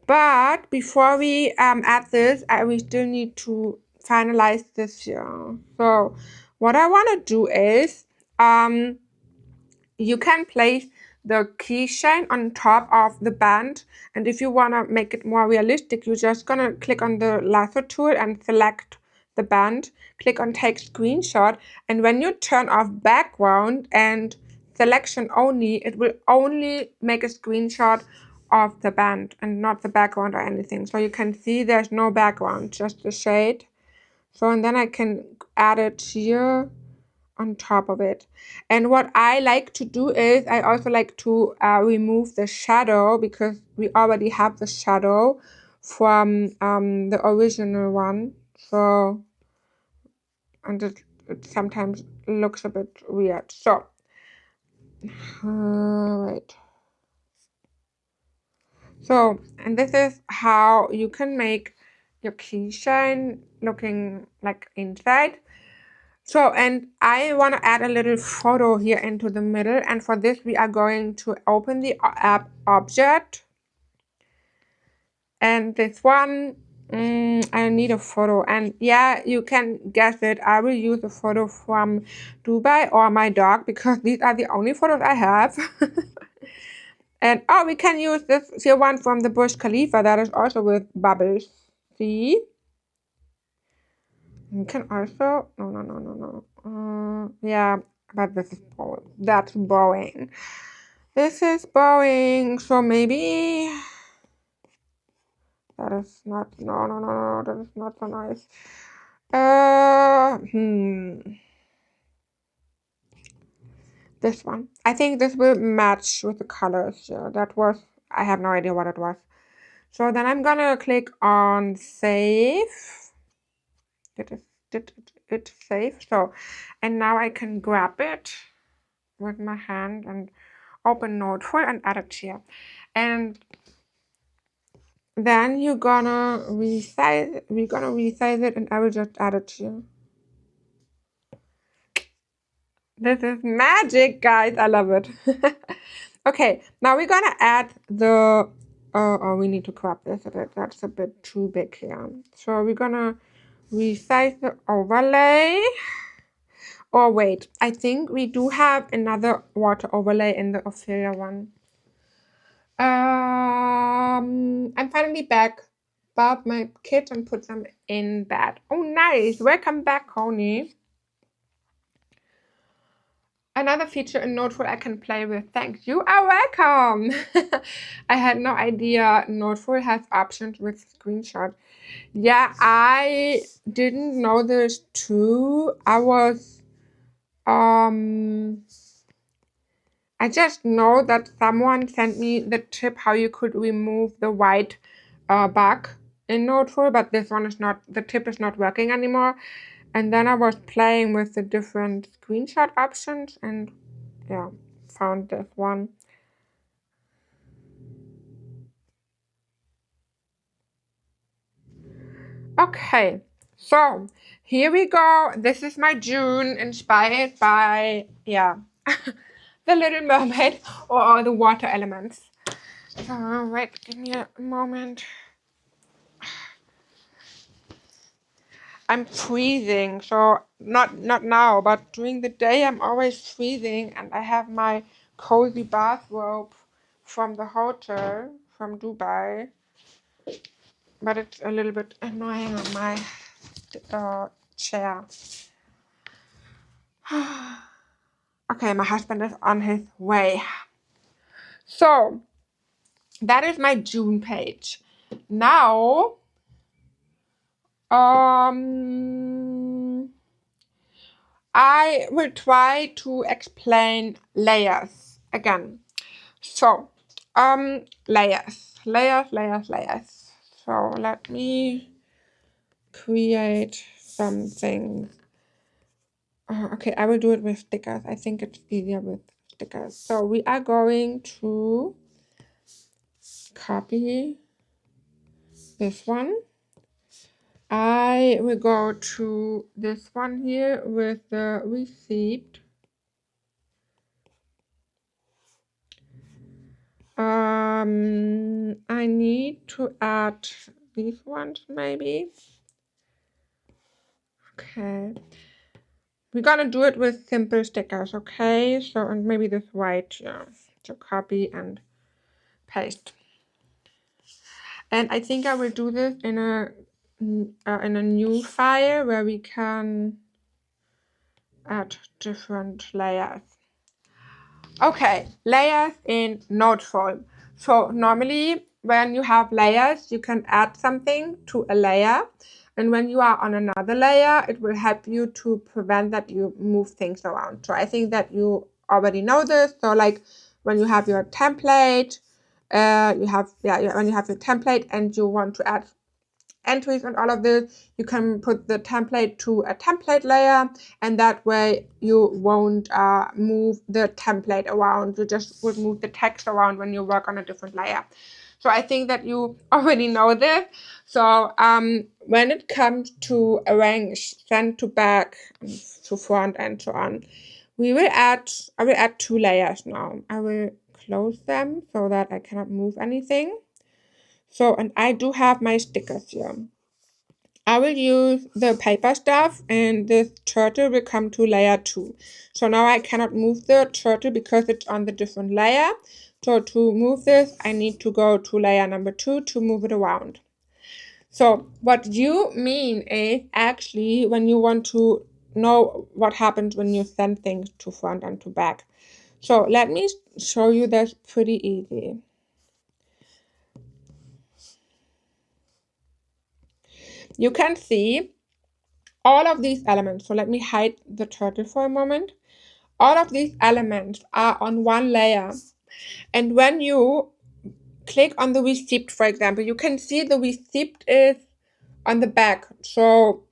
But before we add this, we still need to finalize this here. So what I want to do is, you can place the keychain on top of the band, and if you want to make it more realistic, you're just gonna click on the lasso tool and select the band, click on take screenshot, and when you turn off background and selection only, it will only make a screenshot of the band and not the background or anything. So you can see there's no background, just the shade. So, and then I can add it here on top of it. And what I like to do is I also like to remove the shadow, because we already have the shadow from the original one. So, and it sometimes looks a bit weird. So, right. So, and this is how you can make your keychain looking like inside. So, and I want to add a little photo here into the middle, and for this we are going to open the app object, and this one, I need a photo, and yeah, you can guess it, I will use a photo from Dubai or my dog, because these are the only photos I have. And oh, we can use this here one from the Burj Khalifa that is also with bubbles. See? You can also no. Yeah, but this is boring. That's boring. This is boring. So maybe that is not. No. That is not so nice. This one. I think this will match with the colors. Yeah, that was. I have no idea what it was. So then I'm gonna click on save. Did it save? So, and now I can grab it with my hand and open Noteful and add it here. And then we're gonna resize it, and I will just add it here. This is magic, guys. I love it. Okay, now we're gonna add the oh, we need to crop this a bit. That's a bit too big here. So we're gonna resize the overlay. Or wait, I think we do have another water overlay in the Ophelia one. I'm finally back. Bob my kids and put them in bed. Oh, nice. Welcome back, Connie. Another feature in Noteful I can play with. Thanks. You are welcome. I had no idea Noteful has options with screenshot. Yeah, I didn't know this too. I just know that someone sent me the tip how you could remove the white bug in Noteful, but this one is not, the tip is not working anymore. And then I was playing with the different screenshot options and yeah, found this one. Okay, so here we go. This is my June, inspired by, yeah, the Little Mermaid or the water elements. So wait, give me a moment. I'm freezing, so not now, but during the day I'm always freezing, and I have my cozy bathrobe from the hotel from Dubai, but it's a little bit annoying on my chair. Okay, my husband is on his way. So that is my June page. Now, I will try to explain layers again. So, layers. So let me create something. Okay, I will do it with stickers. I think it's easier with stickers. So we are going to copy this one. I will go to this one here with the receipt. I need to add these ones maybe. Okay. we're gonna do it with simple stickers, okay? So, and maybe this white, yeah. So copy and paste. And I think I will do this in a new file where we can add different layers. Okay, layers in Noteful. So normally when you have layers, you can add something to a layer. And when you are on another layer, it will help you to prevent that you move things around. So I think that you already know this. So like when you have your template, when you have your template and you want to add entries and all of this, you can put the template to a template layer, and that way you won't move the template around. You just would move the text around when you work on a different layer. So I think that you already know this. So when it comes to arrange, send to back, to front, and so on, I will add 2 layers now. I will close them so that I cannot move anything. So, and I do have my stickers here. I will use the paper stuff, and this turtle will come to layer 2. So now I cannot move the turtle because it's on the different layer. So to move this, I need to go to layer number 2 to move it around. So what you mean is actually when you want to know what happens when you send things to front and to back. So let me show you this pretty easy. You can see all of these elements. So let me hide the turtle for a moment. All of these elements are on one layer. And when you click on the receipt, for example, you can see the receipt is on the back. So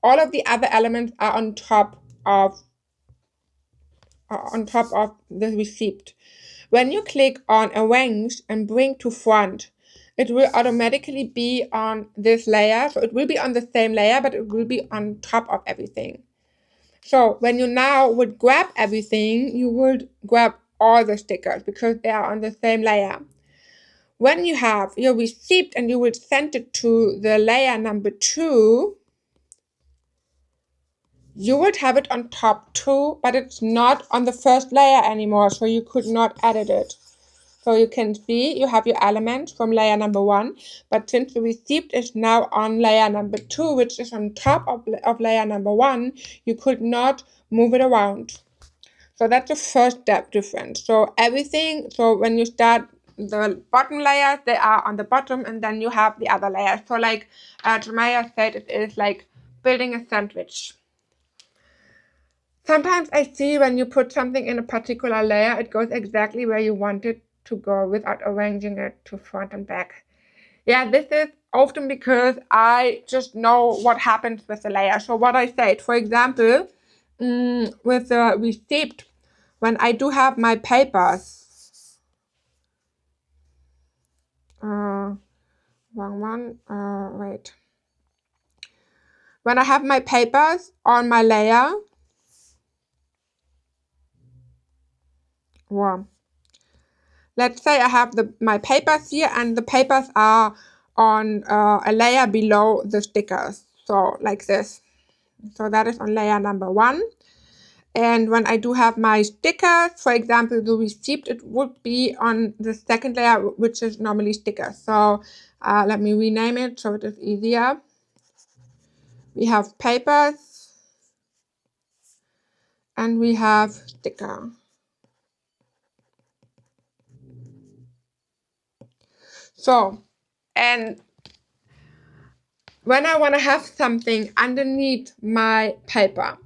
all of the other elements are on top of the receipt. When you click on arrange and bring to front, it will automatically be on this layer. So it will be on the same layer, but it will be on top of everything. So when you now would grab everything, you would grab all the stickers because they are on the same layer. When you have your receipt and you will send it to the layer number 2, you would have it on top too, but it's not on the first layer anymore, so you could not edit it. So you can see you have your elements from layer number 1, but since the receipt is now on layer number 2, which is on top of layer number 1, you could not move it around. So that's the first step difference. So everything, so when you start the bottom layers, they are on the bottom, and then you have the other layers. So like Jeremiah said, it is like building a sandwich. Sometimes I see when you put something in a particular layer, it goes exactly where you want it to go without arranging it to front and back. Yeah, this is often because I just know what happens with the layer. So what I said, for example, with the receipt, when I do have my papers, wrong one, wait. When I have my papers on my layer, well, let's say I have my papers here and the papers are on a layer below the stickers. So like this. So that is on layer number 1. And when I do have my stickers, for example, the receipt, it would be on the second layer, which is normally stickers. So let me rename it so it is easier. We have papers and we have sticker. So, and when I want to have something underneath my paper,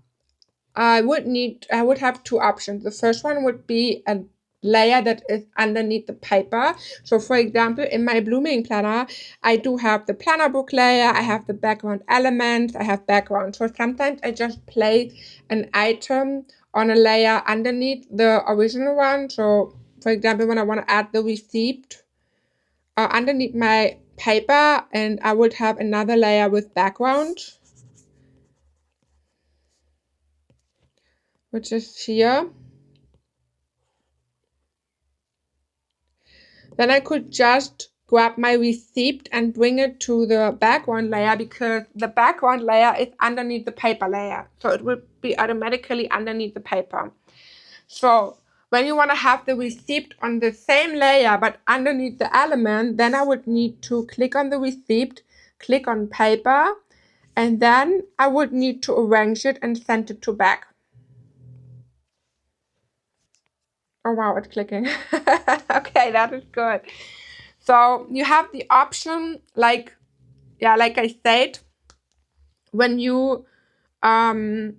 I would have 2 options. The first one would be a layer that is underneath the paper. So for example, in my blooming planner, I do have the planner book layer, I have the background elements, I have background. So sometimes I just place an item on a layer underneath the original one. So for example, when I want to add the receipt underneath my paper, and I would have another layer with background, which is here. Then I could just grab my receipt and bring it to the background layer, because the background layer is underneath the paper layer. So it will be automatically underneath the paper. So when you want to have the receipt on the same layer but underneath the element, then I would need to click on the receipt, click on paper, and then I would need to arrange it and send it to back. Oh wow, it's clicking. Okay, that is good. So you have the option, like I said, when you when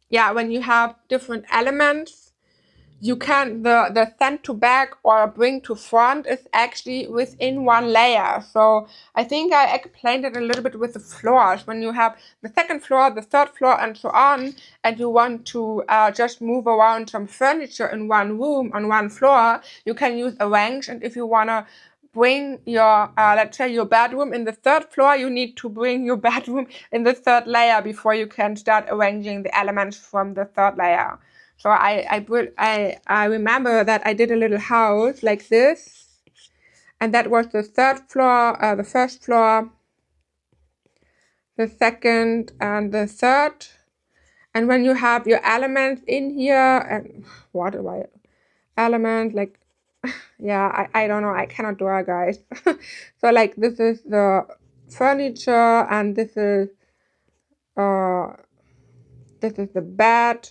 you have different elements, you can, the send to back or bring to front is actually within one layer. So I think I explained it a little bit with the floors. When you have the second floor, the third floor, and so on, and you want to just move around some furniture in one room on one floor, you can use arrange. And if you want to bring your, let's say, your bedroom in the third floor, you need to bring your bedroom in the third layer before you can start arranging the elements from the third layer. So I remember that I did a little house like this, and that was the third floor, the first floor, the second, and the third. And when you have your elements in here, and what do I, element, like, yeah, I don't know, I cannot do it, guys. So like this is the furniture, and this is the bed,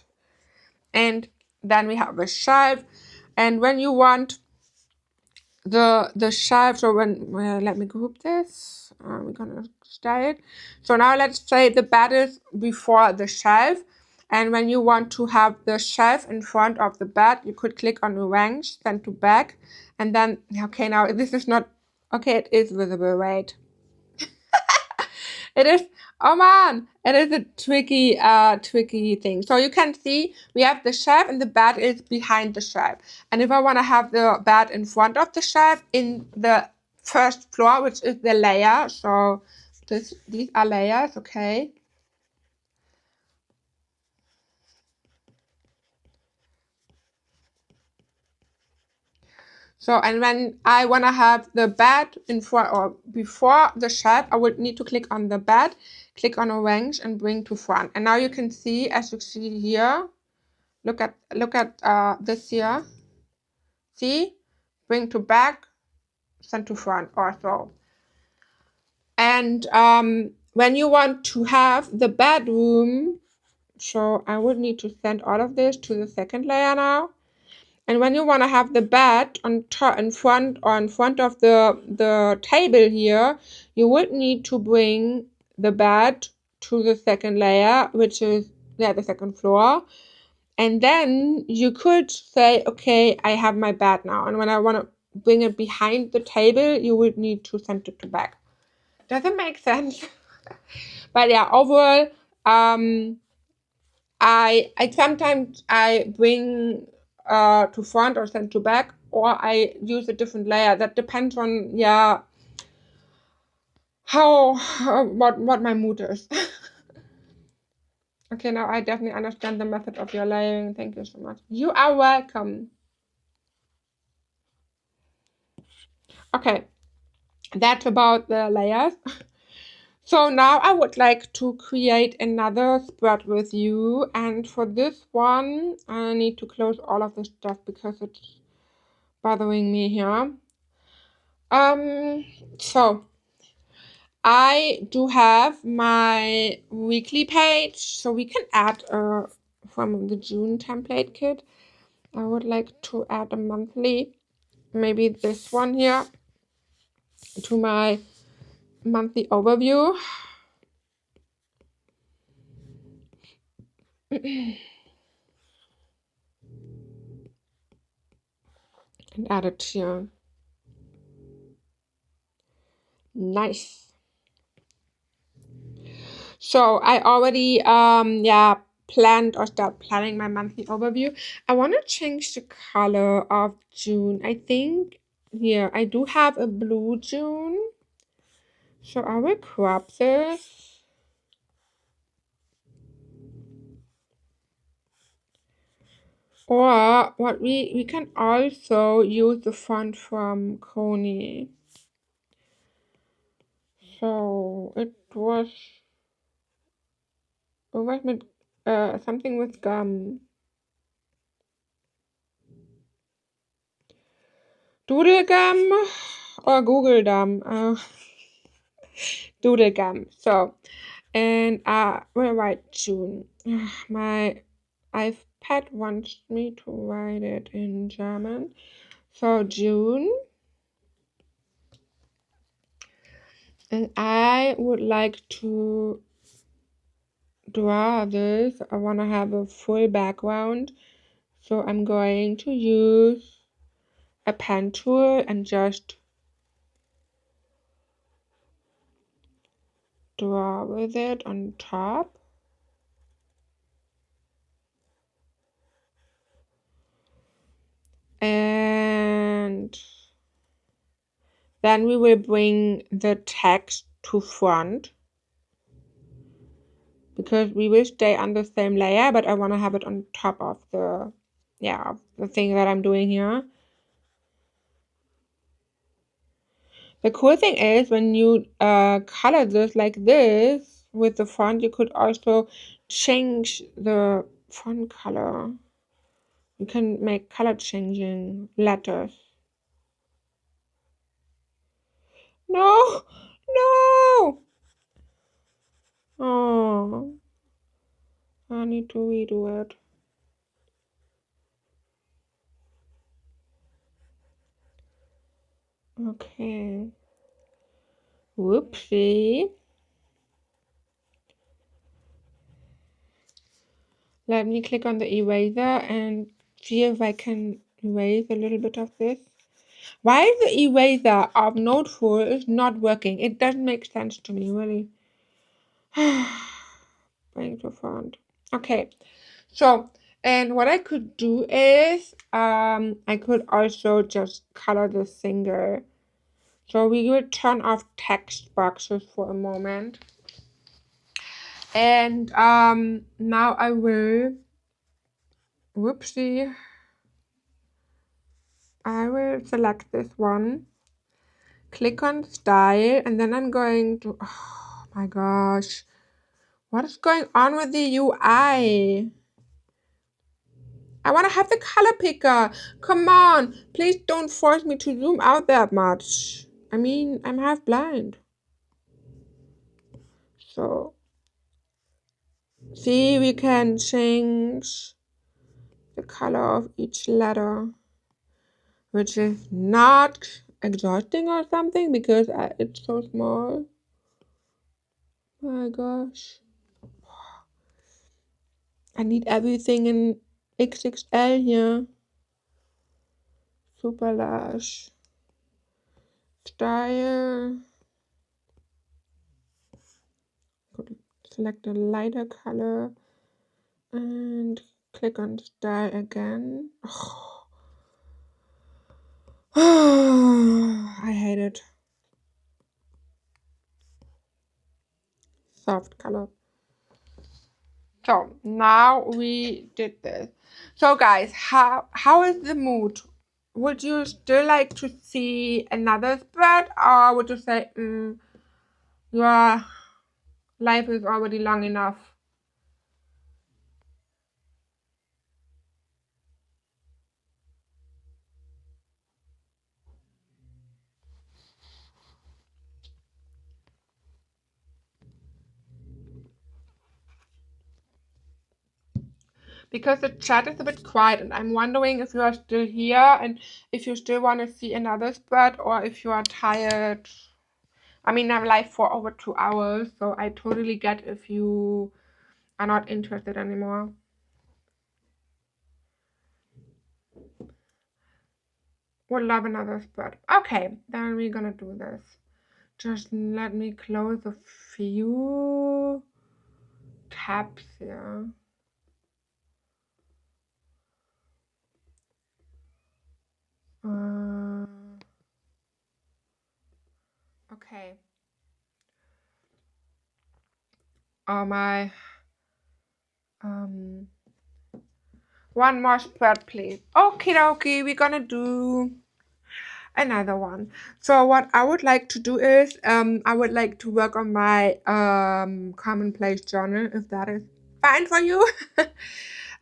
and then we have a shelf. And when you want the shelf, so when let me group this, we're gonna start it. So now let's say the bed is before the shelf, and when you want to have the shelf in front of the bed, you could click on arrange, send to back, and then, okay, now this is not, okay, it is visible, wait. It is, oh man, it is a tricky thing. So you can see we have the shelf and the bed is behind the shelf. And if I want to have the bed in front of the shelf in the first floor, which is the layer, so these are layers, okay. So, and when I want to have the bed in front or before the shelf, I would need to click on the bed, click on arrange, and bring to front. And now you can see, as you see here, look at this here. See, bring to back, send to front, or so. And when you want to have the bedroom, so I would need to send all of this to the second layer now. And when you want to have the bed on top, in front of the table here, you would need to bring the bed to the second layer, which is the second floor. And then you could say, okay, I have my bed now. And when I want to bring it behind the table, you would need to send it to back. Does it make sense? But yeah, overall, I sometimes I bring to front or send to back, or I use a different layer. That depends on what my mood is. Okay, now I definitely understand the method of your layering. Thank you so much. You are welcome. Okay, that's about the layers. So now I would like to create another spread with you, and for this one I need to close all of this stuff because it's bothering me here. So I do have my weekly page, so we can add from the June template kit. I would like to add a monthly, maybe this one here, to my monthly overview. And add it here. Nice. So I already planned or start planning my monthly overview. I want to change the color of June. I think here I do have a blue June, so I will crop this. Or what we can also use the font from Coney. So it was with something with gum. Doodle gum or Google gum? Doodle gum. So, and we'll write June. My iPad wants me to write it in German. So June. And I would like to draw this. I want to have a full background. So I'm going to use a pen tool and just draw with it on top. And then we will bring the text to front because we will stay on the same layer, but I want to have it on top of the thing that I'm doing here. The cool thing is when you color this like this with the font, you could also change the font color. You can make color changing letters. No, no. Oh, I need to redo it. Okay. Whoopsie. Let me click on the eraser and see if I can erase a little bit of this. Why the eraser of Noteful is not working? It doesn't make sense to me, really. Bring to front. Okay, so and what I could do is I could also just color the finger. So we will turn off text boxes for a moment. And now I will whoopsie. I will select this one, click on style, and then I'm going to, oh my gosh, what is going on with the UI? I want to have the color picker. Come on, please don't force me to zoom out that much. I mean, I'm half blind. So, see, we can change the color of each letter, which is not exhausting or something because it's so small. My gosh. I need everything in XXL here. Super large. Style. Select a lighter color and click on style again. Oh. I hate it. Soft color. So now we did this. So guys, how is the mood? Would you still like to see another spread, or would you say your life is already long enough? Because the chat is a bit quiet and I'm wondering if you are still here and if you still want to see another spread or if you are tired. I mean, I'm live for over 2 hours, so I totally get if you are not interested anymore. Would love another spread. Okay, then we're gonna do this. Just let me close a few tabs here. Okay. Oh my. One more spread, please. Okie dokie, we're gonna do another one. So what I would like to do is I would like to work on my commonplace journal, if that is fine for you.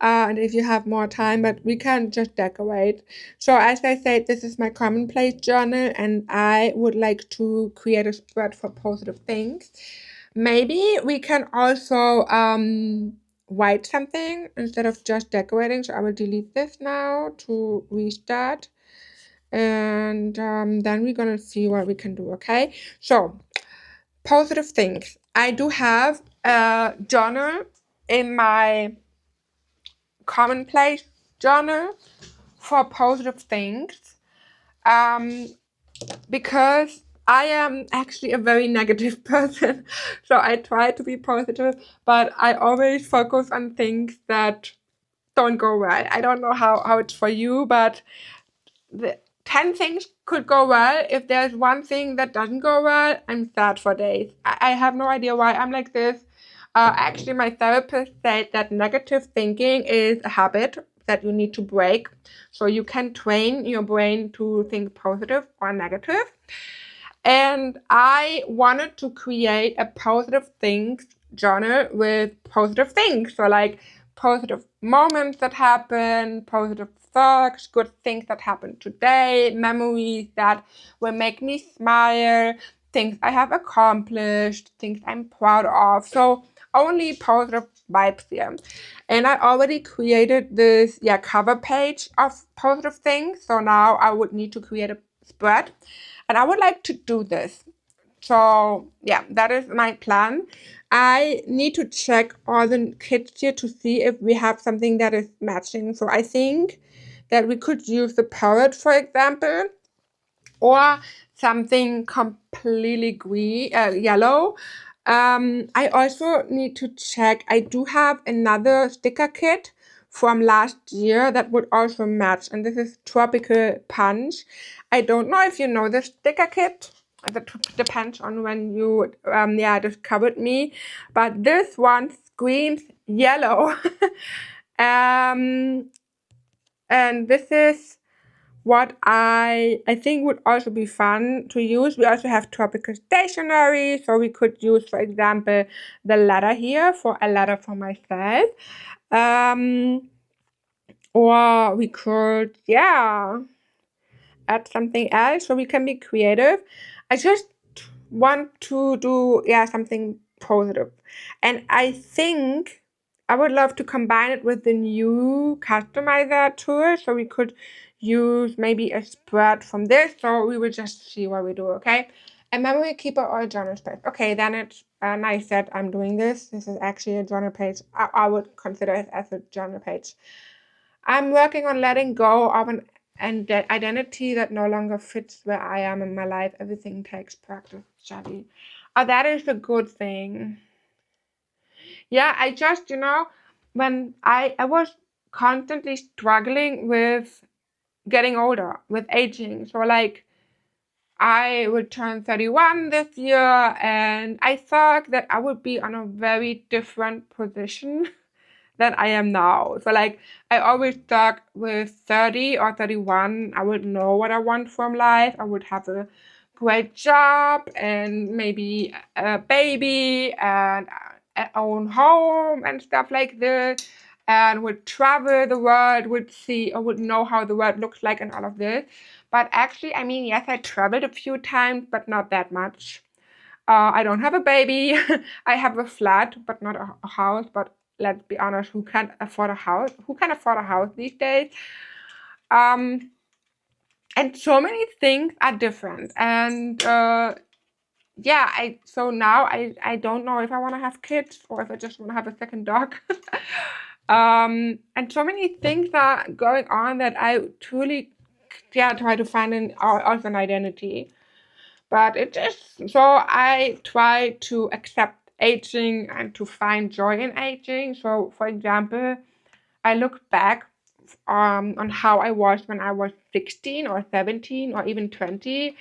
And if you have more time, but we can just decorate. So as I said, this is my commonplace journal, and I would like to create a spread for positive things. Maybe we can also write something instead of just decorating. So I will delete this now to restart, and then we're gonna see what we can do. Okay, so positive things. I do have a journal in my commonplace journal for positive things, because I am actually a very negative person. So I try to be positive, but I always focus on things that don't go well. I don't know how it's for you, but the 10 things could go well. If there's one thing that doesn't go well, I'm sad for days. I have no idea why I'm like this. Actually, my therapist said that negative thinking is a habit that you need to break. So you can train your brain to think positive or negative. And I wanted to create a positive things journal with positive things. So like positive moments that happen, positive thoughts, good things that happened today, memories that will make me smile, things I have accomplished, things I'm proud of. So only positive vibes here. And I already created this cover page of positive things. So now I would need to create a spread. And I would like to do this. So yeah, that is my plan. I need to check all the kits here to see if we have something that is matching. So I think that we could use the parrot, for example, or something completely green, yellow. I also need to check. I do have another sticker kit from last year that would also match, and this is Tropical Punch. I don't know if you know the sticker kit. That depends on when you discovered me, but this one screams yellow. And this is what I think would also be fun to use. We also have tropical stationery, so we could use, for example, the letter here for a letter for myself. Or we could, add something else so we can be creative. I just want to do, something positive. And I think I would love to combine it with the new customizer tool, so we could use maybe a spread from this. So we will just see what we do, okay? And memory keeper or journal space. Okay, then it's nice that I'm doing this. This is actually a journal page. I would consider it as a journal page. I'm working on letting go of an identity that no longer fits where I am in my life. Everything takes practice, Shadi. Oh, that is a good thing. Yeah, I just, when I was constantly struggling with getting older, with aging. So like I would turn 31 this year, and I thought that I would be on a very different position than I am now. So like I always thought with 30 or 31, I would know what I want from life. I would have a great job and maybe a baby and an own home and stuff like this, and would travel the world, would see or would know how the world looks like and all of this. But actually, I mean, yes, I traveled a few times, but not that much. I don't have a baby. I have a flat, but not a house. But let's be honest, who can afford a house? Who can afford a house these days? And so many things are different. And so now I don't know if I want to have kids or if I just want to have a second dog. And so many things are going on that I truly try to find also an identity. But it is, so I try to accept aging and to find joy in aging. So, for example, I look back on how I was when I was 16 or 17 or even 20.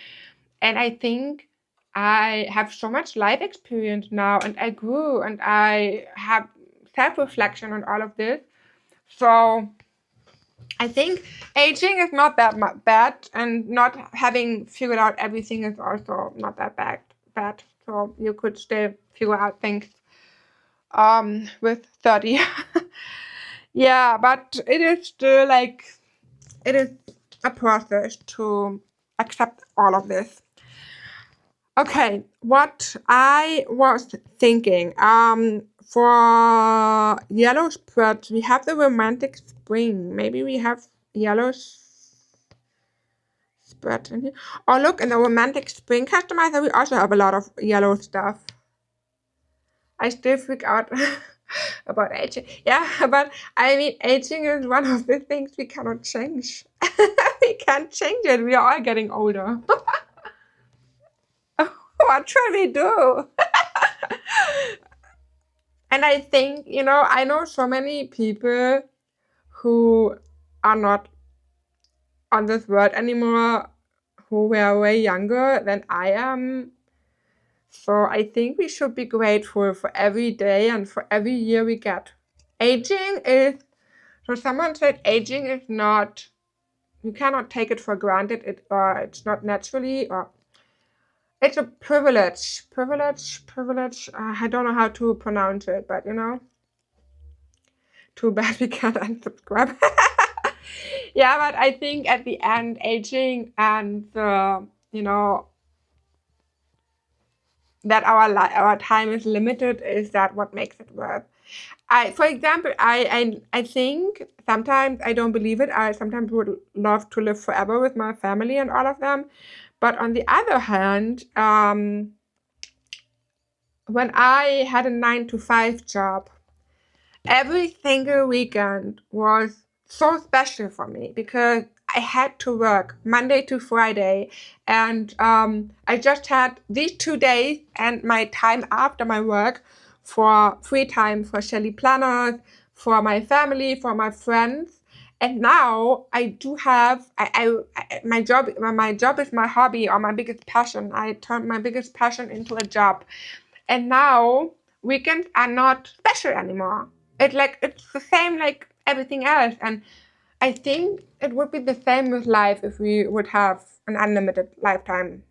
And I think I have so much life experience now, and I grew and I have self-reflection on all of this. So I think aging is not that bad, and not having figured out everything is also not that bad. So you could still figure out things with 30. Yeah, but it is still like, it is a process to accept all of this. Okay, what I was thinking, for yellow spreads, we have the romantic spring. Maybe we have yellow spread in here. Oh, look, in the romantic spring customizer, we also have a lot of yellow stuff. I still freak out about aging. Yeah, but I mean, aging is one of the things we cannot change. We can't change it. We are all getting older. What should we do? And I think, I know so many people who are not on this world anymore, who were way younger than I am. So I think we should be grateful for every day and for every year we get. Aging is, so someone said aging is not, you cannot take it for granted, it's not naturally, or it's a privilege. I don't know how to pronounce it, but too bad we can't unsubscribe. Yeah, but I think at the end, aging and that our time is limited, is that what makes it worth. For example, I think sometimes I don't believe it. I sometimes would love to live forever with my family and all of them. But on the other hand, when I had a 9-to-5 job, every single weekend was so special for me because I had to work Monday to Friday, and I just had these 2 days and my time after my work for free time for Shelly planners, for my family, for my friends. And now I do have my job is my hobby or my biggest passion. I turned my biggest passion into a job. And now weekends are not special anymore. It's the same like everything else. And I think it would be the same with life if we would have an unlimited lifetime.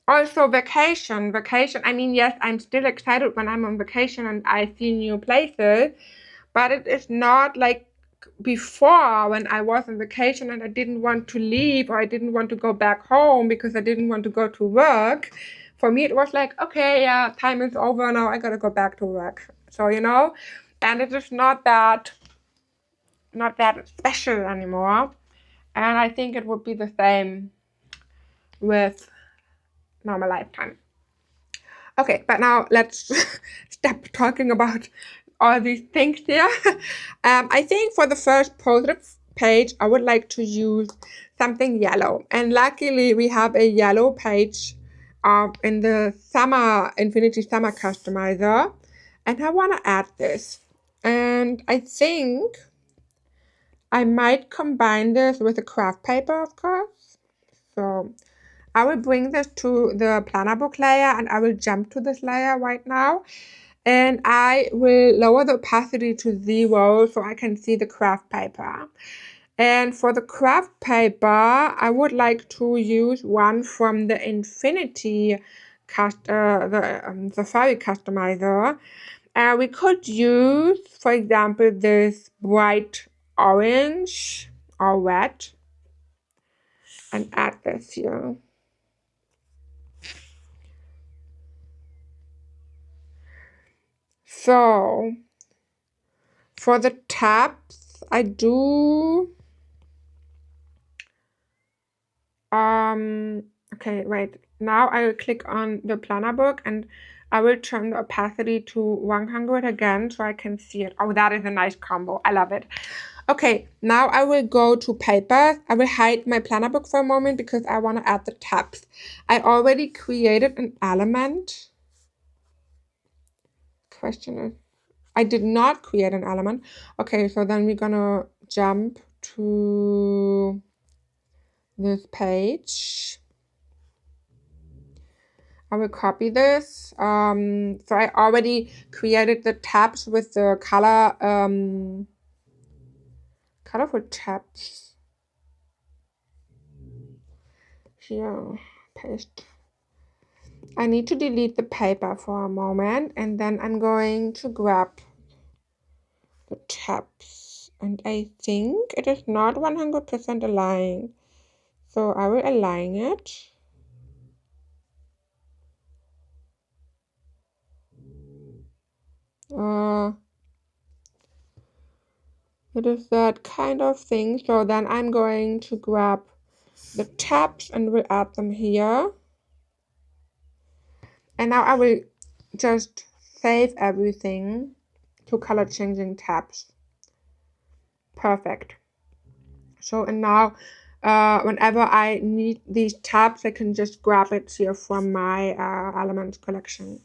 Also, vacation. I mean, yes, I'm still excited when I'm on vacation and I see new places, but it is not like before, when I was on vacation and I didn't want to leave, or I didn't want to go back home because I didn't want to go to work. For me, it was like, okay, yeah, time is over now, I gotta go back to work. So, and it is not that special anymore. And I think it would be the same with normal lifetime. Okay, but now let's stop talking about all these things here. I think for the first positive page, I would like to use something yellow. And luckily, we have a yellow page in the Infinity Summer Customizer. And I want to add this. And I think I might combine this with a craft paper, of course. So I will bring this to the planner book layer, and I will jump to this layer right now. And I will lower the opacity to 0 so I can see the craft paper. And for the craft paper, I would like to use one from the Infinity Safari Customizer. We could use, for example, this bright orange or red, and add this here. So for the tabs, I do okay, wait. Now I will click on the planner book and I will turn the opacity to 100 again so I can see it. Oh, that is a nice combo. I love it. Okay, now I will go to papers. I will hide my planner book for a moment because I want to add the tabs. I already created an element. Question is, I did not create an element. Okay, so then we're gonna jump to this page. I will copy this. So I already created the tabs with the color colorful tabs. Here, paste. I need to delete the paper for a moment, and then I'm going to grab the tabs. And I think it is not 100% aligned, so I will align it. It is that kind of thing. So then I'm going to grab the tabs and will add them here. And now I will just save everything to color changing tabs. Perfect. So, and now whenever I need these tabs, I can just grab it here from my Elements collection.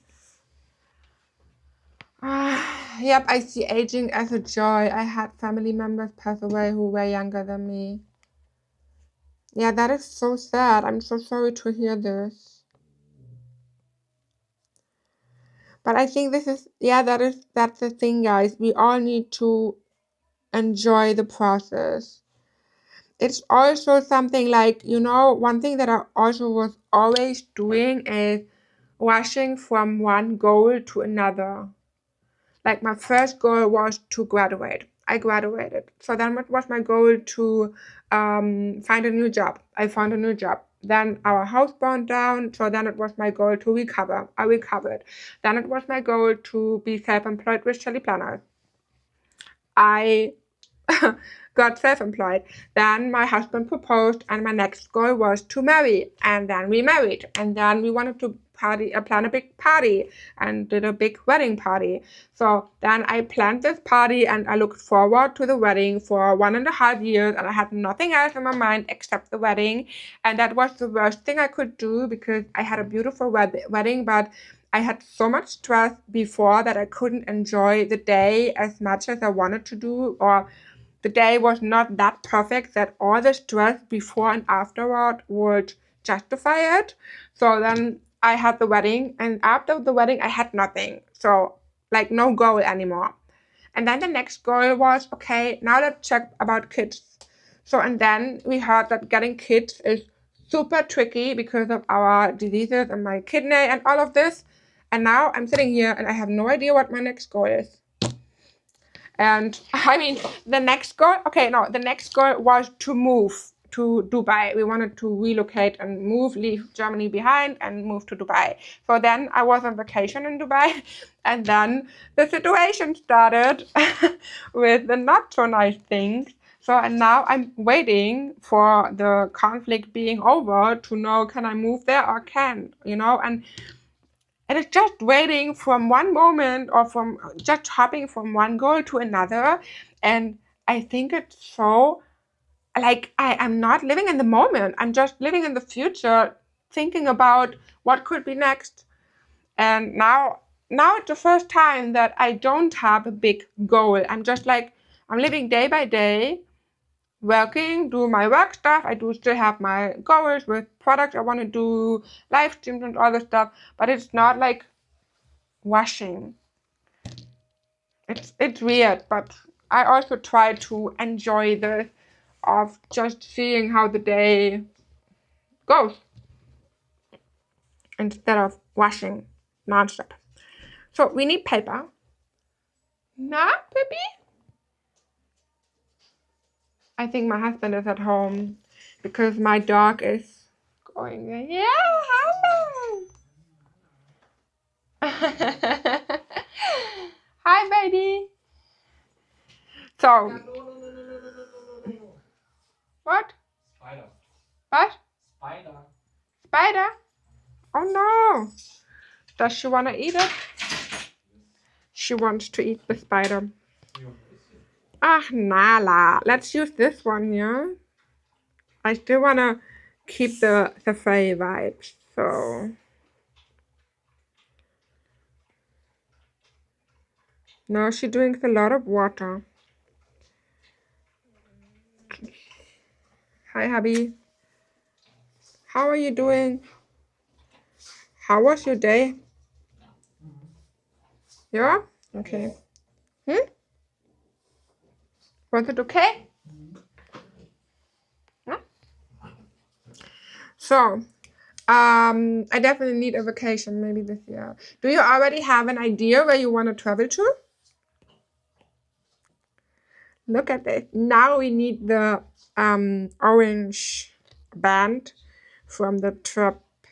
Yep, I see aging as a joy. I had family members pass away who were younger than me. Yeah, that is so sad. I'm so sorry to hear this. But I think this is, yeah, that's the thing, guys. We all need to enjoy the process. It's also something like, you know, one thing that I also was always doing is rushing from one goal to another. Like my first goal was to graduate. I graduated. So then it was my goal to find a new job. I found a new job. Then our house burned down. So then it was my goal to recover. I recovered. Then it was my goal to be self-employed with Shelly Planners. I got self-employed. Then my husband proposed, and my next goal was to marry. And then we married. And then we wanted to plan a big party and did a big wedding party. So then I planned this party and I looked forward to the wedding for 1.5 years, and I had nothing else in my mind except the wedding. And that was the worst thing I could do because I had a beautiful wedding, but I had so much stress before that I couldn't enjoy the day as much as I wanted to do, or the day was not that perfect that all the stress before and afterward would justify it. So then I had the wedding, and after the wedding I had nothing. So like no goal anymore. And then the next goal was, okay, now let's check about kids. So, and then we heard that getting kids is super tricky because of our diseases and my kidney and all of this. And now I'm sitting here and I have no idea what my next goal is. And I mean, the next goal was to move to Dubai. We wanted to relocate and leave Germany behind and move to Dubai. So then I was on vacation in Dubai, and then the situation started with the not so nice things. So, and now I'm waiting for the conflict being over to know, can I move there or can't, you know? And it's just waiting from one moment or from just hopping from one goal to another. And I think it's so, like, I'm not living in the moment. I'm just living in the future, thinking about what could be next. And now it's the first time that I don't have a big goal. I'm just like, I'm living day by day, working, do my work stuff. I do still have my goals with products I want to do, live streams and all the stuff, but it's not like washing. It's weird, but I also try to enjoy the of just seeing how the day goes instead of washing nonstop. So we need paper. Nah, baby? I think my husband is at home because my dog is going, yeah, hello. Hi, baby. So, what? Spider. What? Spider. Spider? Oh no. Does she want to eat it? She wants to eat the spider. Ah, Nala. Let's use this one, yeah? I still want to keep the fairy vibes, so. No, she drinks a lot of water. Hi, hubby. How are you doing? How was your day? Yeah? Okay. Was it okay? So, I definitely need a vacation maybe this year. Do you already have an idea where you want to travel to? Look at this. Now we need the orange band from the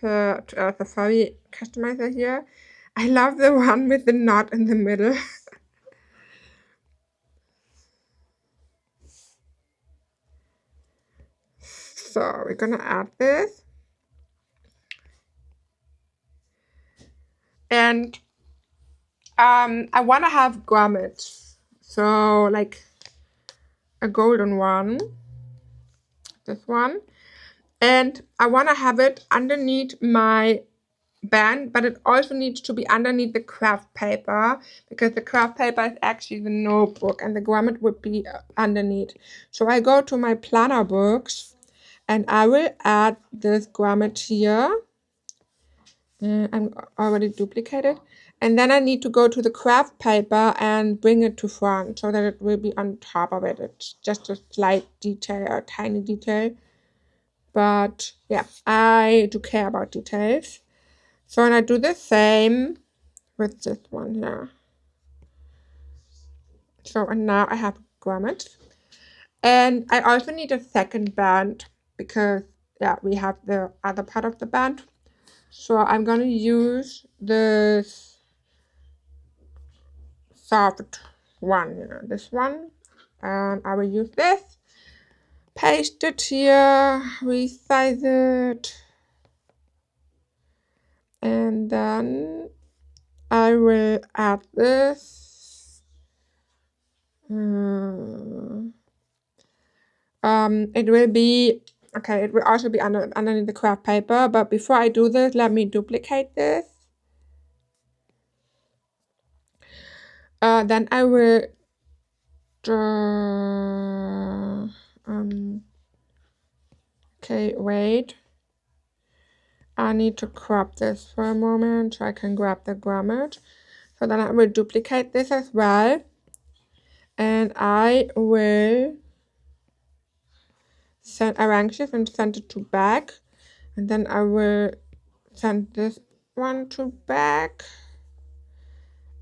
Safari customizer here. I love the one with the knot in the middle. So we're gonna add this. And I wanna have grommets. So like a golden one. This one. And I wanna have it underneath my band, but it also needs to be underneath the craft paper, because the craft paper is actually the notebook and the grommet would be underneath. So I go to my planner books and I will add this grommet here. I'm already duplicated. And then I need to go to the craft paper and bring it to front so that it will be on top of it. It's just a slight detail, a tiny detail. But yeah, I do care about details. So and I do the same with this one here. So and now I have grommet. And I also need a second band because yeah, we have the other part of the band. So I'm gonna use this soft one, this one, and I will use this. Paste it here, resize it, and then I will add this. It will be okay. It will also be underneath the craft paper. But before I do this, let me duplicate this. Then I will okay, wait. I need to crop this for a moment so I can grab the grommet. So then I will duplicate this as well. And I will arrange this and send it to back. And then I will send this one to back.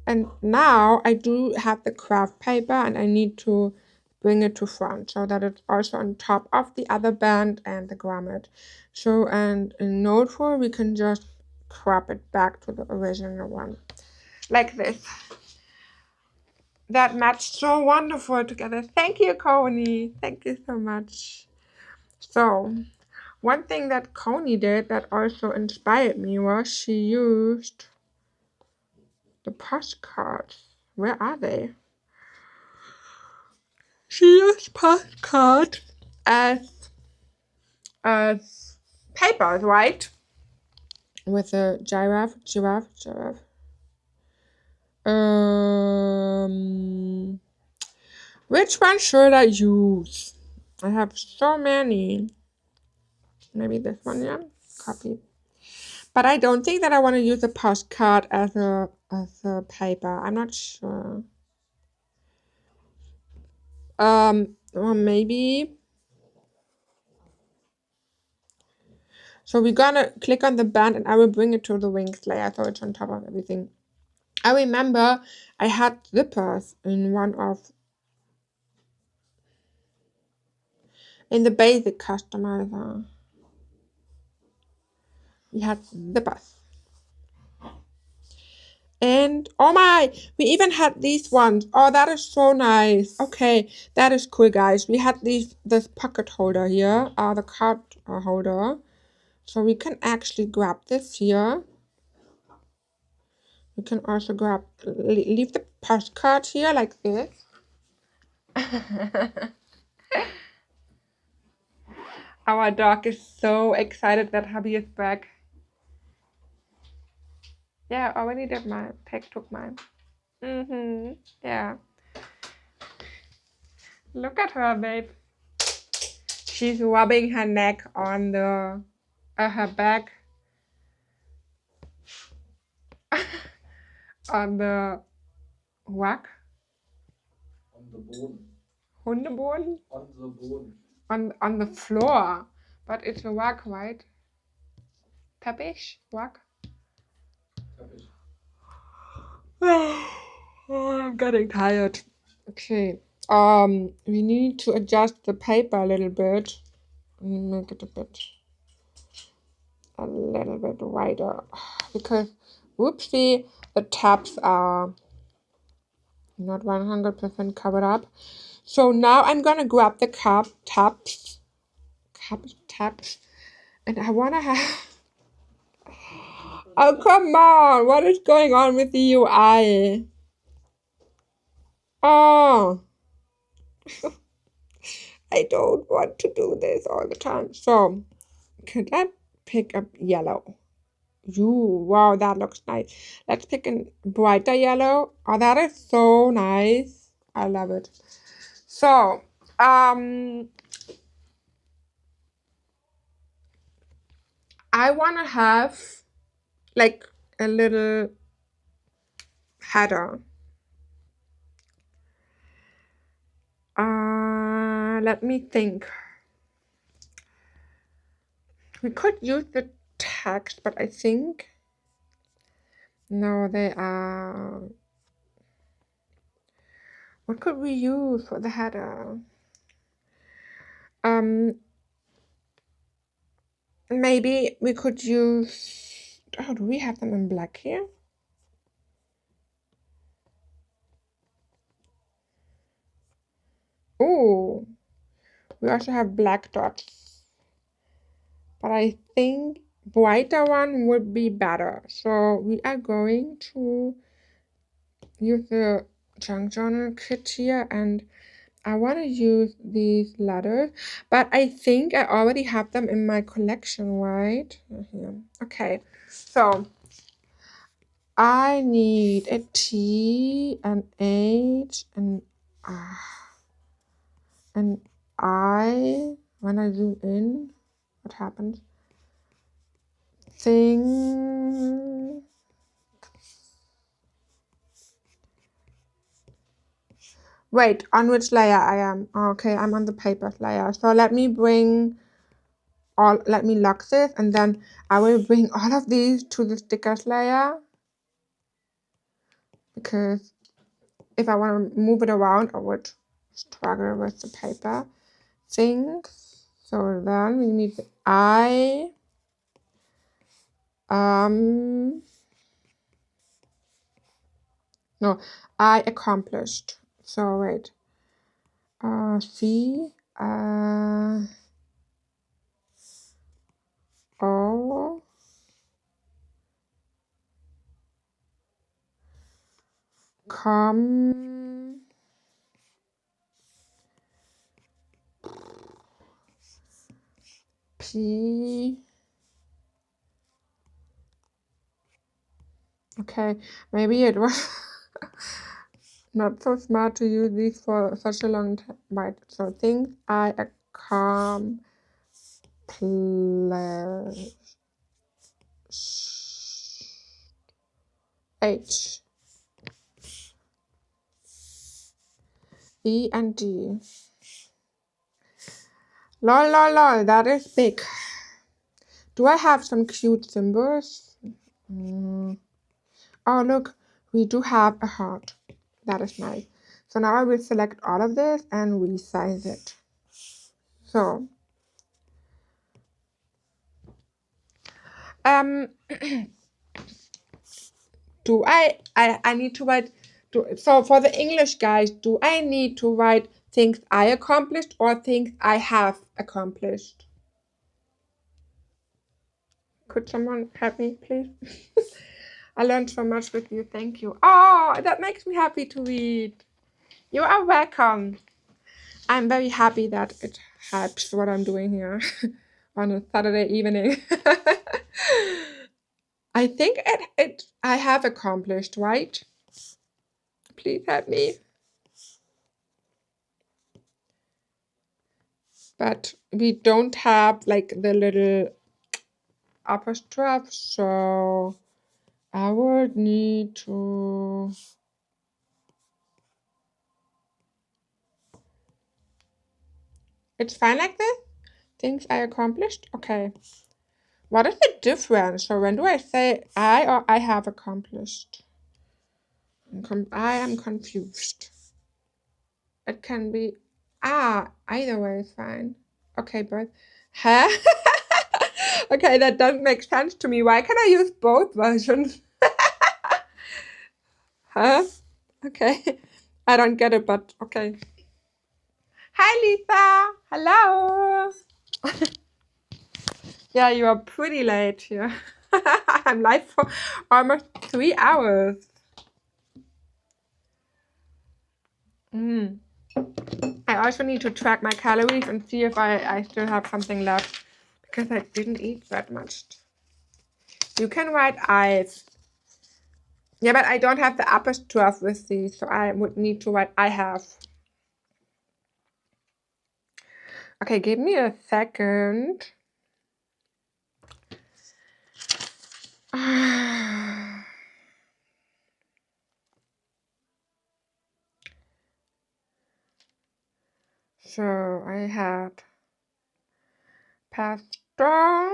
And now I do have the craft paper and I need to bring it to front so that it's also on top of the other band and the grommet. So, and in Noteful we can just crop it back to the original one. Like this. That matched so wonderful together. Thank you, Coney. Thank you so much. So, one thing that Coney did that also inspired me was she used the postcards. Where are they? She used postcards as papers, right? With a giraffe. Which one should I use? I have so many. Maybe this one, yeah. Copy. But I don't think that I want to use a postcard as a paper. I'm not sure. Or maybe. So we're gonna click on the band and I will bring it to the wings layer so it's on top of everything. I remember I had zippers in in the basic customizer. We had zippers. And oh my, we even had these ones. Oh, that is so nice. Okay, that is cool, guys. We had this pocket holder here, the card holder. So we can actually grab this here. We can also leave the postcard here like this. Our dog is so excited that hubby is back. Yeah, I already did mine. Peg took mine. Yeah. Look at her, babe. She's rubbing her neck on the her back on the rug. On the Boden. Hundeboden? On the Boden. On the floor. But it's a rug, right? Teppich? Rock? Teppich. I'm getting tired. Okay. We need to adjust the paper a little bit. Make it a little bit wider because, whoopsie, the tabs are not 100% covered up. So now I'm gonna grab the tabs, and I wanna have. Oh, come on! What is going on with the UI? Oh, I don't want to do this all the time. So, could I pick up yellow? Wow, that looks nice. Let's pick a brighter yellow. Oh, that is so nice. I love it. So, I want to have like a little header. Let me think. We could use the text, but I think no, they are. What could we use for the header? Maybe we could use. Oh, do we have them in black here? Oh, we also have black dots, but I think brighter one would be better. So we are going to use the junk journal kit here, and I want to use these letters, but I think I already have them in my collection, right? Here. Okay, so I need a T, an H, and I. When I zoom in, what happens? Thing. Wait, on which layer I am? Okay, I'm on the paper layer. So let me lock this, and then I will bring all of these to the stickers layer, because if I want to move it around, I would struggle with the paper things. So then we need the I. No, I accomplished. So wait. C. O. Com. P. Okay, maybe it was not so smart to use these for such a long time. Right, so things I accomplished. H. E and D. Lol, lol, lol, that is big. Do I have some cute symbols? Oh, look, we do have a heart. That is nice. So now I will select all of this and resize it. So, do I need to write, so for the English guys, do I need to write things I accomplished or things I have accomplished? Could someone help me, please? I learned so much with you. Thank you. Oh, that makes me happy to read. You are welcome. I'm very happy that it helps what I'm doing here on a Saturday evening. I think I have accomplished, right? Please help me. But we don't have like the little apostrophe, so I would need to. It's fine like this? Things I accomplished? Okay. What is the difference? So when do I say I or I have accomplished? I am confused. It can be either way is fine. Okay, but huh? Okay, that doesn't make sense to me. Why can I use both versions? Huh? Okay. I don't get it, but okay. Hi, Lisa. Hello. Yeah, you are pretty late here. I'm live for almost 3 hours. I also need to track my calories and see if I still have something left, because I didn't eat that much. You can write eyes. Yeah, but I don't have the apostrophe with these, so I would need to write I have. Okay, give me a second. So I had pasta.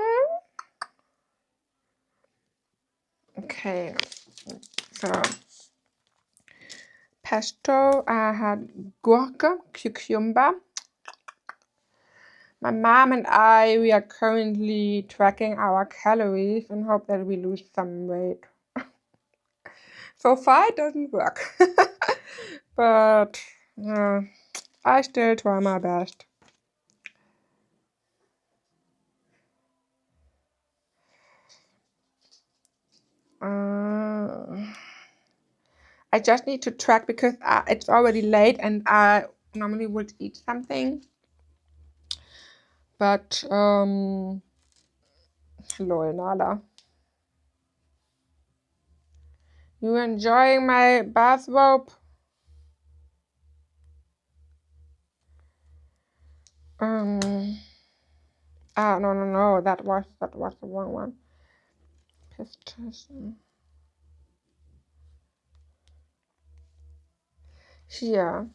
Okay, so pesto. I had gurke, cucumber. My mom and I, we are currently tracking our calories and hope that we lose some weight. So far, it doesn't work. But I still try my best. I just need to track because it's already late and I normally would eat something. But, lol, nada. You enjoying my bathrobe? No, that was the wrong one. Pistis. Here.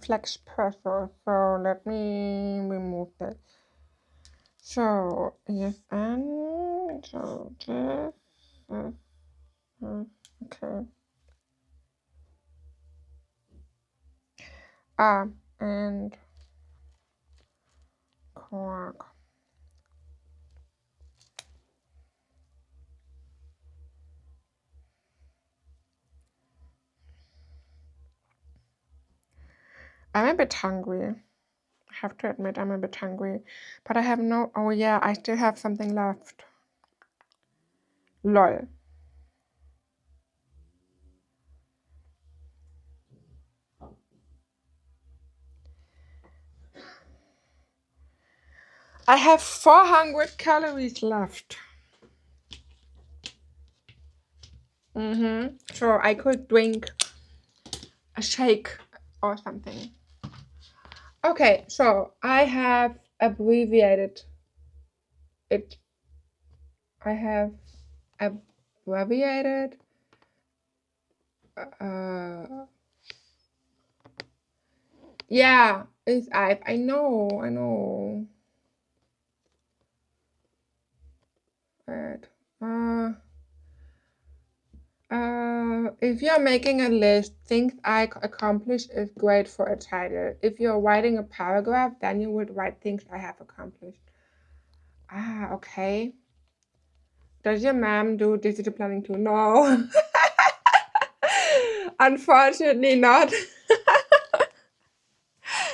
Flex pressure. So let me remove that. So yes, and so this. Okay. And quark. I'm a bit hungry. I have to admit I'm a bit hungry. But I have no... Oh yeah, I still have something left. Lol. I have 400 calories left. So I could drink a shake or something. Okay, so I have abbreviated it. I have abbreviated yeah, it's I know. But if you're making a list, things I accomplished is great for a title. If you're writing a paragraph, then you would write things I have accomplished. Okay. Does your mom do digital planning too? No. Unfortunately not.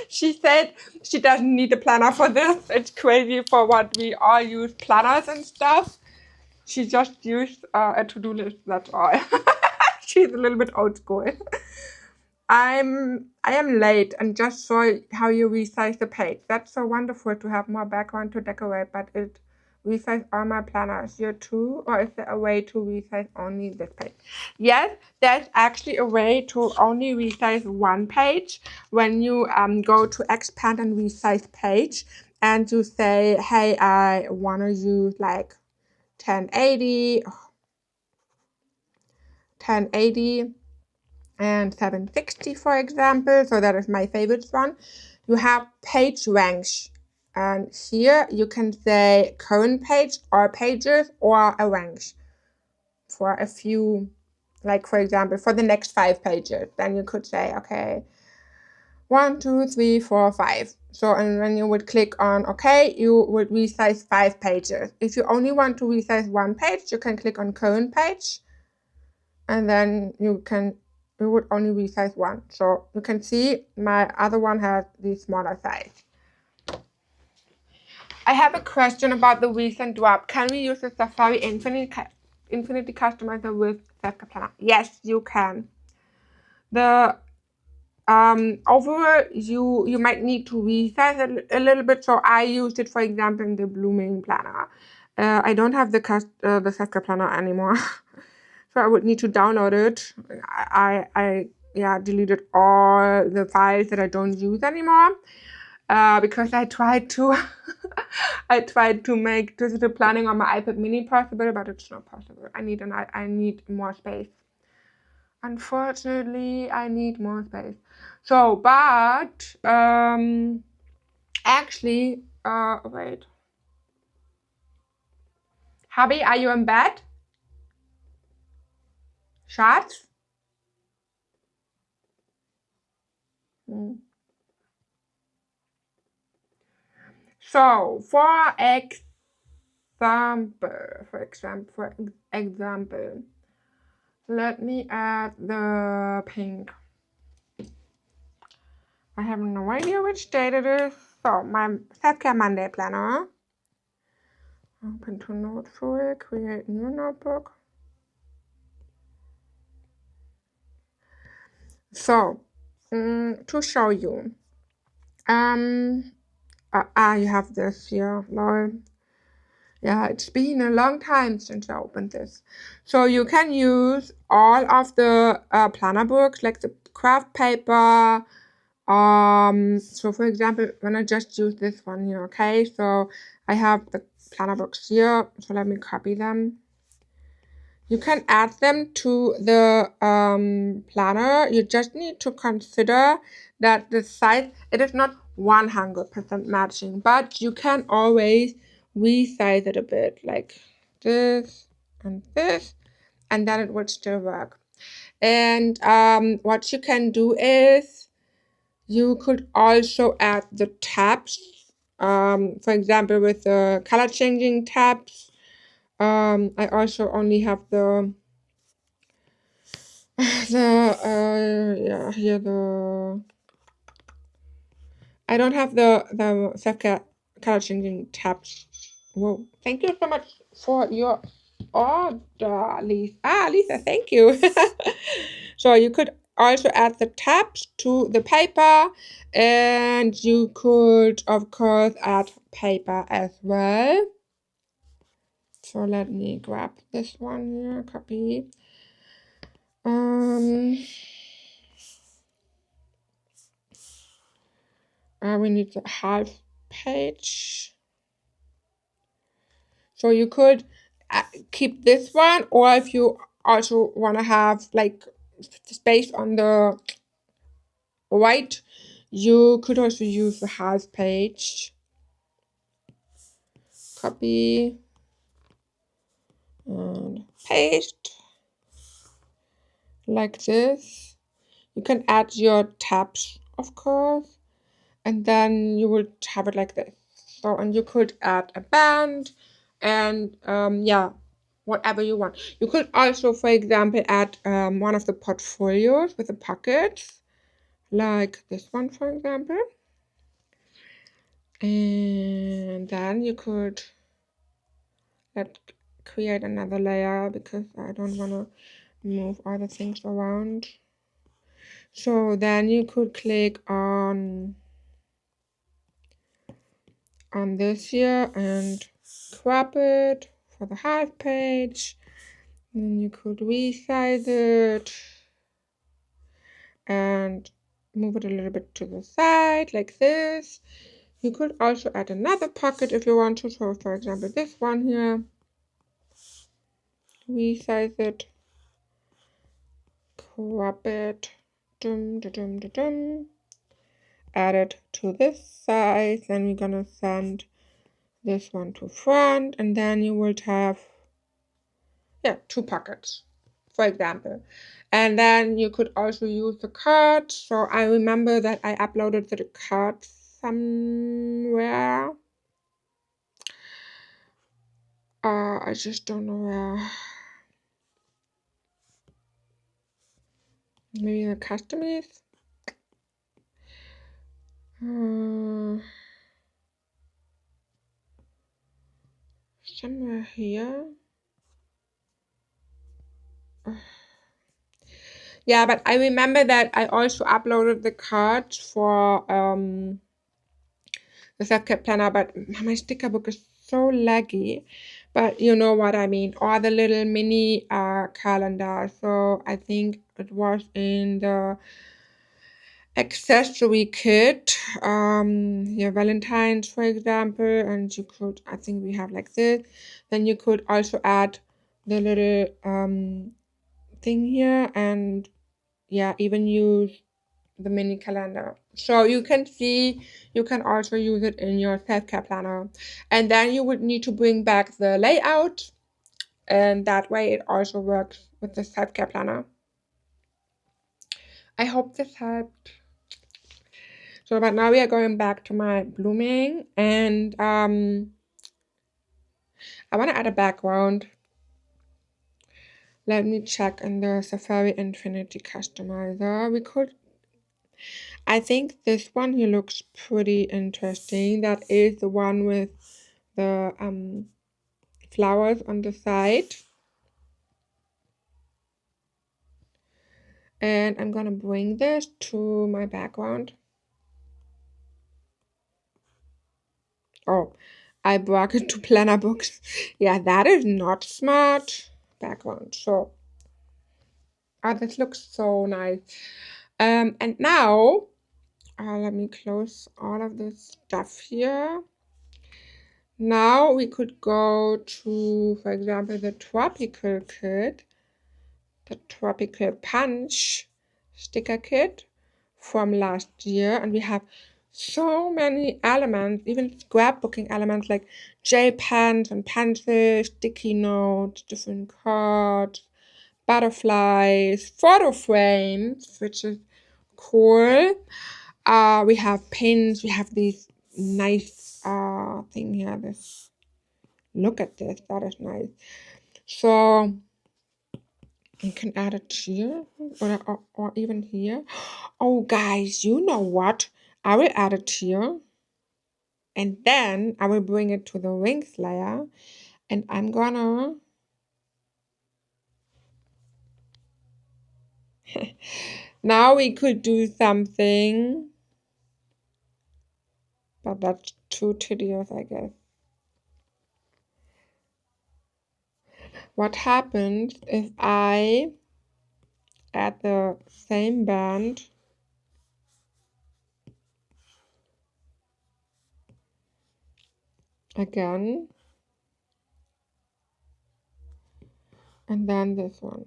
She said she doesn't need a planner for this. It's crazy for what we all use planners and stuff. She just used a to-do list, that's all. She's a little bit old school. I am late and just saw how you resize the page. That's so wonderful to have more background to decorate, but it resize all my planners. You too? Or is there a way to resize only this page? Yes, there's actually a way to only resize one page when you go to expand and resize page and you say, hey, I want to use like 1080 and 760, for example. So that is my favorite one. you have page range. And here you can say current page or pages or a range for a few, like for example, for the next 5 pages. Then you could say, okay, 1, 2, 3, 4, 5. So, and when you would click on OK, you would resize 5 pages. If you only want to resize 1 page, you can click on current page. And then you would only resize 1. So you can see my other one has the smaller size. I have a question about the recent drop. Can we use the Safari Infinity Customizer with Self-Care Planner? Yes, you can. The overall, you might need to resize a little bit. So I used it, for example, in the Blooming Planner. I don't have the Self-Care Planner anymore. So I would need to download it. I deleted all the files that I don't use anymore. Because I tried to make digital planning on my iPad mini possible, but it's not possible. I need more space. Unfortunately, I need more space. So, but actually, wait. Hubby, are you in bed? Schatz? So, for example, let me add the pink. I have no idea which date it is. So, my Self-Care Monday planner. Open to Noteful, create new notebook. So, to show you, you have this here, lol. Yeah, it's been a long time since I opened this. So you can use all of the planner books, like the craft paper. So for example, when I just use this one here, okay? So I have the planner books here. So let me copy them. You can add them to the planner. You just need to consider that the size, it is not 100% matching, but you can always resize it a bit, like this, and then it would still work. And what you can do is you could also add the tabs, for example, with the color changing tabs. I also only have the I don't have the self-care color changing tabs. Whoa, thank you so much for your order, Lisa. Lisa, thank you. So you could also add the tabs to the paper, and you could, of course, add paper as well. So let me grab this one here, copy. We need the half page. So you could keep this one, or if you also want to have like space on the right, you could also use the half page. Copy and paste like this. You can add your tabs, of course, and then you would have it like this. So, and you could add a band and whatever you want. You could also, for example, add one of the portfolios with the pockets, like this one, for example. And then you could create another layer, because I don't want to move other things around. So then you could click on this here and crop it for the half page. Then you could resize it and move it a little bit to the side like this. You could also add another pocket if you want to. So for example, this one here, resize it, crop it, add it to this side. Then we're gonna send this one to front, and then you will have, yeah, 2 pockets, for example. And then you could also use the card. So I remember that I uploaded the card somewhere. I just don't know where. Maybe the customize. Somewhere here. Yeah, but I remember that I also uploaded the card for the self-care planner, but my sticker book is so laggy. But you know what I mean, or the little mini calendar. So I think it was in the accessory kit, your Valentine's, for example, and you could, I think we have like this. Then you could also add the little thing here, and yeah, even use the mini calendar. So you can see, you can also use it in your self-care planner. And then you would need to bring back the layout, and that way it also works with the self-care planner. I hope this helped. So, but now we are going back to my blooming, and I want to add a background. Let me check in the Safari Infinity Customizer. We could, I think this one here looks pretty interesting. That is the one with the flowers on the side. And I'm gonna bring this to my background. Oh, I brought it to planner books. Yeah, that is not smart. Background. So, oh, this looks so nice. And now, let me close all of this stuff here. Now we could go to, for example, the tropical kit, the tropical punch sticker kit from last year, and we have so many elements, even scrapbooking elements like gel pens and pencils, sticky notes, different cards, butterflies, photo frames, which is cool. We have pins, we have these nice thing here. This, look at this, that is nice. So you can add it here or even here. Oh guys, you know what? I will add it here, and then I will bring it to the wings layer, and I'm gonna now we could do something, but that's too tedious, I guess. What happens if I add the same band again, and then this one?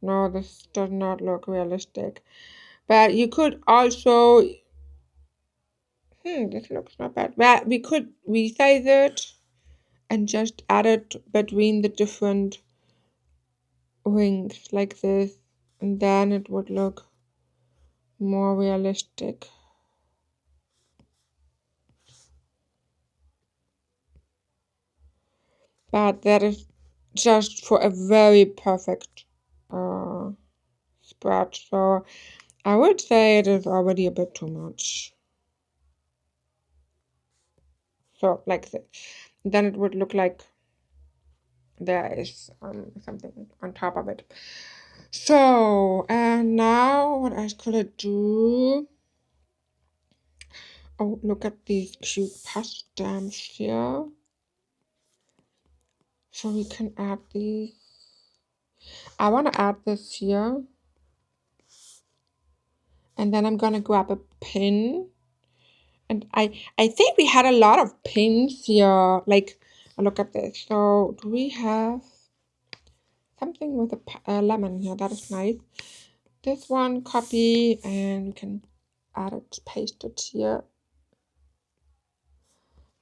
No, this does not look realistic. But you could also, this looks not bad. But we could resize it and just add it between the different wings like this, and then it would look more realistic. But that is just for a very perfect spread. So I would say it is already a bit too much. So like this. Then it would look like there is something on top of it. So, and now what else could I do? Oh, look at these cute puff stamps here. So we can add these. I want to add this here. And then I'm gonna grab a pin. And I think we had a lot of pins here. Like, look at this. So do we have something with a lemon here? That is nice. this one, copy, and we can add it, paste it here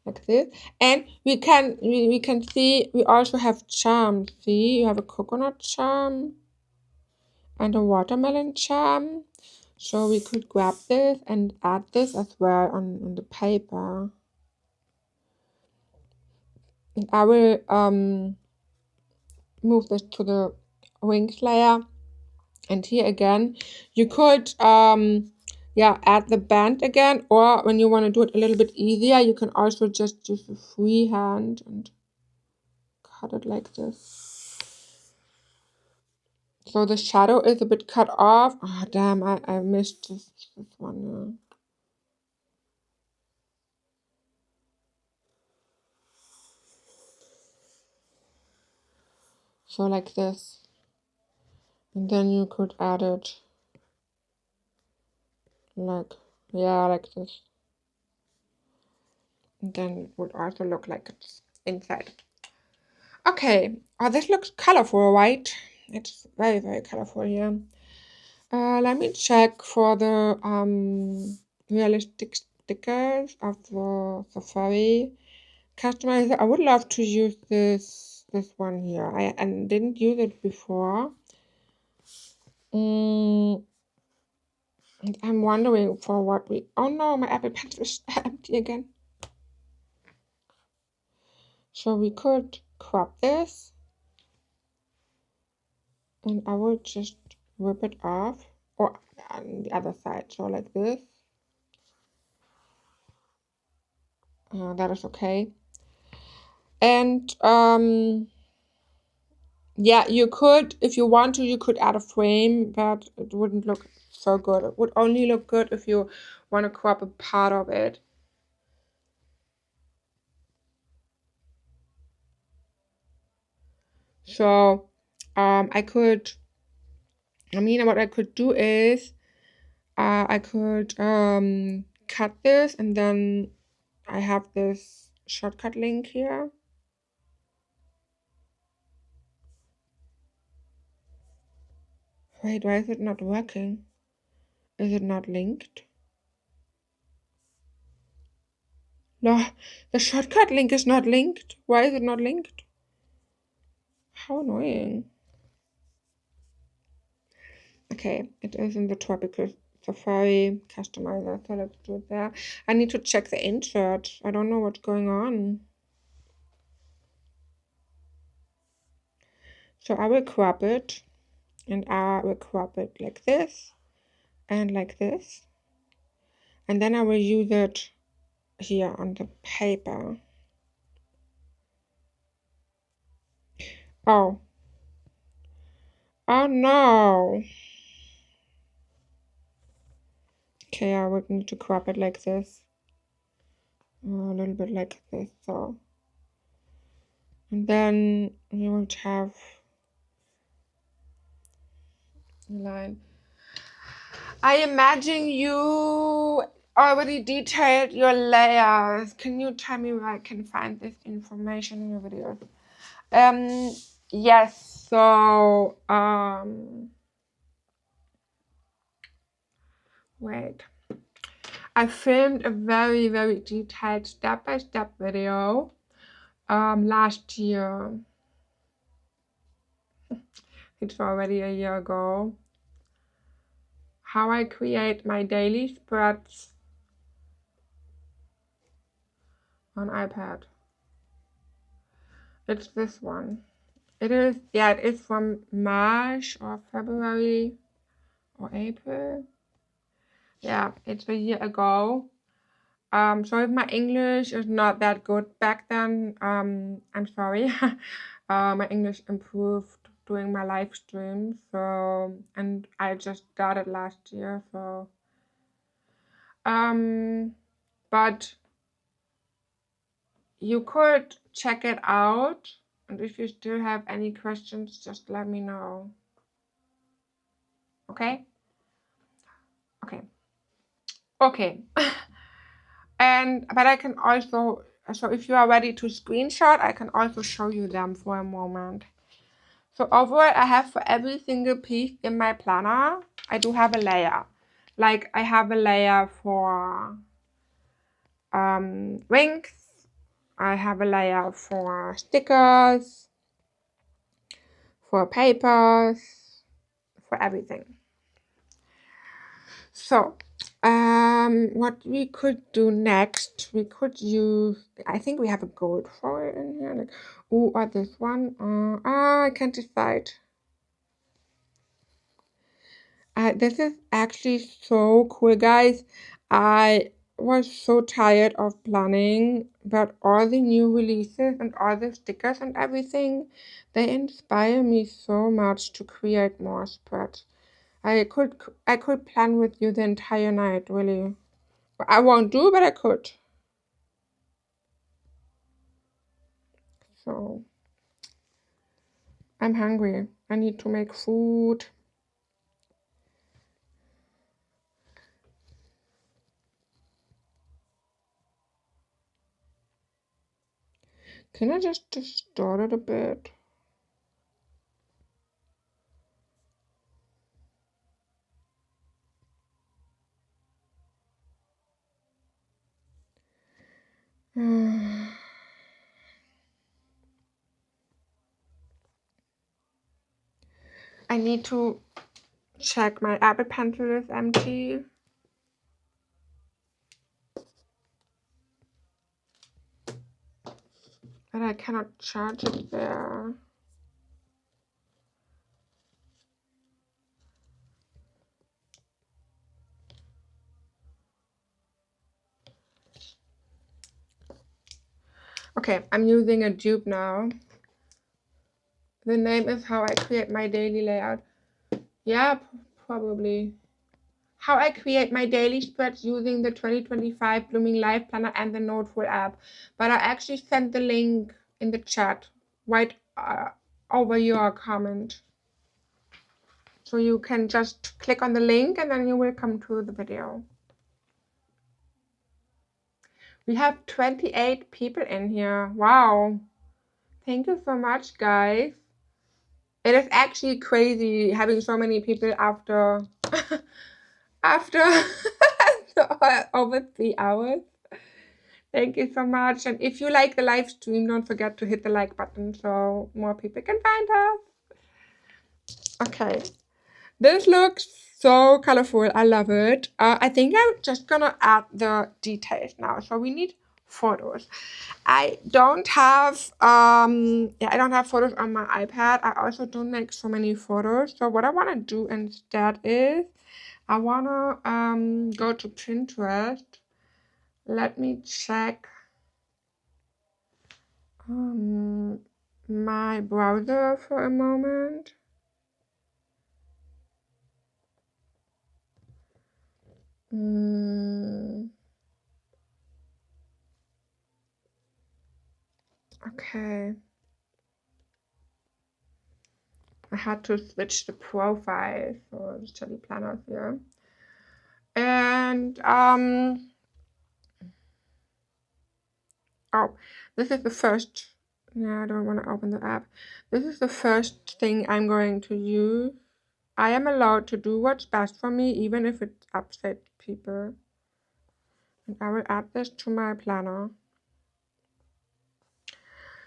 like this. And we can see we also have charms. See, you have a coconut charm and a watermelon charm. So we could grab this and add this as well on the paper. And I will move this to the wings layer. And here again, you could add the band again, or when you want to do it a little bit easier, you can also just use a free hand and cut it like this. So the shadow is a bit cut off. Oh damn, I missed this one. So like this. And then you could add it like this. And then it would also look like it's inside. Okay, oh, this looks colorful, right? It's very, very colorful here. Let me check for the realistic stickers of the Safari customizer. I would love to use this one here. I didn't use it before. And I'm wondering for what we. Oh no, my Apple Pencil is empty again. So we could crop this, and I will just rip it off, or on the other side. So like this. That is okay. And yeah, you could, if you want to, you could add a frame, but it wouldn't look so good. It would only look good if you want to crop a part of it. So what I could do is I could cut this, and then I have this shortcut link here. Wait, why is it not working? Is it not linked? No, the shortcut link is not linked. Why is it not linked? How annoying. Okay, it is in the tropical Safari customizer, so let's do it there. I need to check the insert. I don't know what's going on. So I will crop it, and I will crop it like this and like this. And then I will use it here on the paper. Oh. Oh no. Okay, I would need to crop it like this. A little bit like this, so. And then you would have a line. I imagine you already detailed your layers. Can you tell me where I can find this information in your videos? Yes, so wait. I filmed a very, very detailed step-by-step video last year. It's already a year ago. How I create my daily spreads on iPad. It's this one. It is from March or February or April. Yeah, it's a year ago. So if my English is not that good back then, I'm sorry. My English improved doing my live streams, so, and I just started last year, so but you could check it out, and if you still have any questions, just let me know. Okay? Okay. But I can also, so if you are ready to screenshot, I can also show you them for a moment. So overall, I have for every single piece in my planner I do have a layer. Like I have a layer for wings. I have a layer for stickers, for papers, for everything. So, what we could do next, we could use, I think we have a gold foil in here, like, ooh, or this one, I can't decide. This is actually so cool, guys. I was so tired of planning, but all the new releases and all the stickers and everything, they inspire me so much to create more spreads. I could plan with you the entire night, really. I won't do, but I could. So, I'm hungry. I need to make food. Can I just distort it a bit? I need to check my Apple Pencil is empty. But I cannot charge it there. Okay, I'm using a dupe now. The name is How I Create My Daily Layout. Yeah, probably. How I create my daily spreads using the 2025 Blooming Life Planner and the Noteful app. But I actually sent the link in the chat right over your comment. So you can just click on the link and then you will come to the video. We have 28 people in here. Wow. Thank you so much, guys. It is actually crazy having so many people after over 3 hours. Thank you so much. And if you like the live stream, don't forget to hit the like button so more people can find us. Okay. This looks so colorful. I love it. I think I'm just gonna add the details now. So we need photos. I don't have I don't have photos on my iPad. I also don't make so many photos. So what I want to do instead is I want to go to Pinterest. Let me check my browser for a moment. Okay. I had to switch the profile for the study planner here. And oh, this is the first. Yeah, I don't want to open the app. This is the first thing I'm going to use. I am allowed to do what's best for me, even if it upsets people. And I will add this to my planner.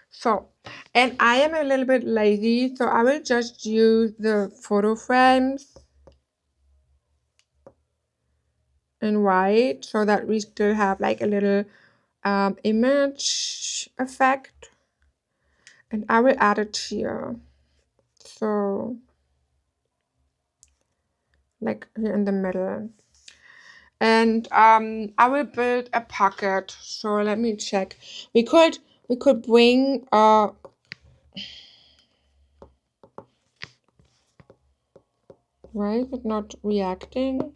So, and I am a little bit lazy, so I will just use the photo frames in white so that we still have like a little image effect. And I will add it here. So, like here in the middle. And I will build a pocket. So let me check. We could bring why is it not reacting?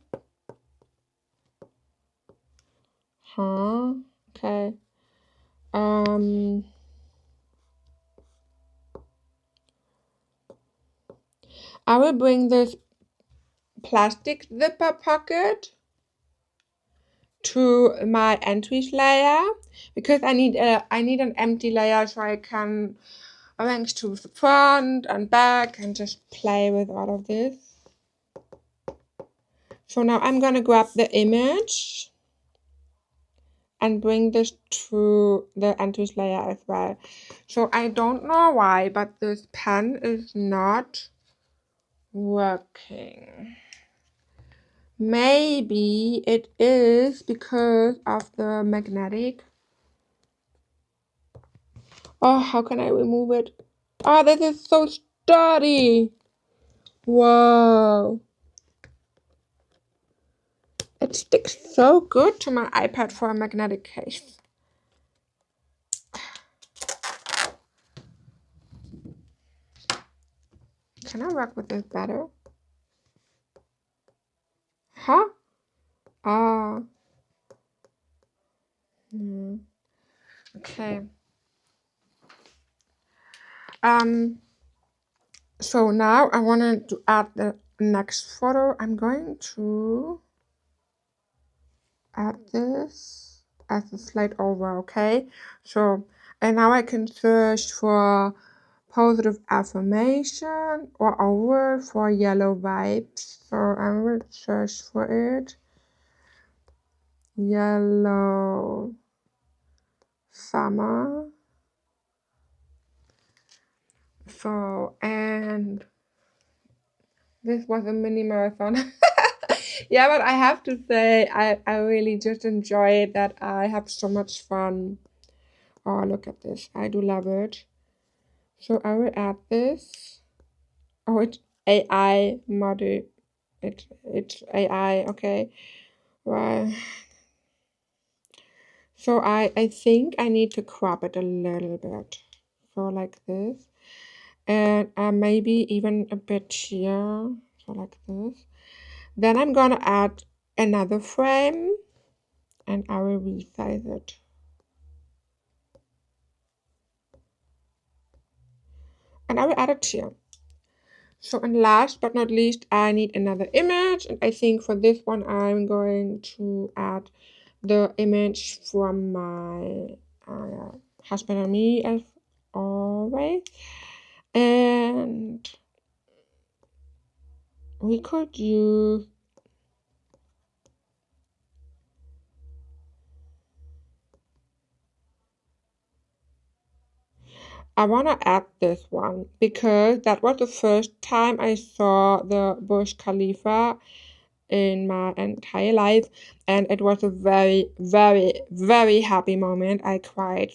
Huh? Okay. I will bring this plastic zipper pocket to my entries layer because I need an empty layer so I can arrange to the front and back and just play with all of this. So now I'm gonna grab the image and bring this to the entries layer as well. So I don't know why, but this pen is not working. Maybe it is because of the magnetic. Oh, how can I remove it? Oh, this is so sturdy. Whoa. It sticks so good to my iPad for a magnetic case. Can I work with this better? Huh? Ah. Okay. So now I wanted to add the next photo. I'm going to add this as a slide over, okay? So, and now I can search for positive affirmation or over for yellow vibes. So I will search for it. Yellow summer. So, and this was a mini marathon. Yeah, but I have to say, I really just enjoy it, that I have so much fun. Oh, look at this. I do love it. So I will add this. Oh, it's AI model. It's AI, okay. Well, so I think I need to crop it a little bit. So like this. And maybe even a bit here. So like this. Then I'm gonna add another frame and I will resize it. And I will add it here. So, and last but not least, I need another image. And I think for this one, I'm going to add the image from my husband and me as always. And we could use I want to add this one because that was the first time I saw the Burj Khalifa in my entire life, and it was a very, very, very happy moment. I cried.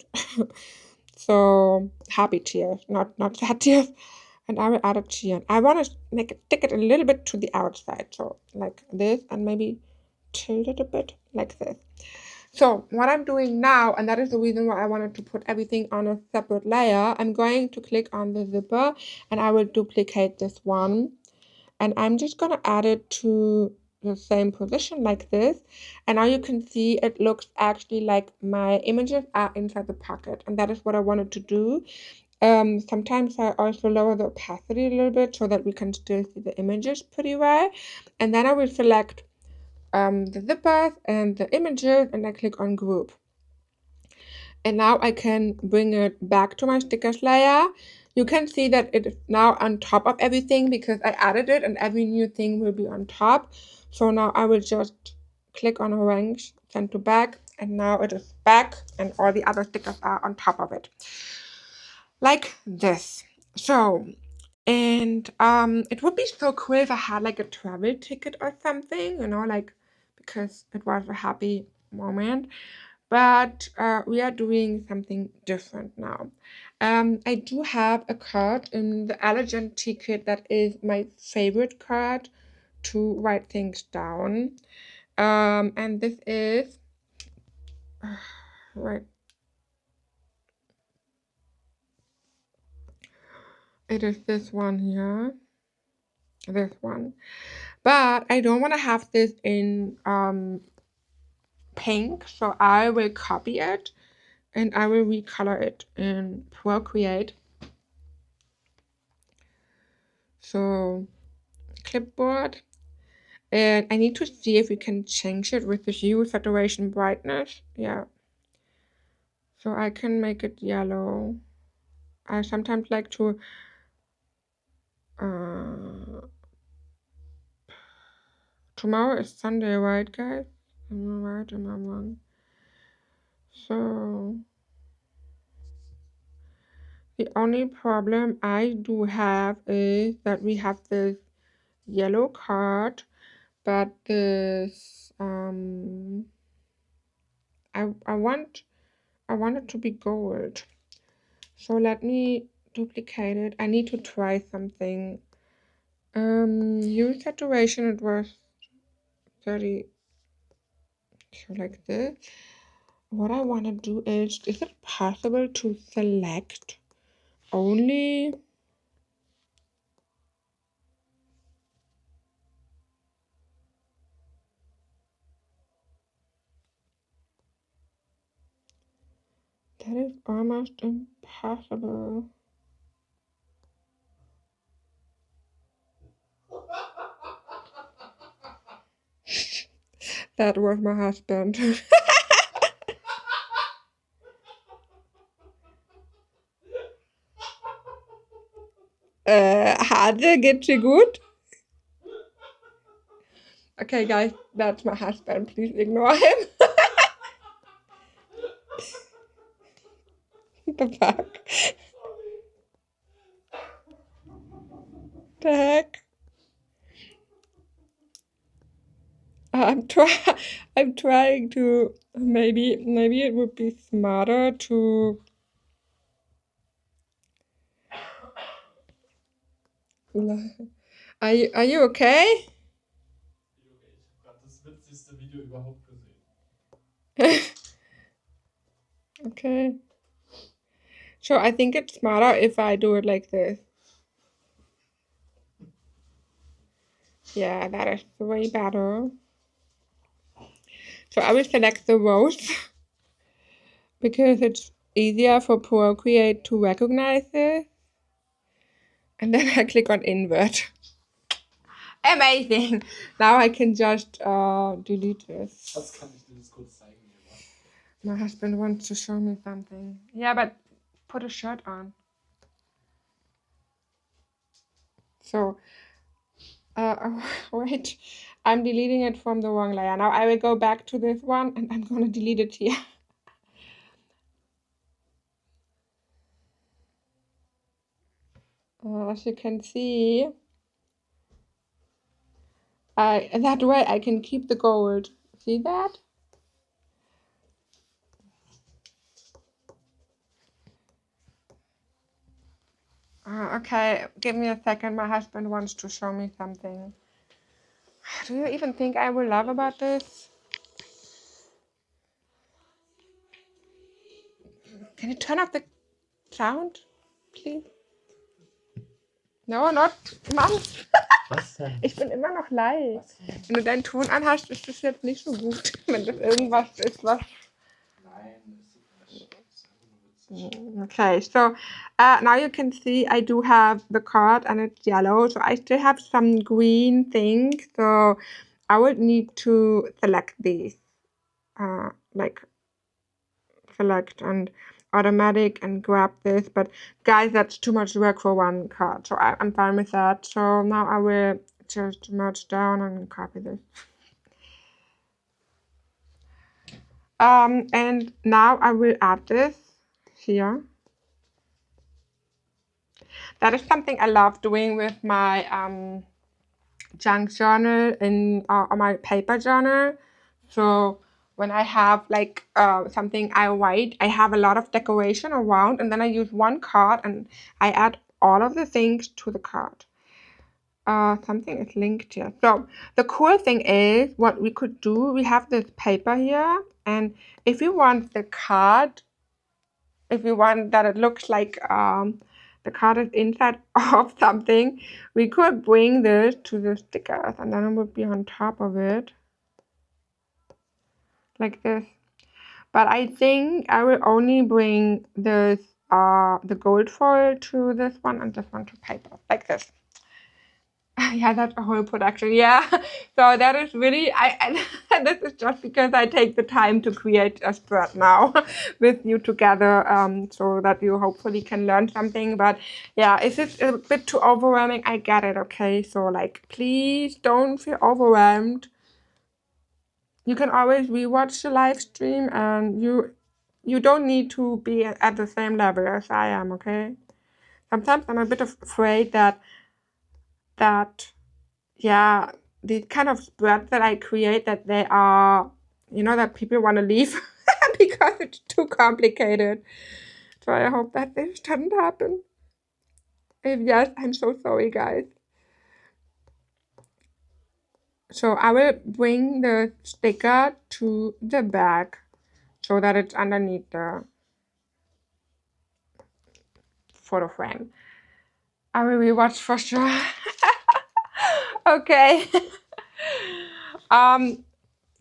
So happy tears, not sad tears. And I will add a tear. I want to make it stick it a little bit to the outside, so like this, and maybe tilt it a bit like this. So what I'm doing now, and that is the reason why I wanted to put everything on a separate layer, I'm going to click on the zipper and I will duplicate this one. And I'm just going to add it to the same position like this. And now you can see it looks actually like my images are inside the pocket. And that is what I wanted to do. Sometimes I also lower the opacity a little bit so that we can still see the images pretty well. And then I will select the zippers and the images, and I click on group. And now I can bring it back to my stickers layer. You can see that it is now on top of everything because I added it and every new thing will be on top. So now I will just click on arrange, send to back, and now it is back and all the other stickers are on top of it. Like this. So, and it would be so cool if I had like a travel ticket or something, you know, like, because it was a happy moment. But we are doing something different now. I do have a card in the Elegant ticket that is my favorite card to write things down. And this is right. It is this one here. This one. But I don't want to have this in pink, so I will copy it and I will recolor it in Procreate. So clipboard, and I need to see if we can change it with the hue, saturation, brightness. Yeah, so I can make it yellow. I sometimes like to tomorrow is Sunday, right, guys? Am I right? Am I wrong? So the only problem I do have is that we have this yellow card, but this I want it to be gold. So let me duplicate it. I need to try something. Hue saturation, it was 30. So like this. What I want to do is it possible to select only that is almost impossible. That was my husband. Hade, geht's dir gut? Okay, guys, that's my husband. Please ignore him. The fuck? The heck? I'm trying to maybe it would be smarter to Are you okay? Ich habe gerade das witzigste Video überhaupt gesehen. Okay. So I think it's smarter if I do it like this. Yeah, that is way better. So I will select the rose because it's easier for Procreate to recognize it. And then I click on invert. Amazing! Now I can just delete this. Das kann ich dir das kurz zeigen. My husband wants to show me something. Yeah, but put a shirt on. So, wait, I'm deleting it from the wrong layer. Now I will go back to this one and I'm gonna delete it here. As you can see, that way I can keep the gold. See that? Okay, give me a second. My husband wants to show me something. Do you even think I will love about this? Can you turn off the sound, please? No, not. Mann! Was denn? Ich bin immer noch live. Wenn du deinen Ton anhast, ist das jetzt nicht so gut. Wenn das irgendwas ist, was... Nein, das ist einfach nur witzig. Okay, so now you can see I do have the card and it's yellow. So I still have some green things. So I would need to select these. Like select and automatic and grab this. But guys, that's too much work for one card. So I'm fine with that. So now I will just merge down and copy this. And now I will add this here. That is something I love doing with my junk journal or my paper journal. So when I have like something I write, I have a lot of decoration around, and then I use one card and I add all of the things to the card. Something is linked here. So the cool thing is what we could do, we have this paper here, and if you want the card, if you want that it looks like the card is inside of something, we could bring this to the stickers and then it would be on top of it. Like this. But I think I will only bring this the gold foil to this one and this one to paper. Like this. Yeah, that's a whole production. Yeah. So that is really, this is just because I take the time to create a spread now with you together, so that you hopefully can learn something. But yeah, is it a bit too overwhelming? I get it. Okay. So like, please don't feel overwhelmed. You can always rewatch the live stream, and you don't need to be at the same level as I am. Okay. Sometimes I'm a bit afraid that yeah, the kind of spreads that I create, that they are, that people want to leave because it's too complicated. So I hope that this doesn't happen. If yes, I'm so sorry, guys. So I will bring the sticker to the back so that it's underneath the photo frame. I will rewatch for sure. Okay.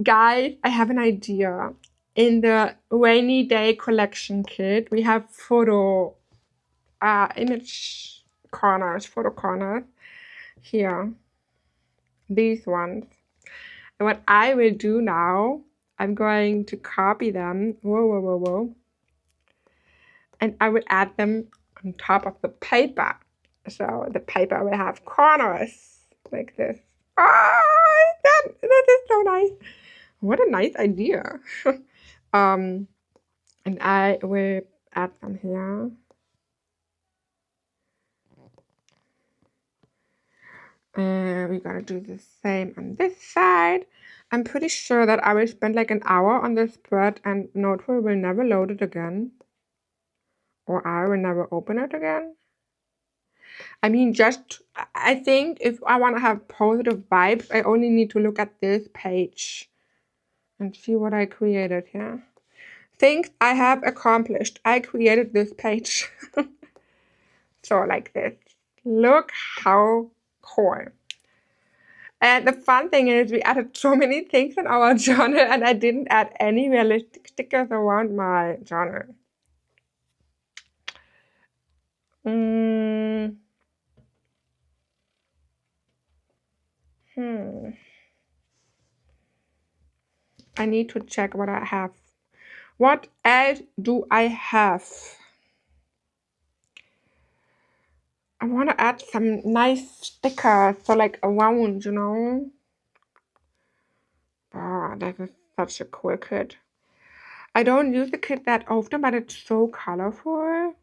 Guys, I have an idea. In the rainy day collection kit, we have photo image corners, photo corners here. These ones. And what I will do now, I'm going to copy them. Whoa. And I will add them on top of the paper. So the paper will have corners like this. Oh, that is so nice. What a nice idea. And I will add them here. And we're gonna do the same on this side. I'm pretty sure that I will spend like an hour on this spread and Noteful will never load it again. Or I will never open it again. I mean, I think if I want to have positive vibes, I only need to look at this page and see what I created here. Things I have accomplished. I created this page. So like this. Look how cool. And the fun thing is we added so many things in our journal and I didn't add any realistic stickers around my journal. I need to check what I have. What else do I have? I want to add some nice stickers, so like around, Oh, that is such a cool kit. I don't use the kit that often, but it's so colorful.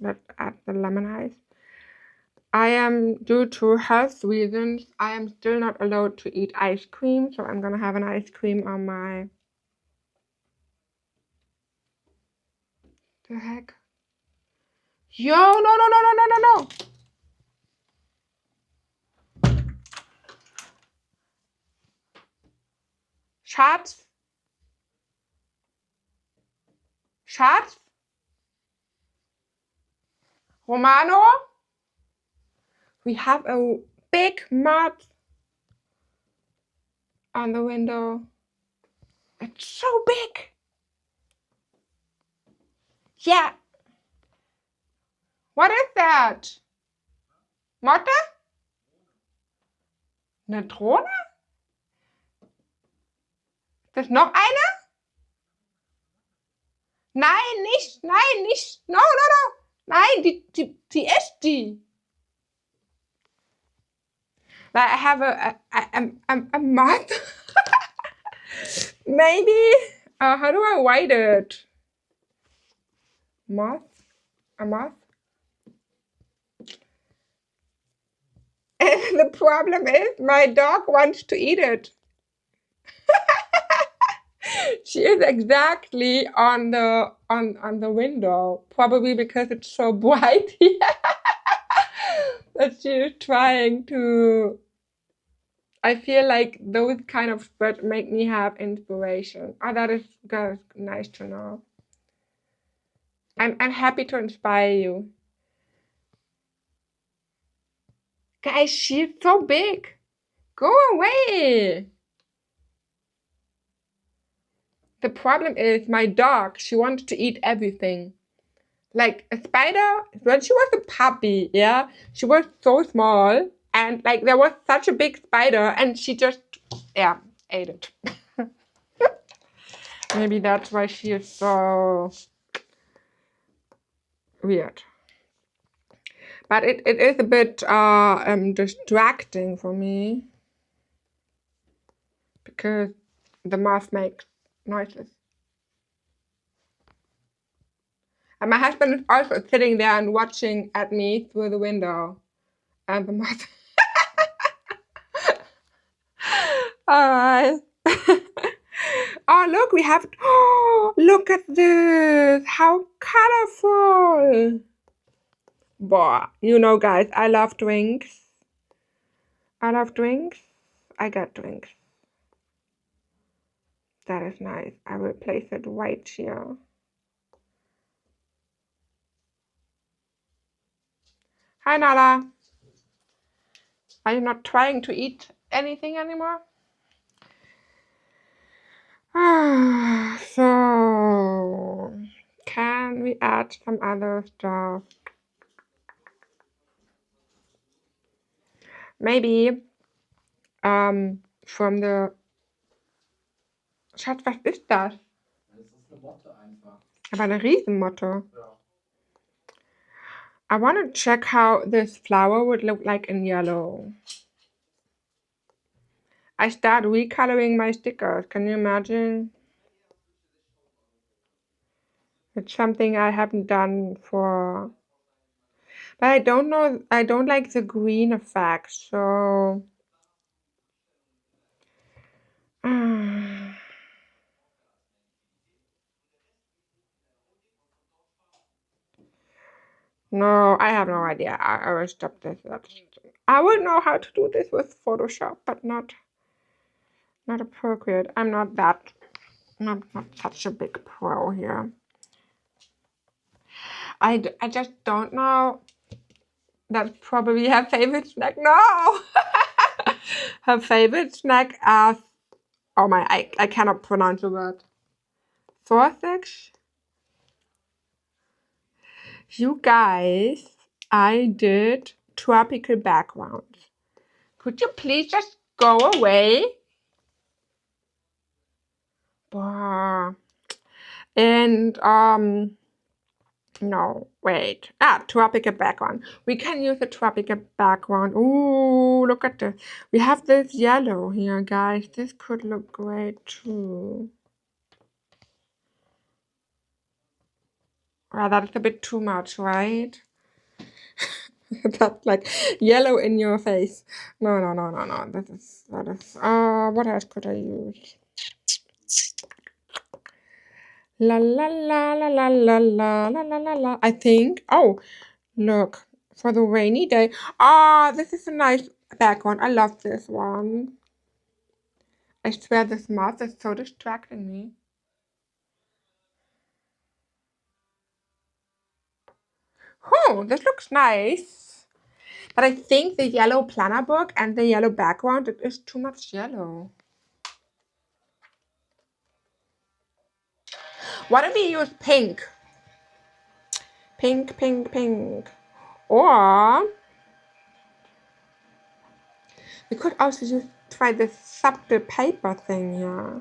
Let's add the lemon ice. Due to health reasons, I am still not allowed to eat ice cream, so I'm gonna have an ice cream on my... The heck? Yo, no. Schatz? Romano? We have a big moth on the window. It's so big. Yeah. What is that? Motte? Eine Drohne? Ist das noch eine? Nein, nicht. No. Nein, die ist die. But I have a moth. Maybe. How do I write it? Moth? A moth? And the problem is my dog wants to eat it. She is exactly on the window, probably because it's so bright here. That she is trying to... I feel like those kind of spreads make me have inspiration. Oh, that is nice to know. I'm happy to inspire you. Guys, she's so big. Go away. The problem is my dog, she wants to eat everything. Like a spider, when she was a puppy, yeah, she was so small And like there was such a big spider and she just, yeah, ate it. Maybe that's why she is so weird. But it is a bit distracting for me because the moth makes noises. And my husband is also sitting there and watching at me through the window. And the moth. Alright. Oh, look, we have. Oh, look at this. How colorful. Boah, you know, guys, I love drinks. I love drinks. I got drinks. That is nice. I will place it right here. Hi, Nala. Are you not trying to eat anything anymore? So, can we add some other stuff? Maybe from the... Schatz, was ist das? Das ist eine Motte einfach. Aber eine Riesenmotte. Ja. I want to check how this flower would look like in yellow. I start recoloring my stickers. Can you imagine? It's something I haven't done for... But I don't know, I don't like the green effect, so... No, I have no idea. I will stop this. I would know how to do this with Photoshop, but not appropriate. I'm not such a big pro here. I just don't know. That's probably her favorite snack. No! Her favorite snack is... Oh my, I cannot pronounce the word. Sausage? You guys, I did tropical backgrounds. Could you please just go away? And no, wait. Tropical background. We can use a tropical background. Ooh, look at this. We have this yellow here, guys. This could look great too. Well, that's a bit too much, right? That's like yellow in your face. No. That is. What else could I use? La la la la la la la la la la la. I think. Oh, look, for the rainy day. This is a nice background. I love this one. I swear this moth is so distracting me. Oh, this looks nice. But I think the yellow planner book and the yellow background, it is too much yellow. What if we use pink? Pink. Or we could also try this subtle paper thing here.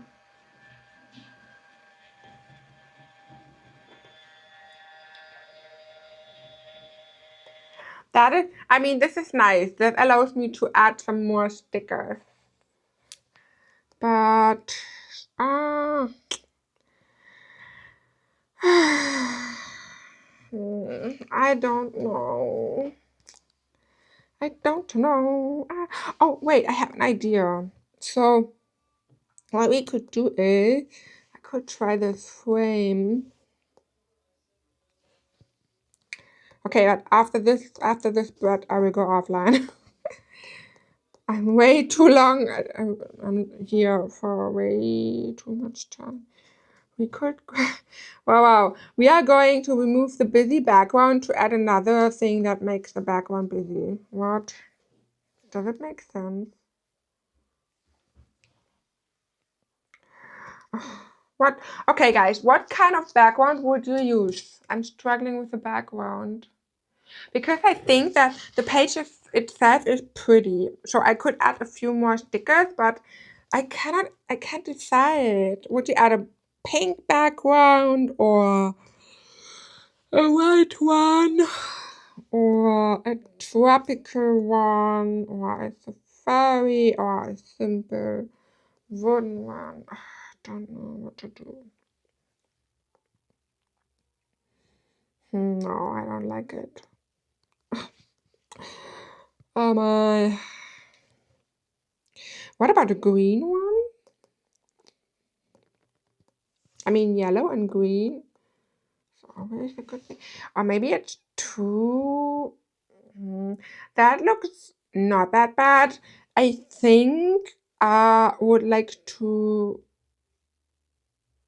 This is nice. That allows me to add some more stickers. But, I don't know. Oh, wait, I have an idea. So, what we could do is, I could try this frame. Okay, but after this spread, I will go offline. I'm way too long. I'm here for way too much time. We could... Wow. We are going to remove the busy background to add another thing that makes the background busy. What? Does it make sense? What? Okay, guys, what kind of background would you use? I'm struggling with the background. Because I think that the pages itself is pretty. So I could add a few more stickers, but I can't decide. Would you add a pink background or a white one or a tropical one or a safari or a simple wooden one? I don't know what to do. No, I don't like it. Oh my. What about a green one? I mean, yellow and green. So always a good thing. Or maybe it's too. That looks not that bad. I think I would like to.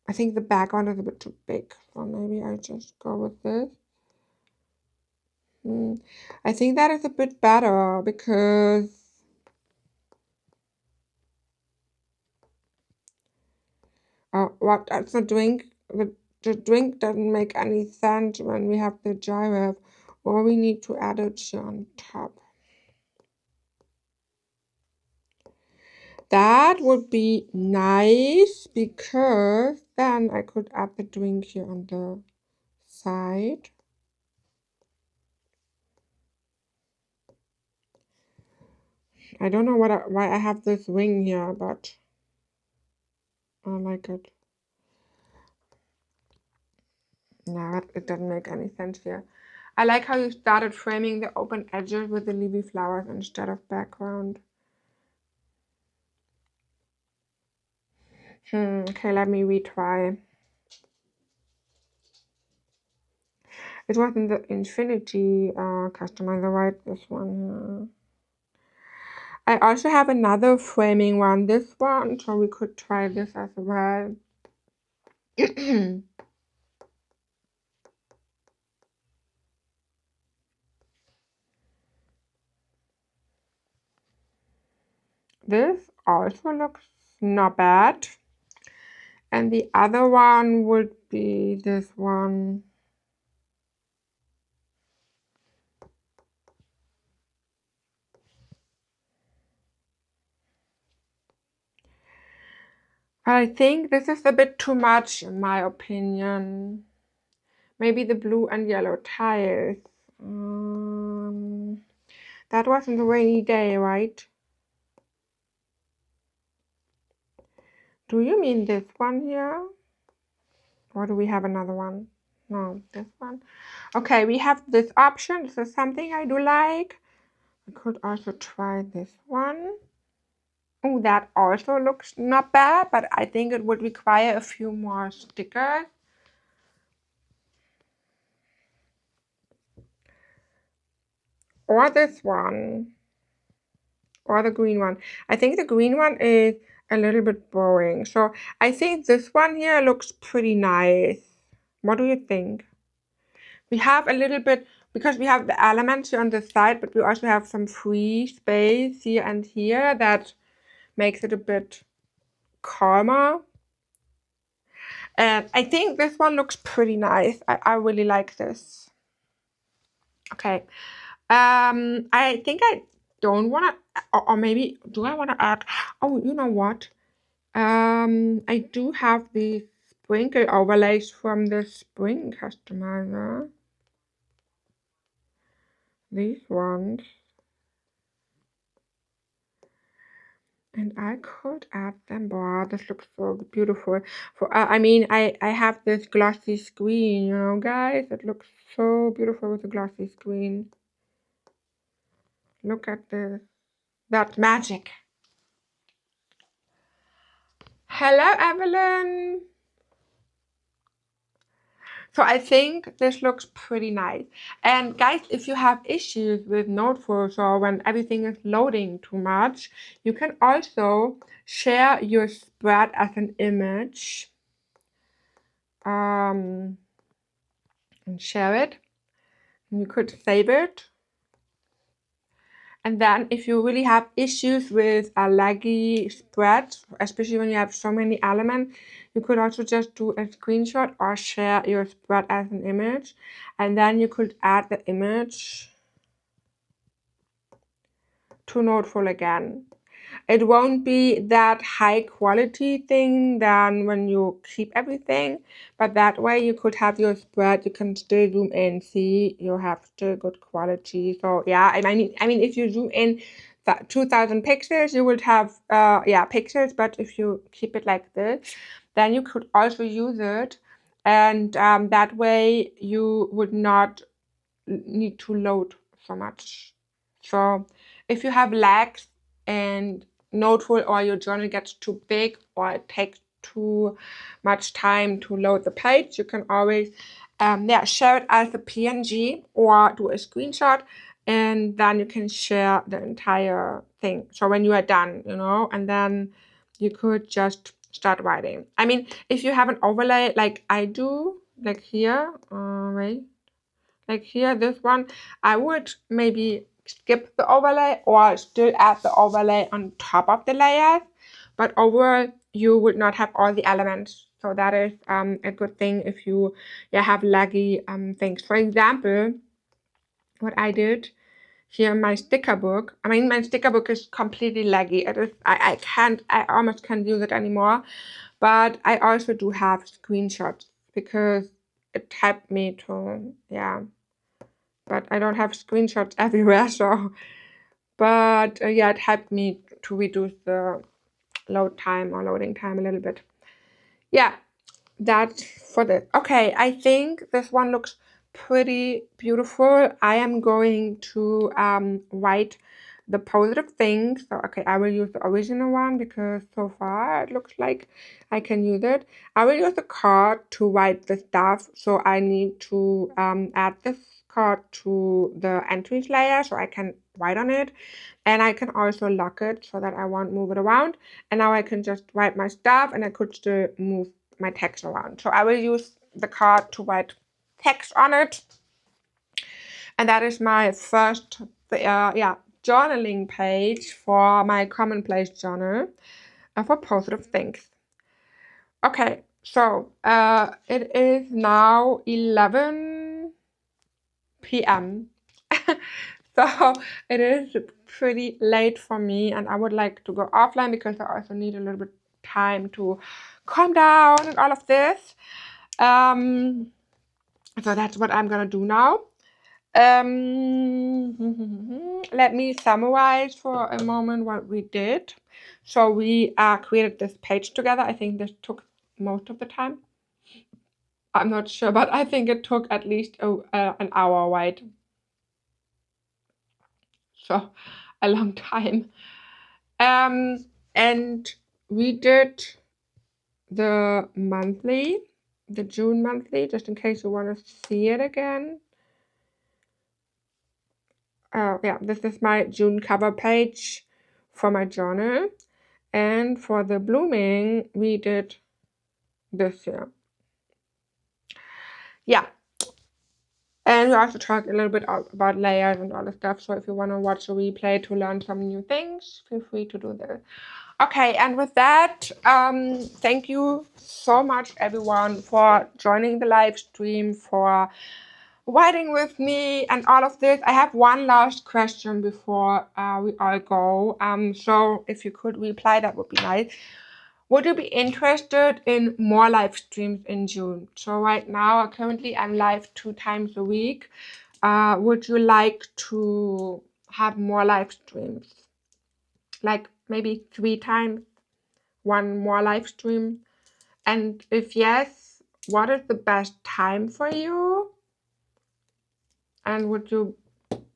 I think the background is a bit too big, so maybe I just go with this. I think that is a bit better because what that's the drink. The drink doesn't make any sense when we have the giraffe, or we need to add it here on top. That would be nice because then I could add the drink here on the side. I don't know why I have this wing here, but I like it. No, it doesn't make any sense here. I like how you started framing the open edges with the leafy flowers instead of background. Okay, let me retry. It wasn't the infinity customizer, right? This one. I also have another framing one, this one, so we could try this as well. This also looks not bad. And the other one would be this one. I think this is a bit too much in my opinion. Maybe the blue and yellow tiles. That wasn't a rainy day, right? Do you mean this one here? Or do we have another one? No, this one. Okay, we have this option. This is something I do like. I could also try this one. Oh, that also looks not bad, but I think it would require a few more stickers. Or this one. Or the green one. I think the green one is a little bit boring. So I think this one here looks pretty nice. What do you think? We have a little bit, because we have the elements here on the side, but we also have some free space here and here that makes it a bit calmer. And I think this one looks pretty nice. I really like this. Okay. I think I don't want to, or maybe, do I want to add, oh, you know what? I do have these sprinkle overlays from the spring customizer. These ones. And I could add them. Wow, this looks so beautiful. I mean, I have this glossy screen, you know, guys. It looks so beautiful with the glossy screen. Look at this. That's magic. Hello, Evelyn. So I think this looks pretty nice. And guys, if you have issues with Noteful or when everything is loading too much, you can also share your spread as an image. And share it. And you could save it. And then if you really have issues with a laggy spread, especially when you have so many elements, you could also just do a screenshot or share your spread as an image. And then you could add the image to Noteful again. It won't be that high quality thing than when you keep everything, but that way you could have your spread, you can still zoom in, see you have still good quality. So yeah, I mean if you zoom in 2000 pixels, you would have pixels, but if you keep it like this, then you could also use it, and that way you would not need to load so much. So if you have lags and Noteful or your journal gets too big or it takes too much time to load the page, you can always share it as a PNG or do a screenshot, and then you can share the entire thing. So when you are done, and then you could just start writing. I mean, if you have an overlay like I do, like here, wait, like here, this one, I would maybe skip the overlay or still add the overlay on top of the layers, but overall you would not have all the elements. So that is a good thing if you have laggy things. For example, what I did here in my sticker book, I mean my sticker book is completely laggy. It is I almost can't use it anymore. But I also do have screenshots because it helped me to but I don't have screenshots everywhere, so, but it helped me to reduce the loading time a little bit. Yeah, that's for this. Okay, I think this one looks pretty beautiful. I am going to write the positive things. So, okay, I will use the original one because so far it looks like I can use it. I will use the card to write the stuff. So I need to add this card to the entries layer so I can write on it. And I can also lock it so that I won't move it around. And now I can just write my stuff and I could still move my text around. So I will use the card to write text on it. And that is my first journaling page for my commonplace journal for positive things. Okay, so it is now 11 p.m. So it is pretty late for me, and I would like to go offline because I also need a little bit time to calm down and all of this. So that's what I'm gonna do now. Let me summarize for a moment what we did. So we created this page together. I think this took most of the time. I'm not sure, but I think it took at least an hour, right? So a long time. And we did the June monthly, just in case you want to see it again. This is my June cover page for my journal. And for the blooming, we did this here. Yeah. And we also talked a little bit about layers and all the stuff. So if you want to watch a replay to learn some new things, feel free to do that. Okay, and with that, thank you so much, everyone, for joining the live stream, for writing with me and all of this. I have one last question before we all go. So if you could reply, that would be nice. Would you be interested in more live streams in June? So right now, currently I'm live 2 times a week. Would you like to have more live streams? Like maybe 3 times, one more live stream? And if yes, what is the best time for you? And would you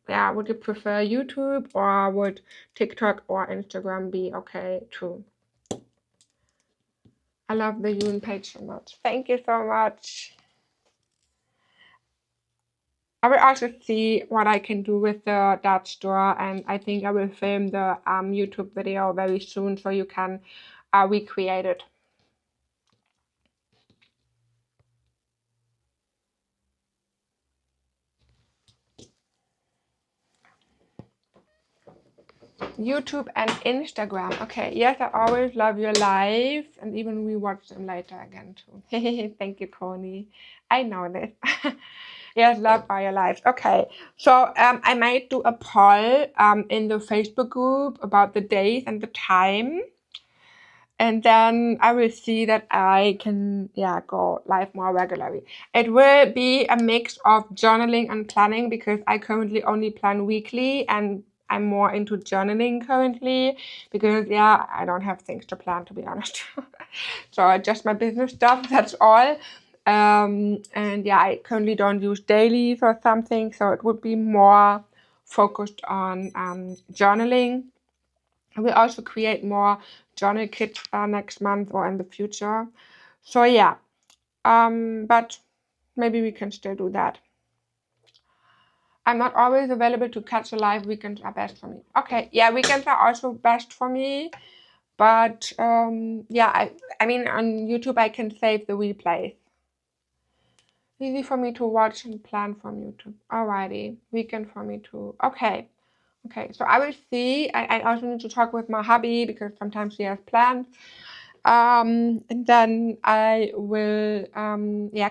prefer YouTube, or would TikTok or Instagram be okay too? I love the Yoon page so much. Thank you so much. I will also see what I can do with the Dutch store, and I think I will film the YouTube video very soon so you can recreate it. YouTube and Instagram. Okay, yes, I always love your lives and even rewatch them later again too. Thank you, Connie. I know this. Yes, love all your lives. Okay, so I might do a poll in the Facebook group about the days and the time. And then I will see that I can, go live more regularly. It will be a mix of journaling and planning because I currently only plan weekly and I'm more into journaling currently because, I don't have things to plan, to be honest. So just my business stuff, that's all. And I currently don't use dailies or something, so it would be more focused on journaling. I will also create more journal kits next month or in the future. So but maybe we can still do that. I'm not always available to catch a live. Weekends are best for me. Okay, weekends are also best for me. But I mean on YouTube I can save the replays. Easy for me to watch and plan from YouTube. Alrighty, weekend for me too. Okay, so I will see. I also need to talk with my hubby because sometimes he has plans. And then I will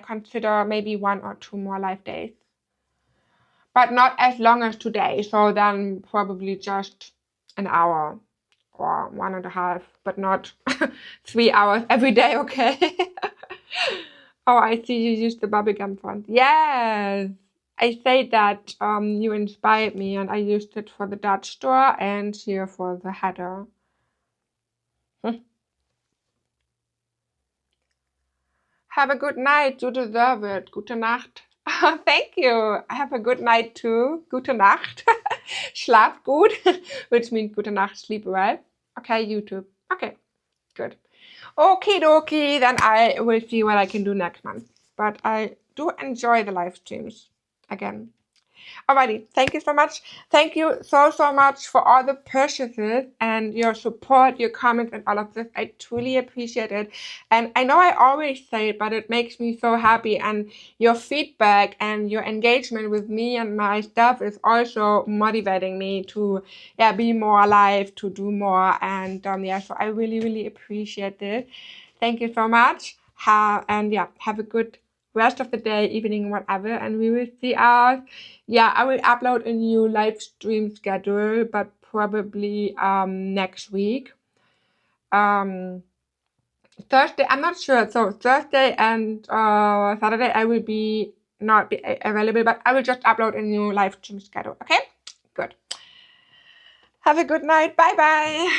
consider maybe 1 or 2 more live days. But not as long as today. So then probably just an hour or 1.5, but not 3 hours every day, okay? Oh, I see you used the bubblegum font. Yes! I say that you inspired me and I used it for the Dutch store and here for the header. Have a good night. You deserve it. Gute Nacht. Thank you. Have a good night too. Gute Nacht. Schlaf gut, which means gute Nacht, sleep well. Okay, YouTube. Okay, good. Okie dokie, then I will see what I can do next month. But I do enjoy the live streams again. Alrighty, thank you so much. Thank you so much for all the purchases and your support, your comments and all of this. I truly appreciate it. And I know I always say it, but it makes me so happy. And your feedback and your engagement with me and my stuff is also motivating me to be more alive, to do more. And so I really appreciate it. Thank you so much. Have a good rest of the day, evening, whatever, and we will see us. I will upload a new live stream schedule, but probably next week. Thursday, I'm not sure. So Thursday and Saturday I will not be available, but I will just upload a new live stream schedule. Okay, good. Have a good night. Bye bye.